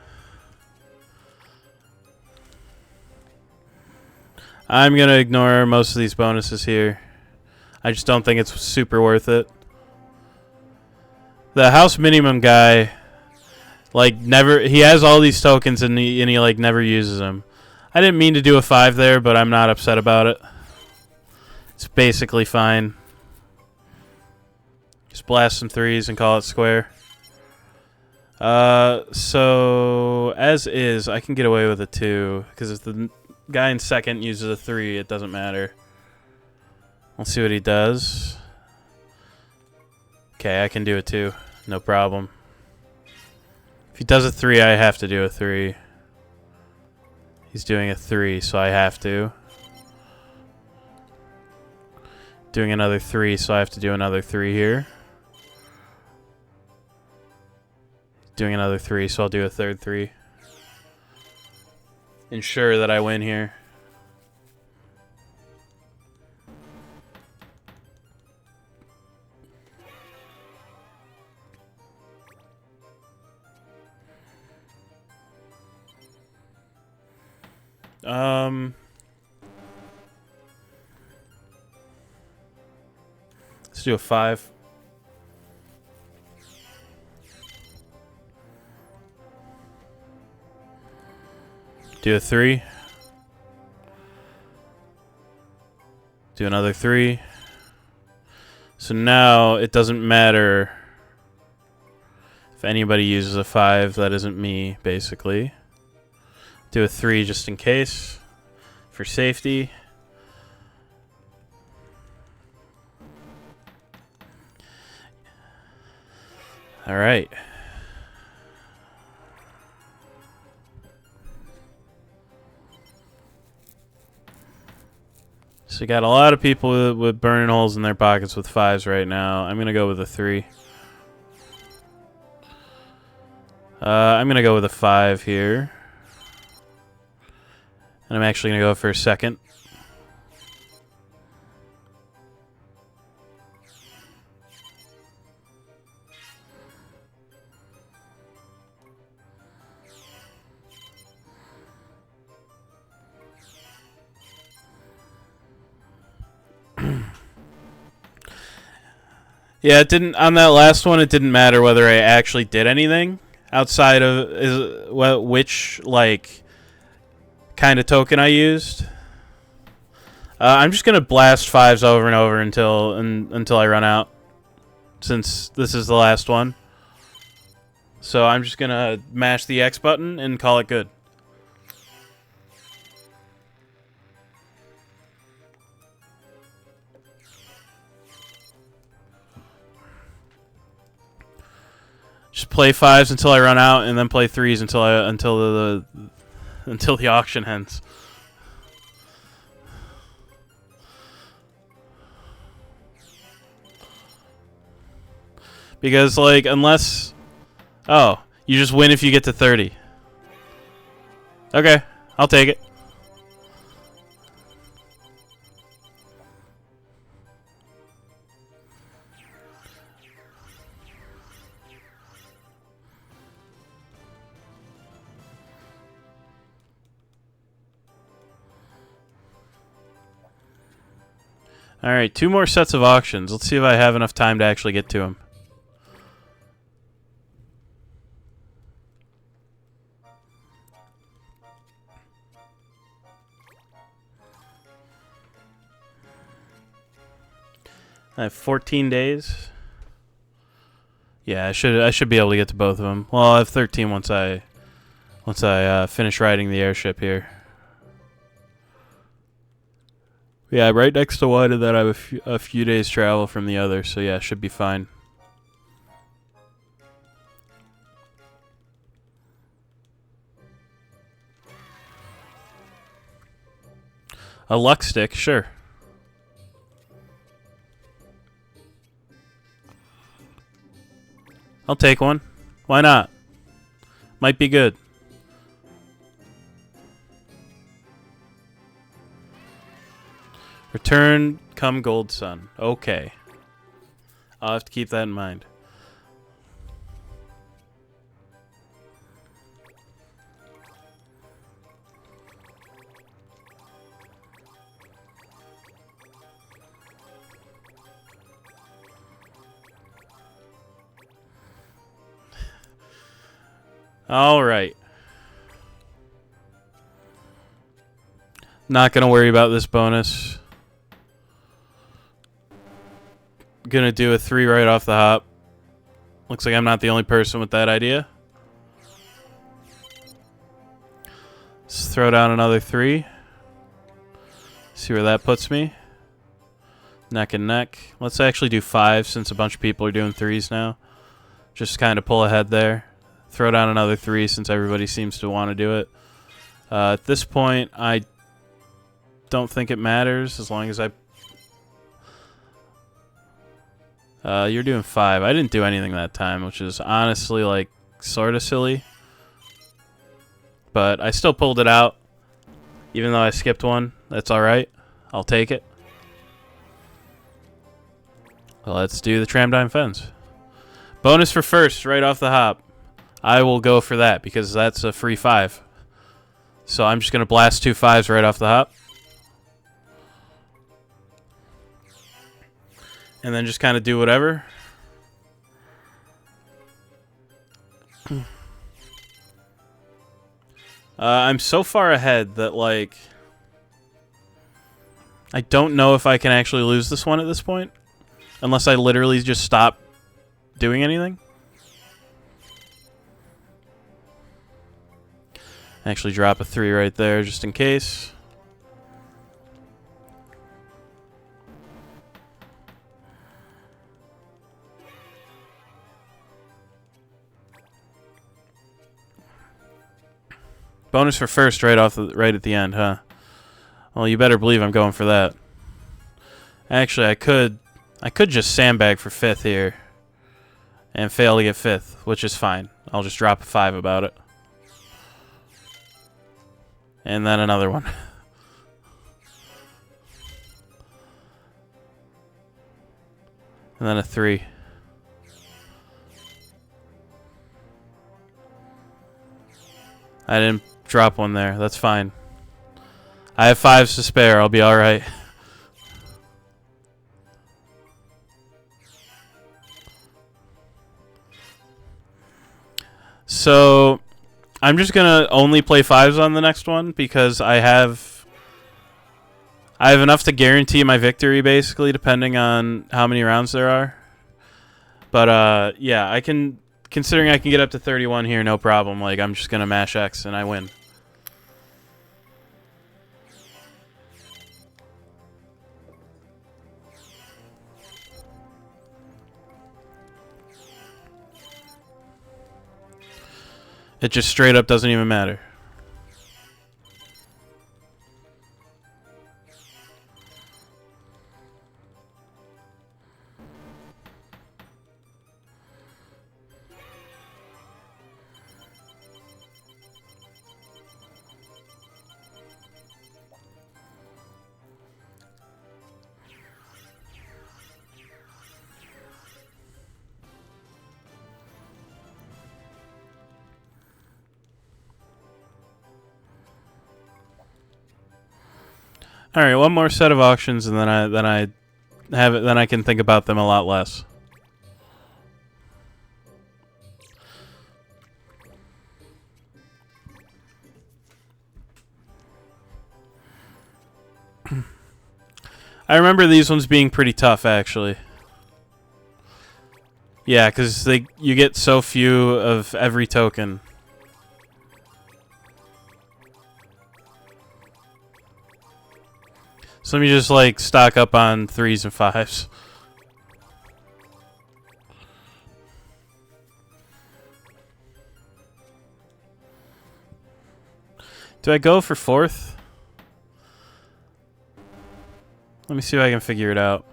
I'm going to ignore most of these bonuses here. I just don't think it's super worth it. The house minimum guy, like, he has all these tokens and he like never uses them. I didn't mean to do a 5 there, but I'm not upset about it. It's basically fine. Just blast some 3s and call it square. So as is, I can get away with a 2 because if the guy in second uses a 3, it doesn't matter. Let's see what he does. Okay, I can do a 2. No problem. If he does a 3, I have to do a 3. He's doing a 3, so I have to. Doing another 3, so I have to do another 3 here. Doing another 3, so I'll do a third 3. Ensure that I win here. Let's do a 5. Do a 3. Do another 3. So now it doesn't matter if anybody uses a 5 that isn't me, basically. Do a 3 just in case, for safety. All right. So you got a lot of people with burning holes in their pockets with 5s right now. I'm going to go with a 3. I'm going to go with a 5 here. And I'm actually going to go for a second. Yeah, it didn't on that last one. It didn't matter whether I actually did anything outside of which like kind of token I used. I'm just gonna blast fives over and over until I run out, since this is the last one. So I'm just gonna mash the X button and call it good. Just play fives until I run out, and then play threes until the auction ends. Because like unless, oh, you just win if you get to 30. Okay, I'll take it. Alright, 2 more sets of auctions. Let's see if I have enough time to actually get to them. I have 14 days. Yeah, I should be able to get to both of them. Well, I have 13 once I finish riding the airship here. Yeah, right next to one, and then I have a few days travel from the other, so yeah, should be fine. A luck stick, sure. I'll take one. Why not? Might be good. Return come gold sun. Okay. I'll have to keep that in mind. All right. Not gonna worry about this bonus. Gonna do a 3 right off the hop. Looks like I'm not the only person with that idea. Let's throw down another 3. See where that puts me. Neck and neck. Let's actually do 5 since a bunch of people are doing 3s now. Just kind of pull ahead there. Throw down another 3 since everybody seems to want to do it. At this point, I don't think it matters as long as I... you're doing 5. I didn't do anything that time, which is honestly, like, sort of silly. But I still pulled it out. Even though I skipped one, that's alright. I'll take it. Well, let's do the tram dime fence. Bonus for first, right off the hop. I will go for that because that's a free 5. So I'm just going to blast 2 5s right off the hop. And then just kind of do whatever. I'm so far ahead that, like, I don't know if I can actually lose this one at this point. Unless I literally just stop doing anything. Actually drop a 3 right there just in case. Bonus for first right at the end, huh? Well, you better believe I'm going for that. Actually, I could just sandbag for 5th here and fail to get 5th, which is fine. I'll just drop a 5 about it. And then another one. And then a 3. I didn't drop one there. That's fine. I have 5s to spare. I'll be alright. So I'm just gonna only play 5s on the next one because I have enough to guarantee my victory, basically, depending on how many rounds there are. But yeah, I can, considering I can get up to 31 here, no problem. Like, I'm just gonna mash X and I win. It just straight up doesn't even matter. All right, one more set of auctions, and then I have it. Then I can think about them a lot less. I remember these ones being pretty tough, actually. Yeah, because you get so few of every token. So let me just, like, stock up on 3s and 5s. Do I go for 4th? Let me see if I can figure it out.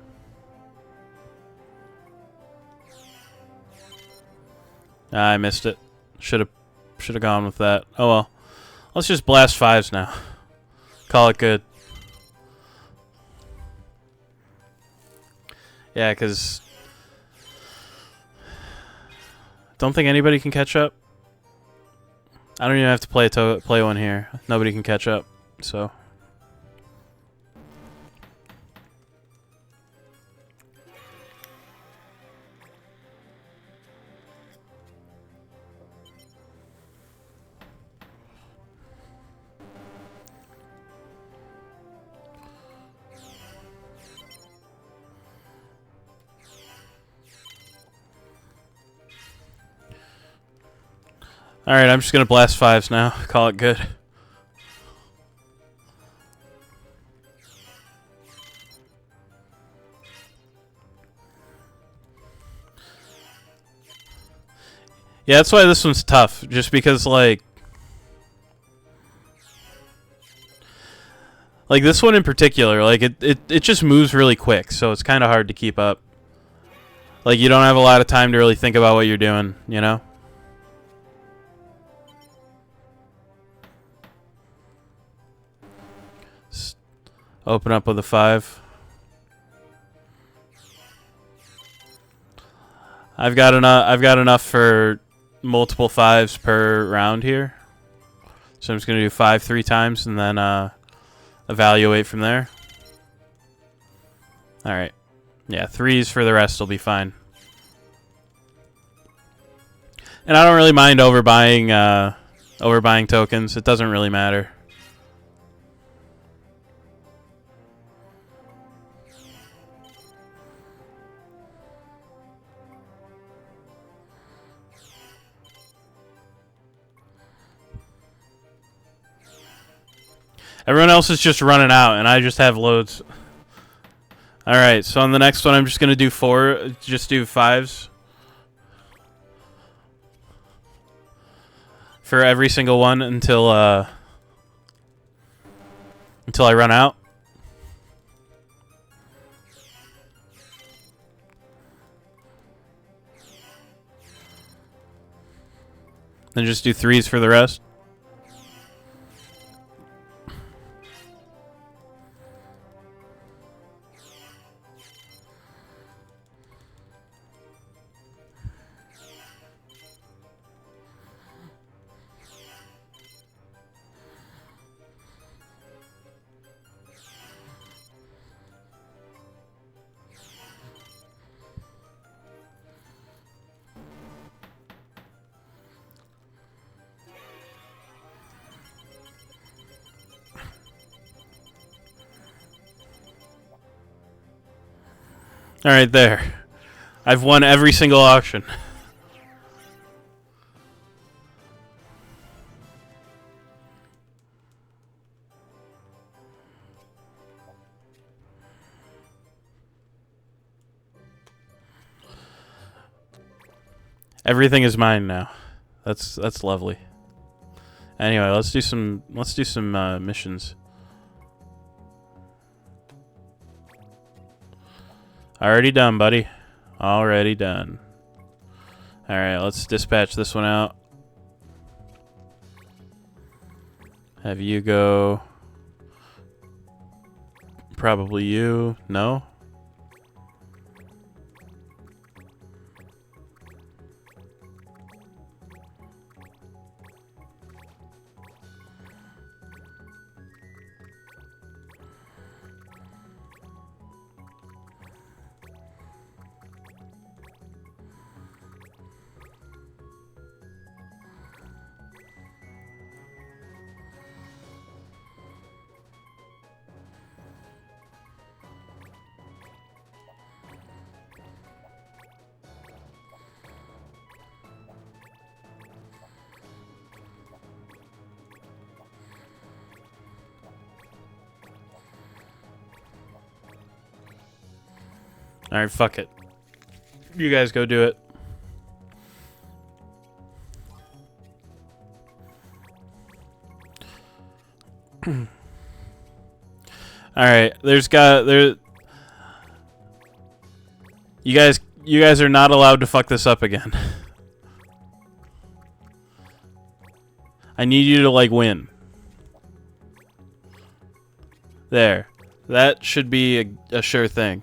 Ah, I missed it. Should have gone with that. Oh well. Let's just blast 5s now. Call it good. Yeah, because don't think anybody can catch up. I don't even have to play one here. Nobody can catch up. So. Alright, I'm just going to blast 5s now. Call it good. Yeah, that's why this one's tough. Just because, like this one in particular, like, it just moves really quick, so it's kind of hard to keep up. Like, you don't have a lot of time to really think about what you're doing, you know? Open up with a 5. I've got enough for multiple 5s per round here. So I'm just gonna do 5 3 times and then evaluate from there. Alright. Yeah, 3s for the rest will be fine. And I don't really mind overbuying tokens. It doesn't really matter. Everyone else is just running out, and I just have loads. Alright, so on the next one, I'm just going to do 5s. For every single one until I run out. Then just do 3s for the rest. Alright, there. I've won every single auction. Everything is mine now. That's lovely. Anyway, let's do some missions. Already done, buddy. Already done. Alright, let's dispatch this one out. Have you go... Probably you. No? Alright, fuck it. You guys go do it. Alright, you guys are not allowed to fuck this up again. I need you to, like, win. There. That should be a sure thing.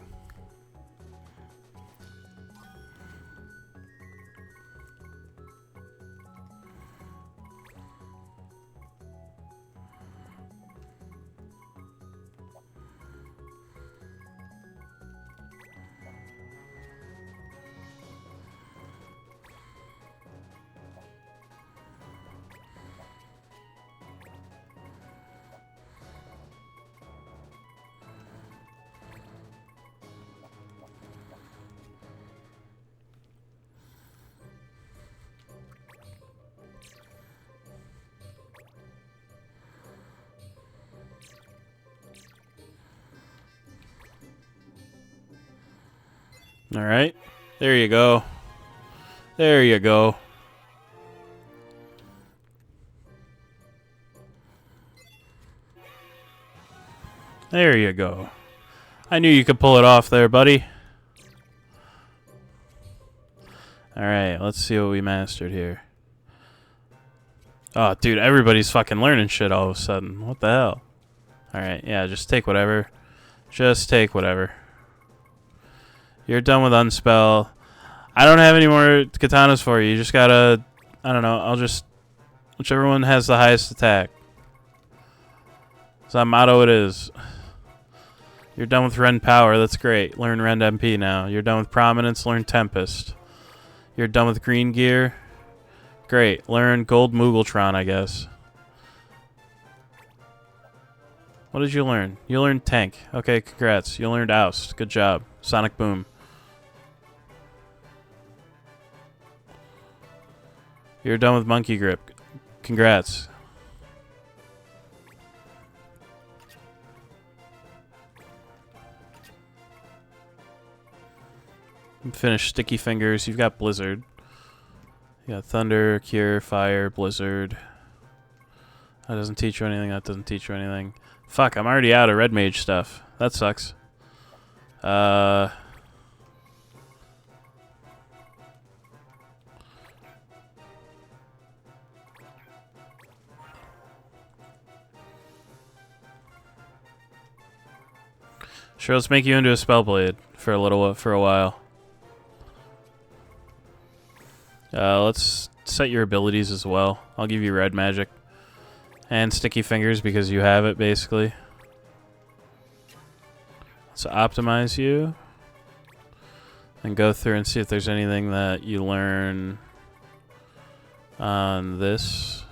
Alright. There you go. There you go. There you go. I knew you could pull it off there, buddy. Alright, let's see what we mastered here. Oh, dude, everybody's fucking learning shit all of a sudden. What the hell? Alright, yeah, just take whatever. Just take whatever. You're done with Unspell. I don't have any more katanas for you. You just gotta... I don't know. I'll just... Whichever one has the highest attack. So motto it is. You're done with Rend Power. That's great. Learn Rend MP now. You're done with Prominence. Learn Tempest. You're done with Green Gear. Great. Learn Gold Muggletron, I guess. What did you learn? You learned Tank. Okay, congrats. You learned Oust. Good job. Sonic Boom. You're done with Monkey Grip. Congrats. Finish Sticky Fingers. You've got Blizzard. You got Thunder, Cure, Fire, Blizzard. That doesn't teach you anything. That doesn't teach you anything. Fuck, I'm already out of Red Mage stuff. That sucks. Sure, let's make you into a Spellblade for a while. Let's set your abilities as well. I'll give you Red Magic. And Sticky Fingers because you have it, basically. Let's optimize you. And go through and see if there's anything that you learn on this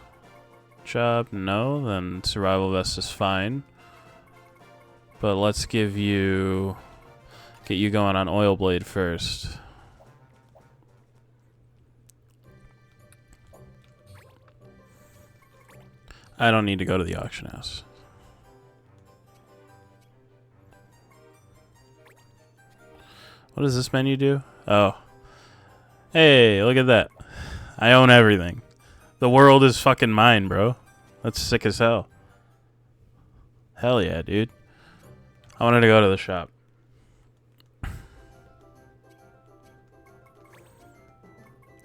job. No, then Survival Vest is fine. But let's give you Get you going on Oil Blade first. I don't need to go to the auction house. What does this menu do? Oh. Hey, look at that. I own everything. The world is fucking mine, bro. That's sick as hell. Hell yeah, dude. I wanted to go to the shop.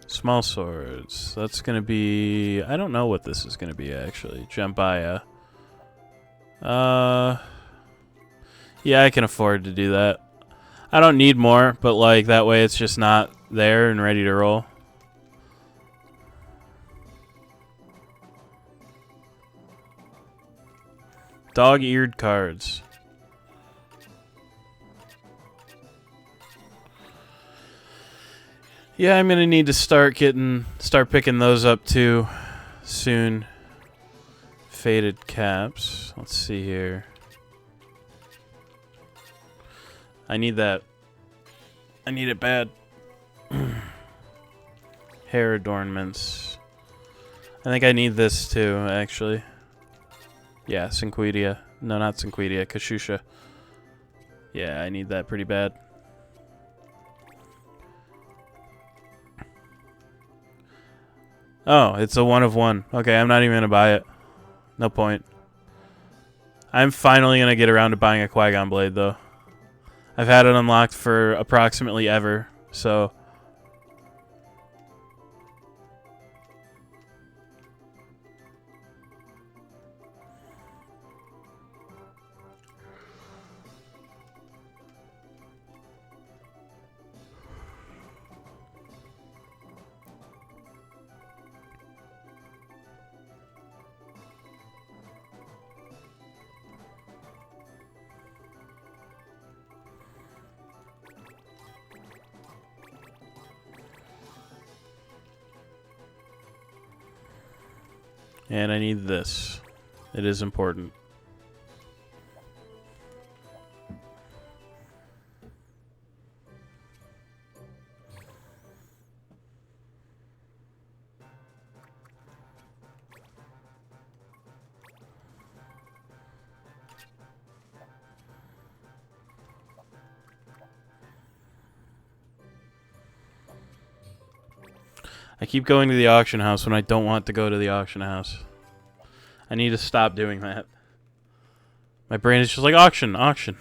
Small swords. That's gonna be... I don't know what this is gonna be, actually. Jambaya. Yeah, I can afford to do that. I don't need more, but like that way it's just not there and ready to roll. Dog-eared cards. Yeah, I'm gonna need to start picking those up too soon. Faded caps. Let's see here. I need that. I need it bad. Hair adornments. I think I need this too, actually. Yeah, Cinquidia. No, not Cinquidia. Kashusha. Yeah, I need that pretty bad. Oh, it's a 1 of 1. Okay, I'm not even gonna buy it. No point. I'm finally gonna get around to buying a Qui-Gon blade, though. I've had it unlocked for approximately ever, so... And I need this. It is important. I keep going to the auction house when I don't want to go to the auction house. I need to stop doing that. My brain is just like, auction, auction.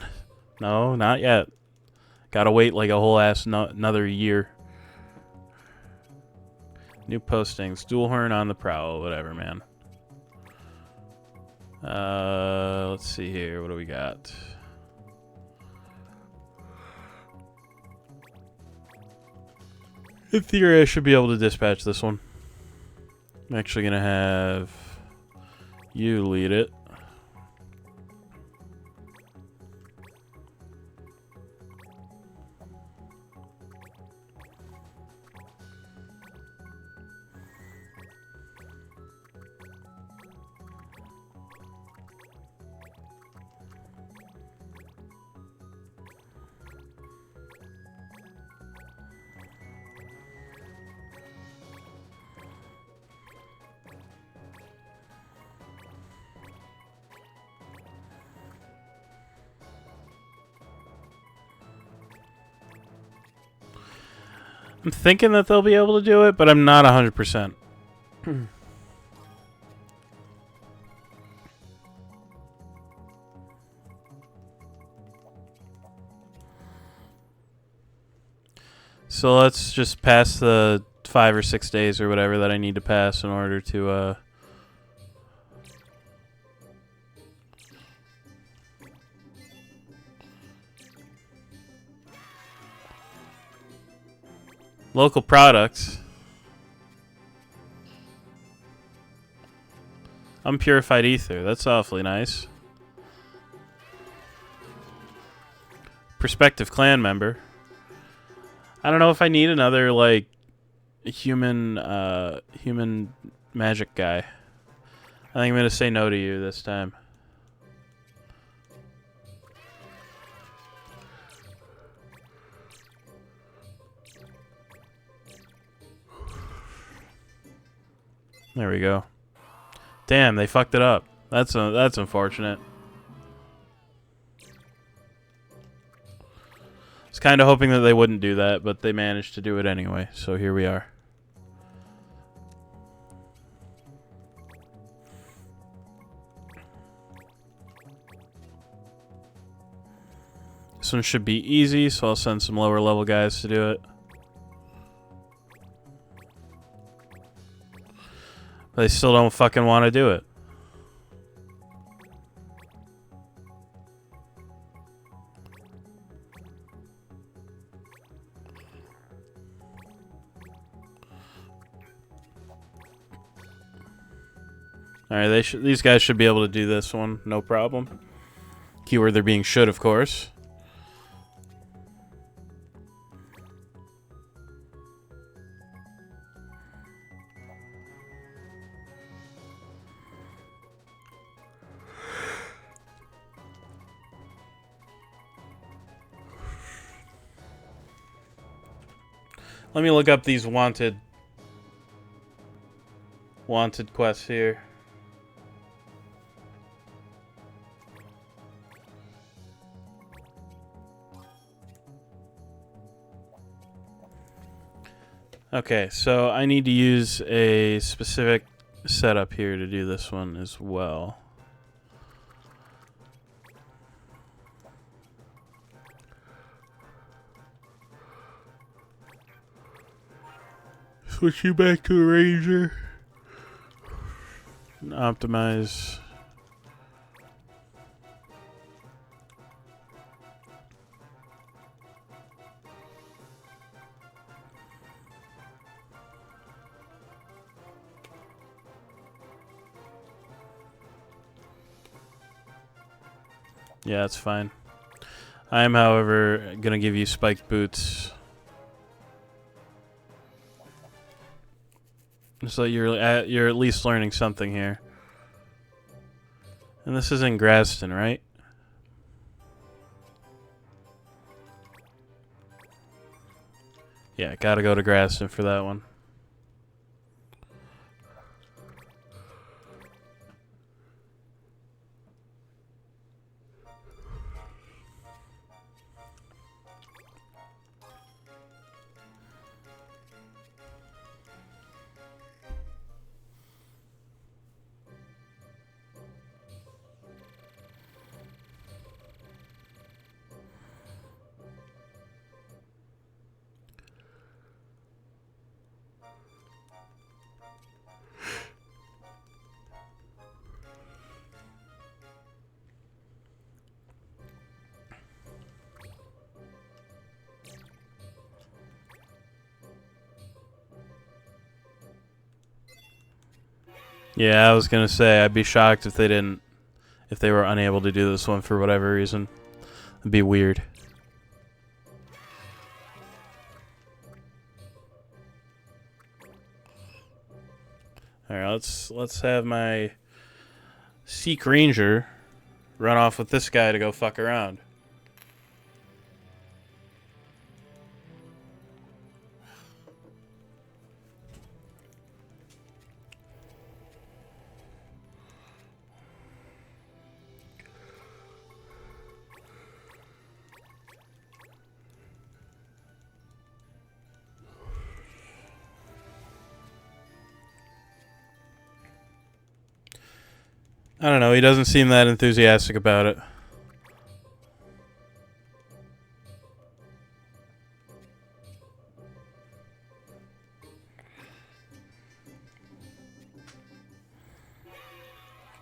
No, not yet. Gotta wait like a whole ass another year. New postings. Dual horn on the prowl. Whatever, man. Let's see here. What do we got? In theory, I should be able to dispatch this one. I'm actually gonna have you lead it. I'm thinking that they'll be able to do it, but I'm not 100%. So let's just pass the 5 or 6 days or whatever that I need to pass in order to local products. Unpurified ether. That's awfully nice. Prospective clan member. I don't know if I need another like human magic guy. I think I'm gonna say no to you this time. There we go. Damn, they fucked it up. That's unfortunate. I was kind of hoping that they wouldn't do that, but they managed to do it anyway. So here we are. This one should be easy, so I'll send some lower level guys to do it. But they still don't fucking want to do it. Alright, these guys should be able to do this one, no problem. Keyword they're being should, of course. Let me look up these wanted quests here. Okay, so I need to use a specific setup here to do this one as well. Switch you back to a Ranger. Optimize. Yeah, that's fine. I am, however, gonna give you spiked boots. So you're at least learning something here. And this is in Graston, right? Yeah, gotta go to Graston for that one. Yeah, I was gonna say I'd be shocked if they were unable to do this one for whatever reason. It'd be weird. Alright, let's have my Seek Ranger run off with this guy to go fuck around. I don't know, he doesn't seem that enthusiastic about it.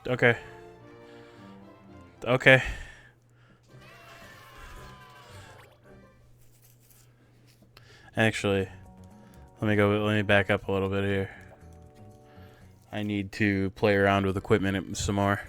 Okay. Okay. Actually, let me back up a little bit here. I need to play around with equipment some more.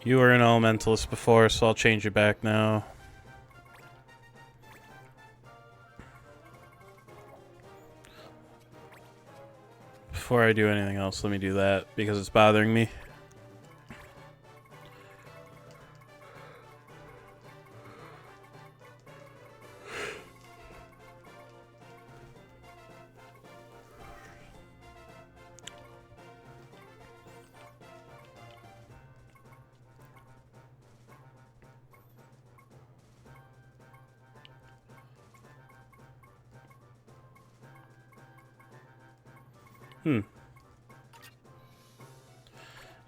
You were an elementalist before, so I'll change you back now. Before I do anything else, let me do that because it's bothering me.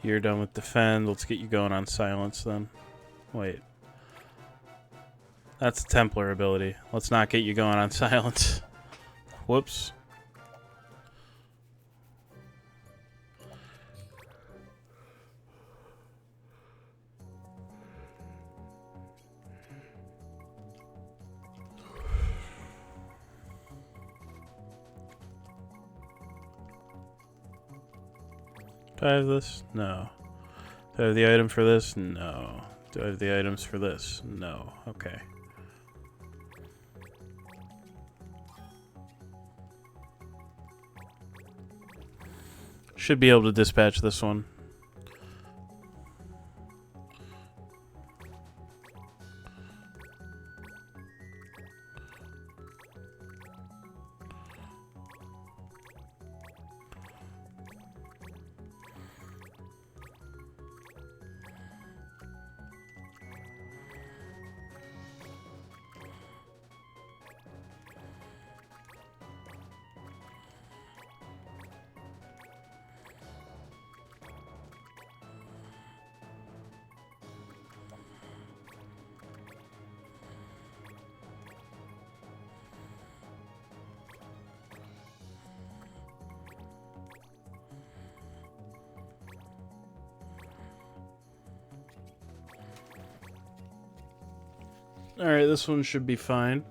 You're done with defend. Let's get you going on silence then. Wait. That's a Templar ability. Let's not get you going on silence. Whoops. Do I have this? No. Do I have the item for this? No. Do I have the items for this? No. Okay. Should be able to dispatch this one. Alright, this one should be fine.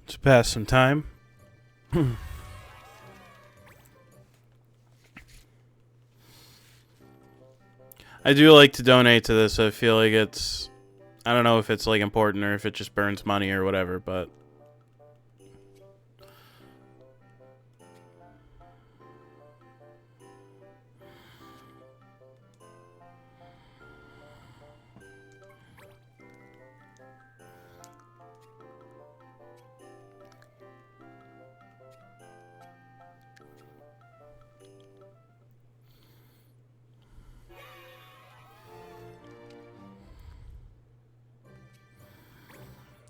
To pass some time. I do like to donate to this. I feel like it's... I don't know if it's like important or if it just burns money or whatever, but...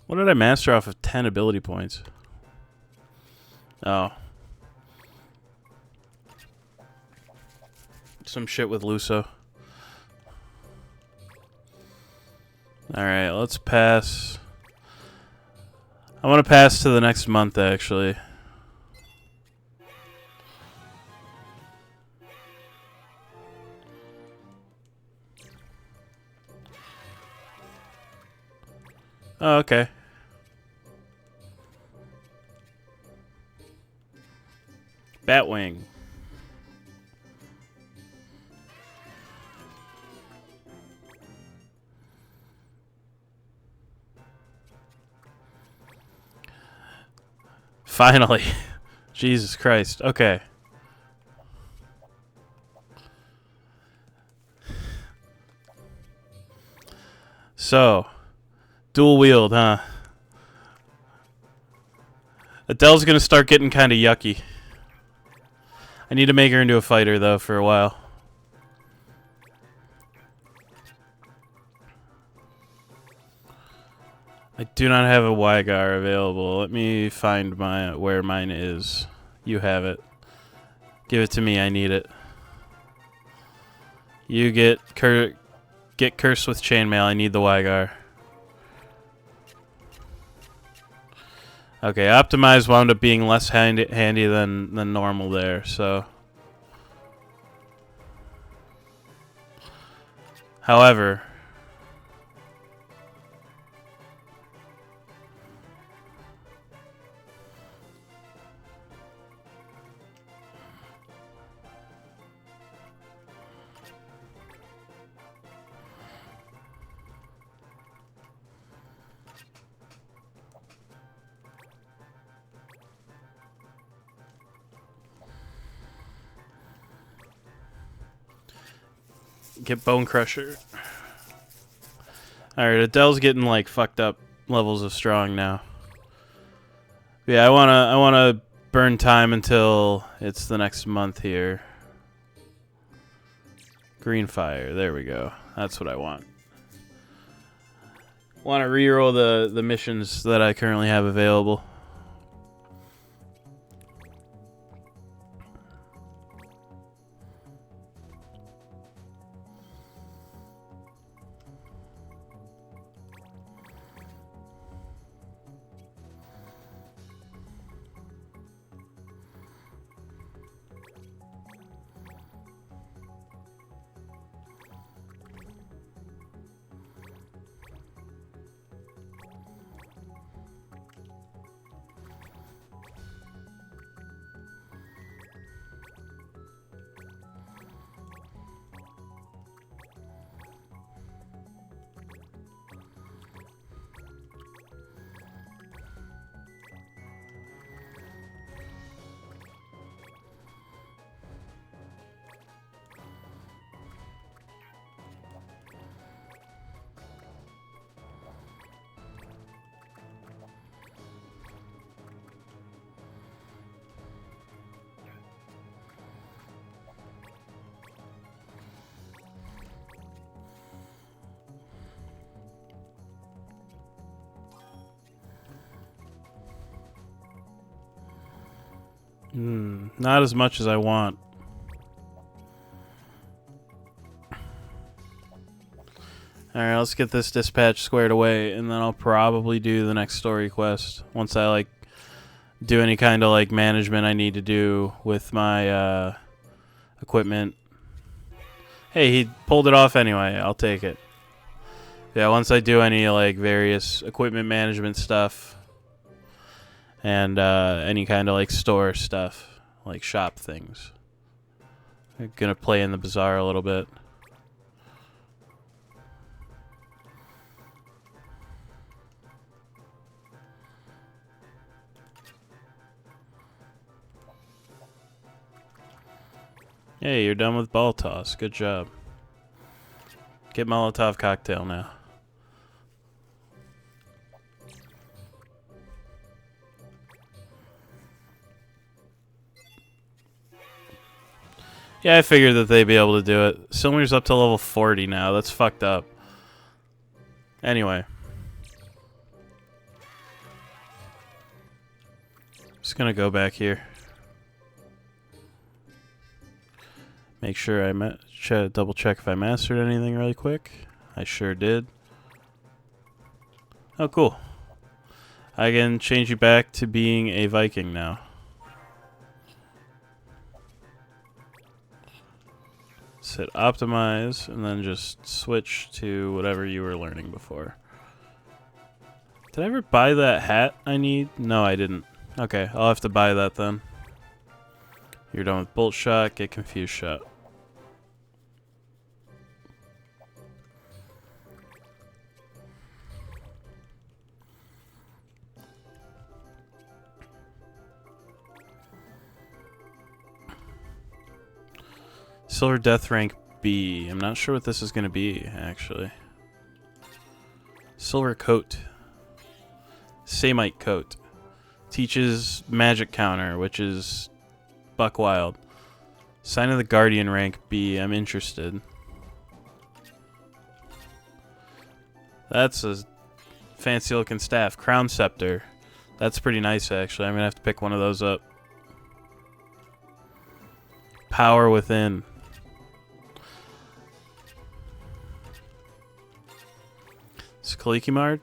What did I master off of 10 ability points? Oh. Some shit with Luso. Alright, let's pass. I want to pass to the next month, actually. Oh, okay. Batwing. Finally. Jesus Christ. Okay. So, dual wield, huh? Adele's gonna start getting kind of yucky. I need to make her into a fighter, though, for a while. I do not have a Wygar available. Let me find where mine is. You have it. Give it to me. I need it. You get cursed with chainmail. I need the Wygar. Okay, optimize wound up being less handy than normal there, so... However, get Bone Crusher. Alright, Adele's getting like fucked up levels of strong now. Yeah, I wanna burn time until it's the next month here. Green Fire, there we go. That's what I want. Want to reroll the missions that I currently have available. Not as much as I want. Alright, let's get this dispatch squared away, and then I'll probably do the next story quest once I, like, do any kind of, like, management I need to do with my, equipment. Hey, he pulled it off anyway. I'll take it. Yeah, once I do any, like, various equipment management stuff and, any kind of, like, store stuff, like shop things. I'm gonna play in the bazaar a little bit. Hey, you're done with ball toss. Good job. Get Molotov cocktail now. Yeah, I figured that they'd be able to do it. Silmer's up to level 40 now. That's fucked up. Anyway. Just gonna go back here. Make sure I double check if I mastered anything really quick. I sure did. Oh, cool. I can change you back to being a Viking now. Hit optimize, and then just switch to whatever you were learning before. Did I ever buy that hat I need? No, I didn't. Okay, I'll have to buy that then. You're done with bolt shot, get confused shot. Silver Death Rank B. I'm not sure what this is going to be, actually. Silver Coat. Samite Coat. Teaches Magic Counter, which is buck wild. Sign of the Guardian Rank B. I'm interested. That's a fancy looking staff. Crown Scepter. That's pretty nice, actually. I'm going to have to pick one of those up. Power Within. Skalikimard?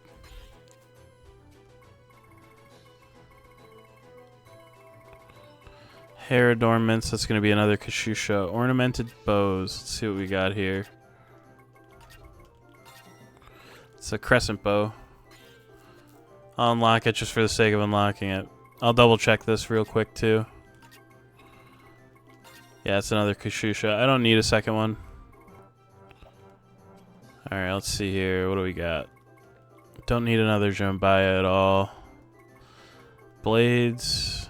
Hair adornments, that's going to be another Kashusha. Ornamented bows, let's see what we got here. It's a crescent bow. I'll unlock it just for the sake of unlocking it. I'll double check this real quick too. Yeah, it's another Kashusha. I don't need a second one. Alright, let's see here. What do we got? Don't need another Jambaya at all. Blades.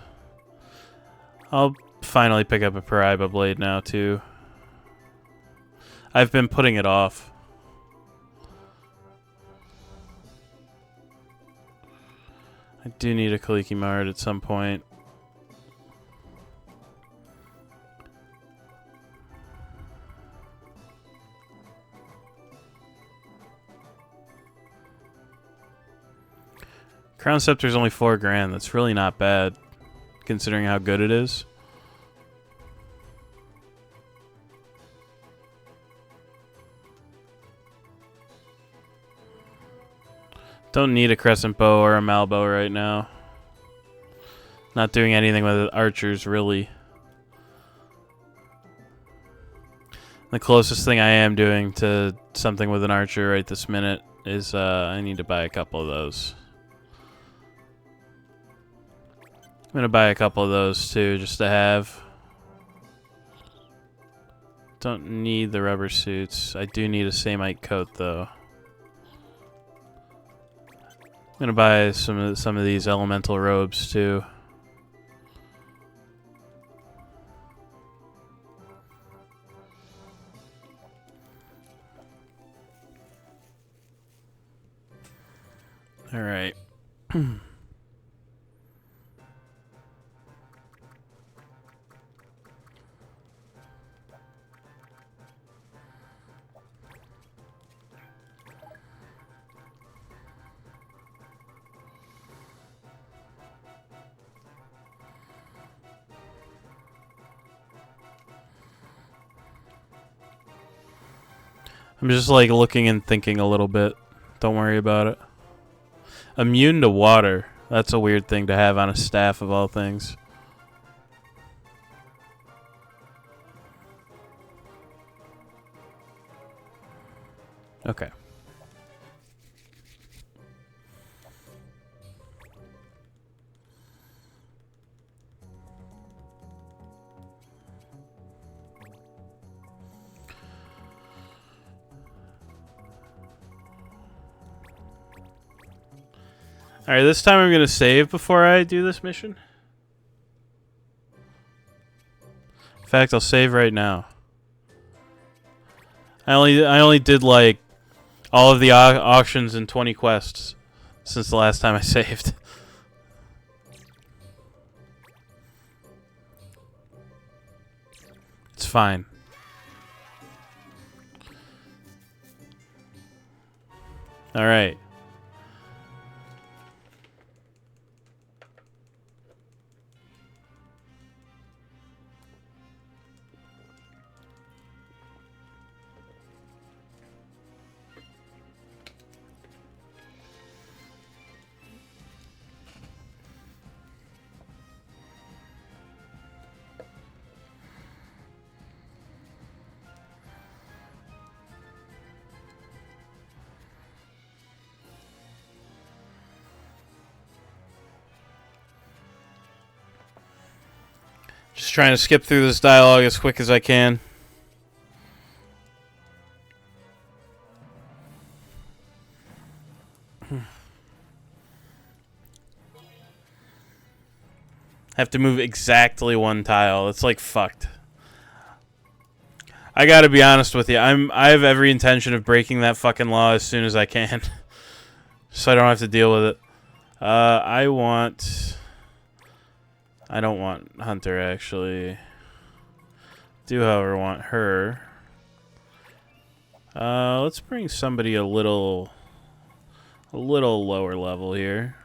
I'll finally pick up a Paraiba blade now too. I've been putting it off. I do need a Kaliki Mard at some point. Crown Scepter is only $4,000. That's really not bad, considering how good it is. Don't need a Crescent Bow or a Malbow right now. Not doing anything with archers, really. The closest thing I am doing to something with an archer right this minute is I need to buy a couple of those. I'm gonna buy a couple of those too, just to have. Don't need the rubber suits. I do need a Samite coat though. I'm gonna buy some of these elemental robes too. All right. I'm just like looking and thinking a little bit. Don't worry about it. Immune to water. That's a weird thing to have on a staff of all things. Okay. Alright, this time I'm gonna save before I do this mission. In fact, I'll save right now. I only did like all of the auctions and 20 quests since the last time I saved. It's fine. Alright. Just trying to skip through this dialogue as quick as I can. Have to move exactly one tile. It's like fucked. I gotta be honest with you. I have every intention of breaking that fucking law as soon as I can. So I don't have to deal with it. I don't want Hunter, actually. Do, however, want her. Let's bring somebody a little lower level here.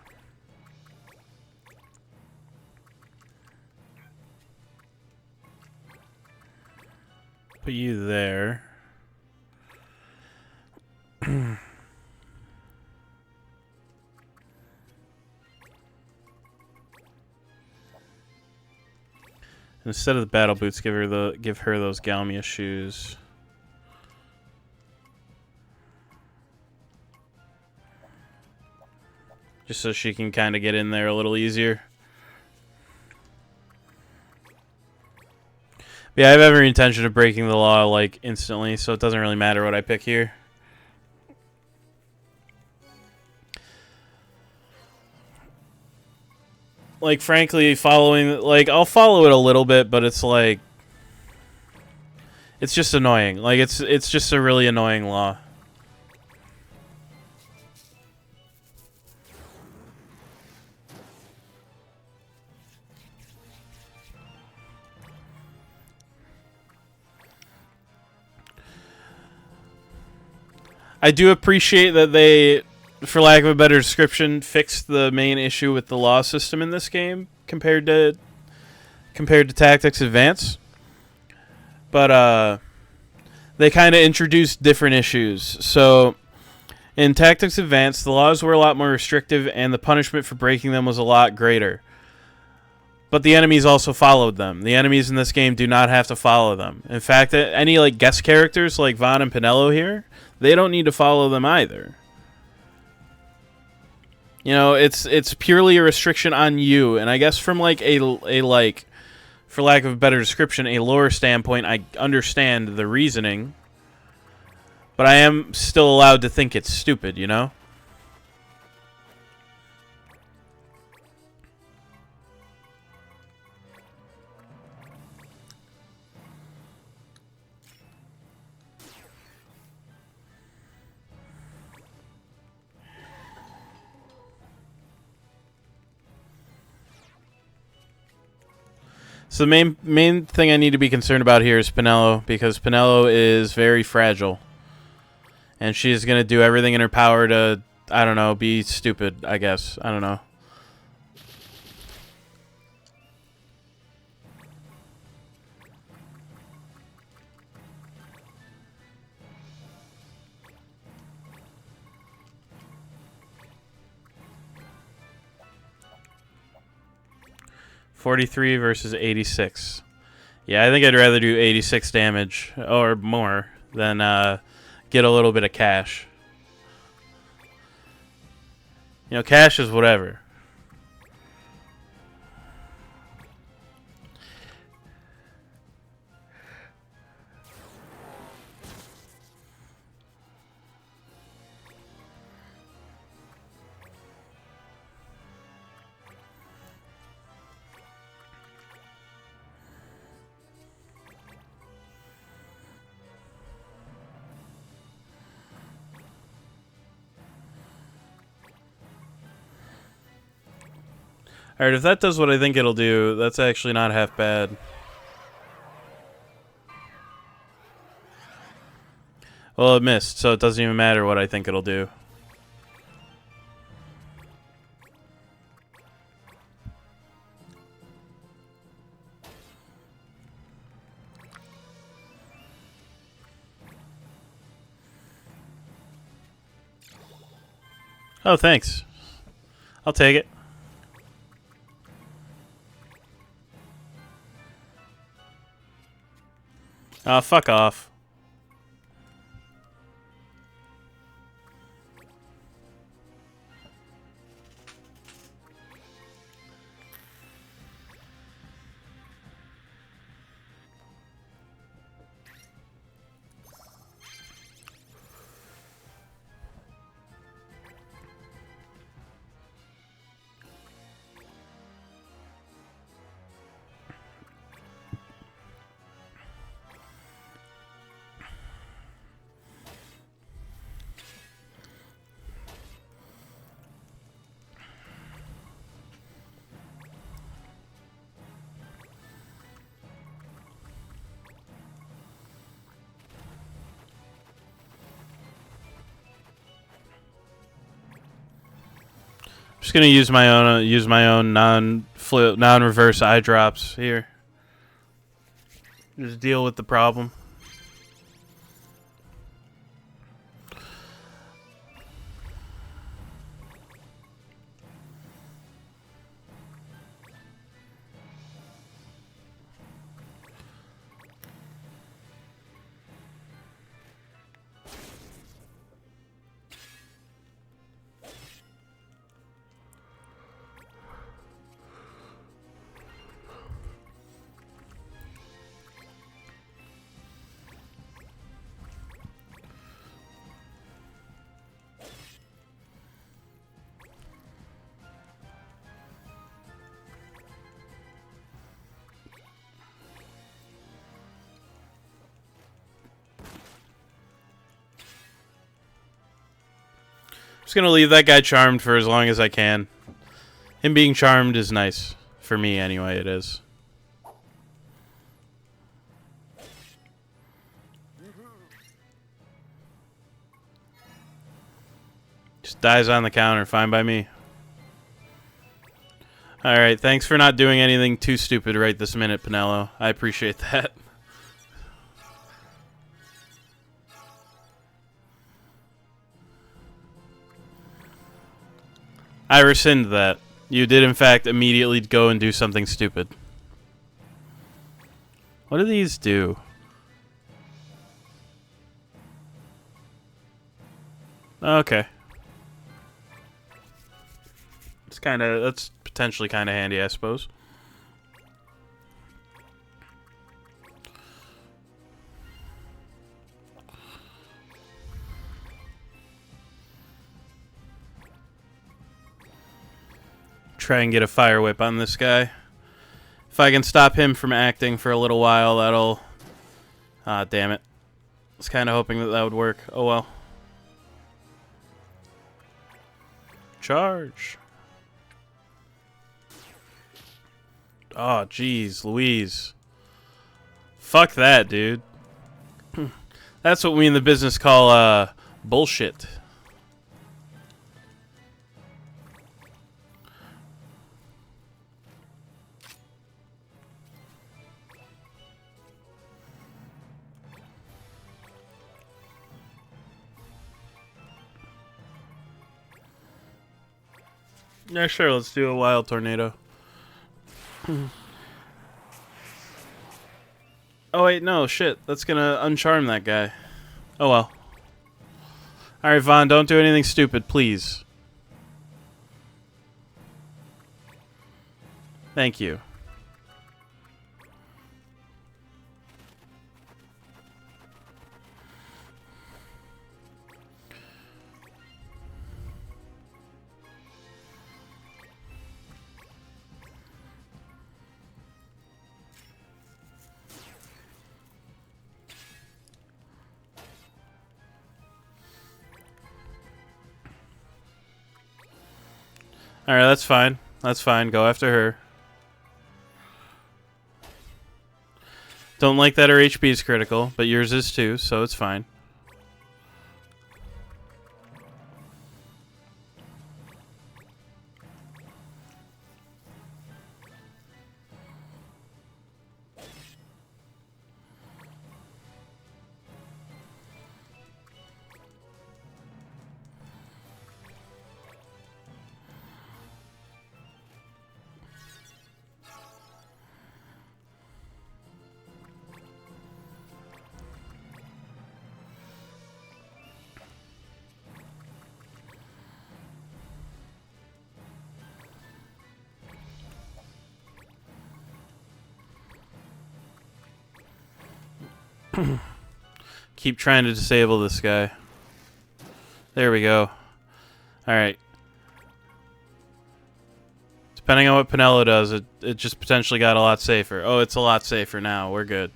Put you there. Instead of the battle boots, give her those Galmia shoes. just so she can kind of get in there a little easier. But yeah, I have every intention of breaking the law, like, instantly, so it doesn't really matter what I pick here. Like, frankly, I'll follow it a little bit, but it's like, it's just annoying. Like, it's just a really annoying law. I do appreciate that they, for lack of a better description, fixed the main issue with the law system in this game compared to Tactics Advance. But they kind of introduced different issues. So in Tactics Advance, the laws were a lot more restrictive and the punishment for breaking them was a lot greater. But the enemies also followed them. The enemies in this game do not have to follow them. In fact, any like guest characters like Vaughn and Pinello here, they don't need to follow them either. You know, it's purely a restriction on you, and I guess from like a like, for lack of a better description, a lore standpoint, I understand the reasoning, but I am still allowed to think it's stupid, you know? So the main thing I need to be concerned about here is Pinello, because Pinello is very fragile. And she's going to do everything in her power to, I don't know, be stupid, I guess. I don't know. $43 versus 86. Yeah, I think I'd rather do 86 damage or more than get a little bit of cash. You know, cash is whatever. Alright, if that does what I think it'll do, that's actually not half bad. Well, it missed, so it doesn't even matter what I think it'll do. Oh, thanks. I'll take it. Fuck off. I'm just gonna use my own non-reverse eye drops here. Just deal with the problem. Just gonna leave that guy charmed for as long as I can. Him being charmed is nice. For me, anyway, it is. Just dies on the counter. Fine by me. Alright, thanks for not doing anything too stupid right this minute, Pinello. I appreciate that. I rescind that. You did, in fact, immediately go and do something stupid. What do these do? Okay. That's potentially kind of handy, I suppose. Try and get a fire whip on this guy. If I can stop him from acting for a little while, that'll... Ah, damn it. I was kind of hoping that that would work. Oh well. Charge. Oh, jeez, Louise. Fuck that, dude. That's what we in the business call, bullshit. Yeah, sure, let's do a wild tornado. Oh, wait, no, shit. That's gonna uncharm that guy. Oh, well. Alright, Vaughn, don't do anything stupid, please. Thank you. Alright, that's fine. That's fine. Go after her. Don't like that her HP is critical, but yours is too, so it's fine. Keep trying to disable this guy. There we go. Alright. Depending on what Pinello does, it just potentially got a lot safer. Oh, it's a lot safer now. We're good.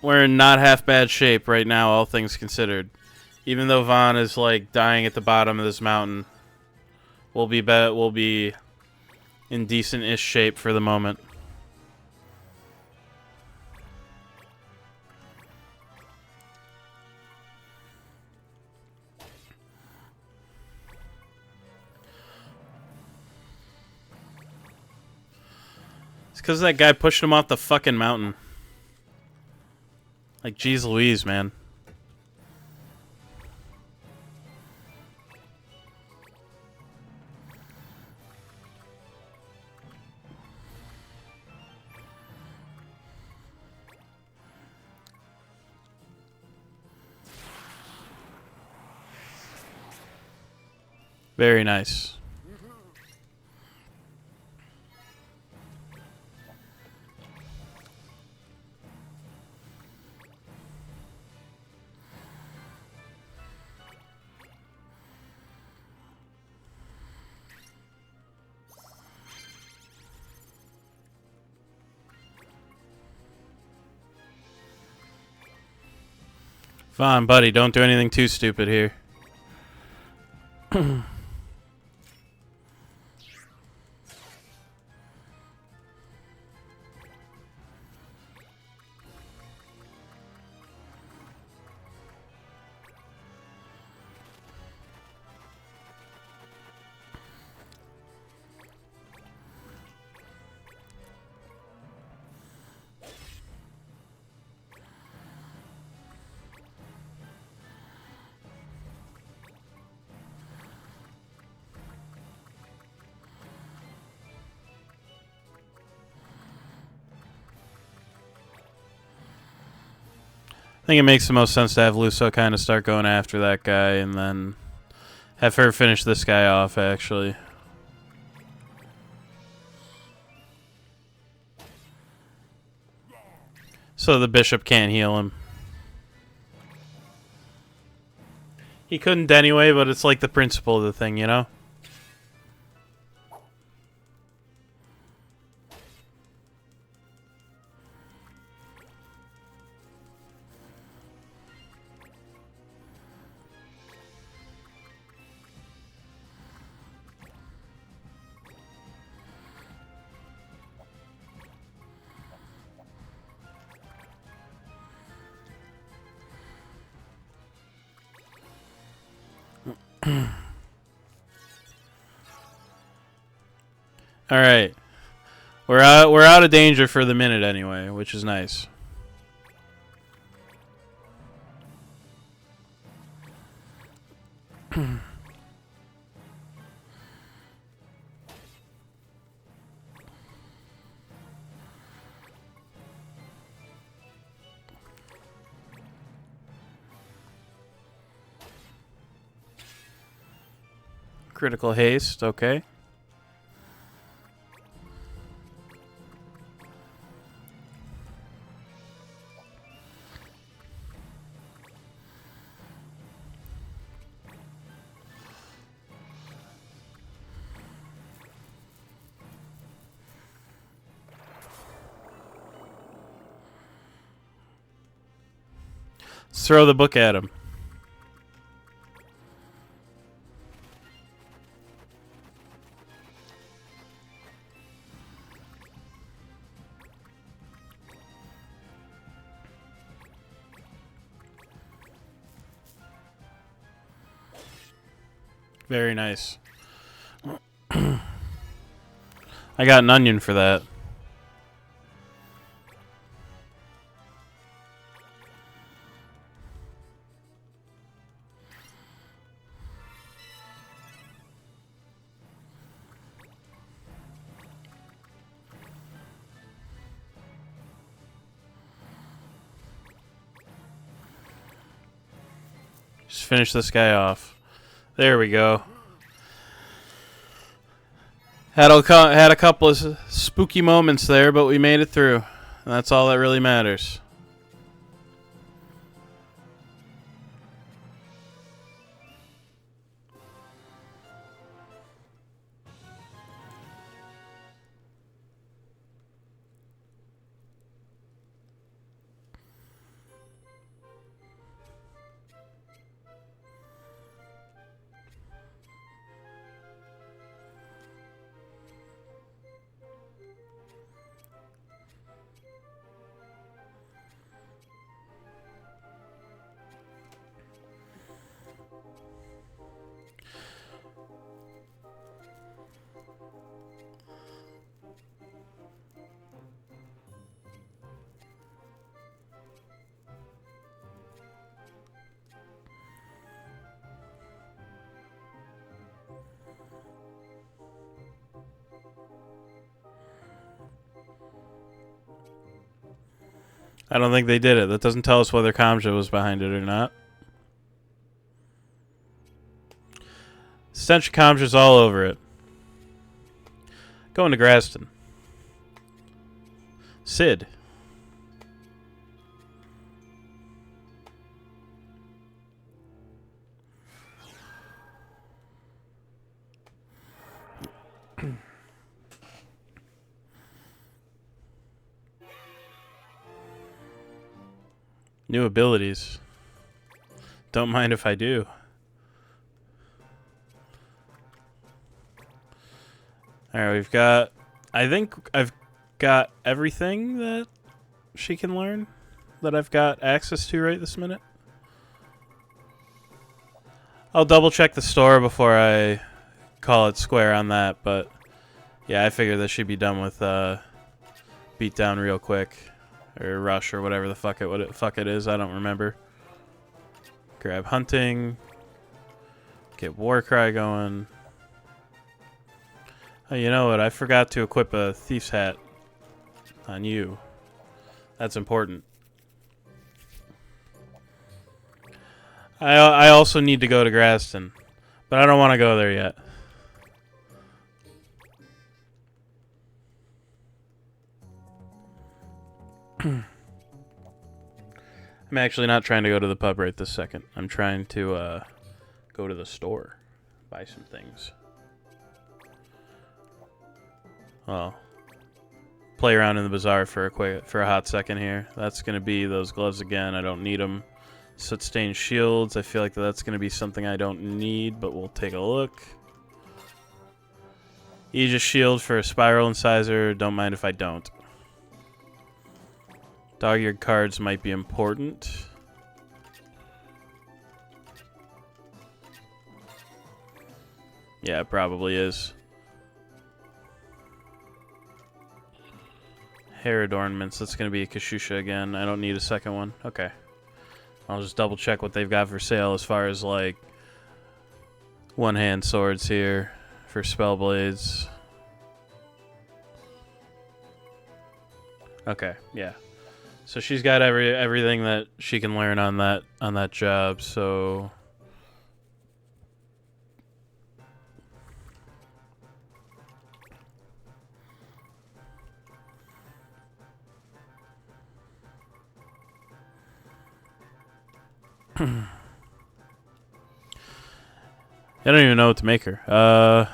We're in not half bad shape right now, all things considered. Even though Vaughn is like dying at the bottom of this mountain, we'll be in decent-ish shape for the moment. It's because that guy pushed him off the fucking mountain. Like, geez Louise, man. Very nice. Vaughn, buddy, don't do anything too stupid here. I think it makes the most sense to have Luso kind of start going after that guy and then have her finish this guy off, actually. So the bishop can't heal him. He couldn't anyway, but it's like the principle of the thing, you know? All right, we're out of danger for the minute anyway, which is nice. Critical haste, okay. Let's throw the book at him. Very nice. I got an onion for that. Just finish this guy off. There we go. Had a couple of spooky moments there, but we made it through. And that's all that really matters. I don't think they did it. That doesn't tell us whether Kamja was behind it or not. Stench of Kamja's all over it. Going to Graston. Sid. New abilities. Don't mind if I do. Alright, we've got... I think I've got everything that she can learn that I've got access to right this minute. I'll double check the store before I call it square on that, but yeah, I figure this should be done with beatdown real quick, or rush, or whatever the fuck it is. I don't remember. Grab hunting, get war cry going. Oh, you know what? I forgot to equip a thief's hat on you. That's important. I also need to go to Graston, but I don't want to go there yet. I'm actually not trying to go to the pub right this second. I'm trying to go to the store, buy some things. Well, play around in the bazaar for a hot second here. That's gonna be those gloves again. I don't need them. Soot-stained shields. I feel like that's gonna be something I don't need, but we'll take a look. Aegis shield for a spiral incisor. Don't mind if I don't. Dog-eared cards might be important. Yeah, it probably is. Hair adornments. That's going to be a Kashusha again. I don't need a second one. Okay. I'll just double check what they've got for sale as far as, like, one-hand swords here for spell blades. Okay, yeah. So she's got everything that she can learn on that job, so I don't even know what to make her.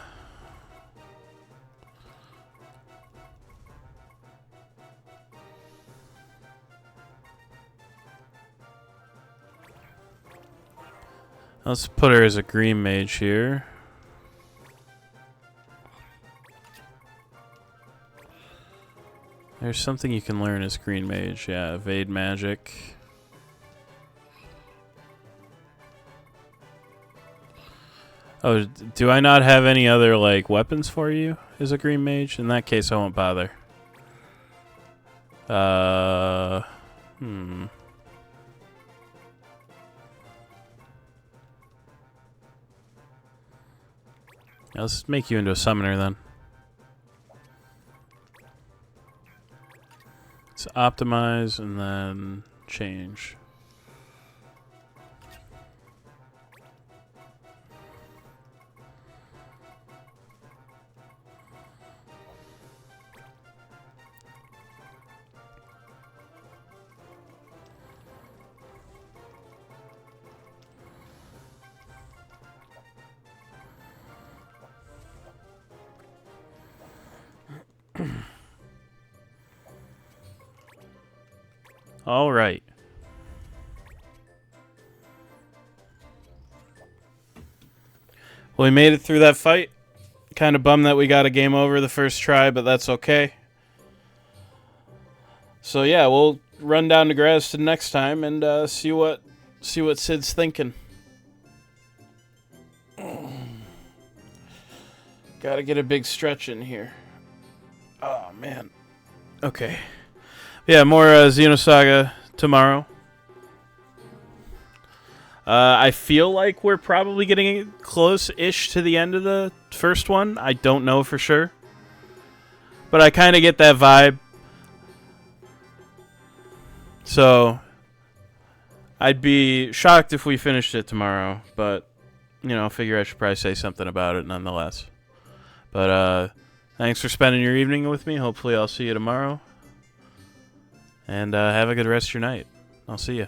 Let's put her as a green mage here. There's something you can learn as green mage. Yeah, evade magic. Oh, do I not have any other, like, weapons for you as a green mage? In that case, I won't bother. Let's make you into a summoner then. Let's optimize and then change. All right. Well, we made it through that fight. Kind of bummed that we got a game over the first try, but that's okay. So yeah, we'll run down to Graston next time and see what Sid's thinking. Gotta get a big stretch in here. Oh man. Okay. Yeah, more Xenosaga tomorrow. I feel like we're probably getting close-ish to the end of the first one. I don't know for sure. But I kind of get that vibe. So, I'd be shocked if we finished it tomorrow. But, you know, I figure I should probably say something about it nonetheless. But, thanks for spending your evening with me. Hopefully I'll see you tomorrow. And have a good rest of your night. I'll see you.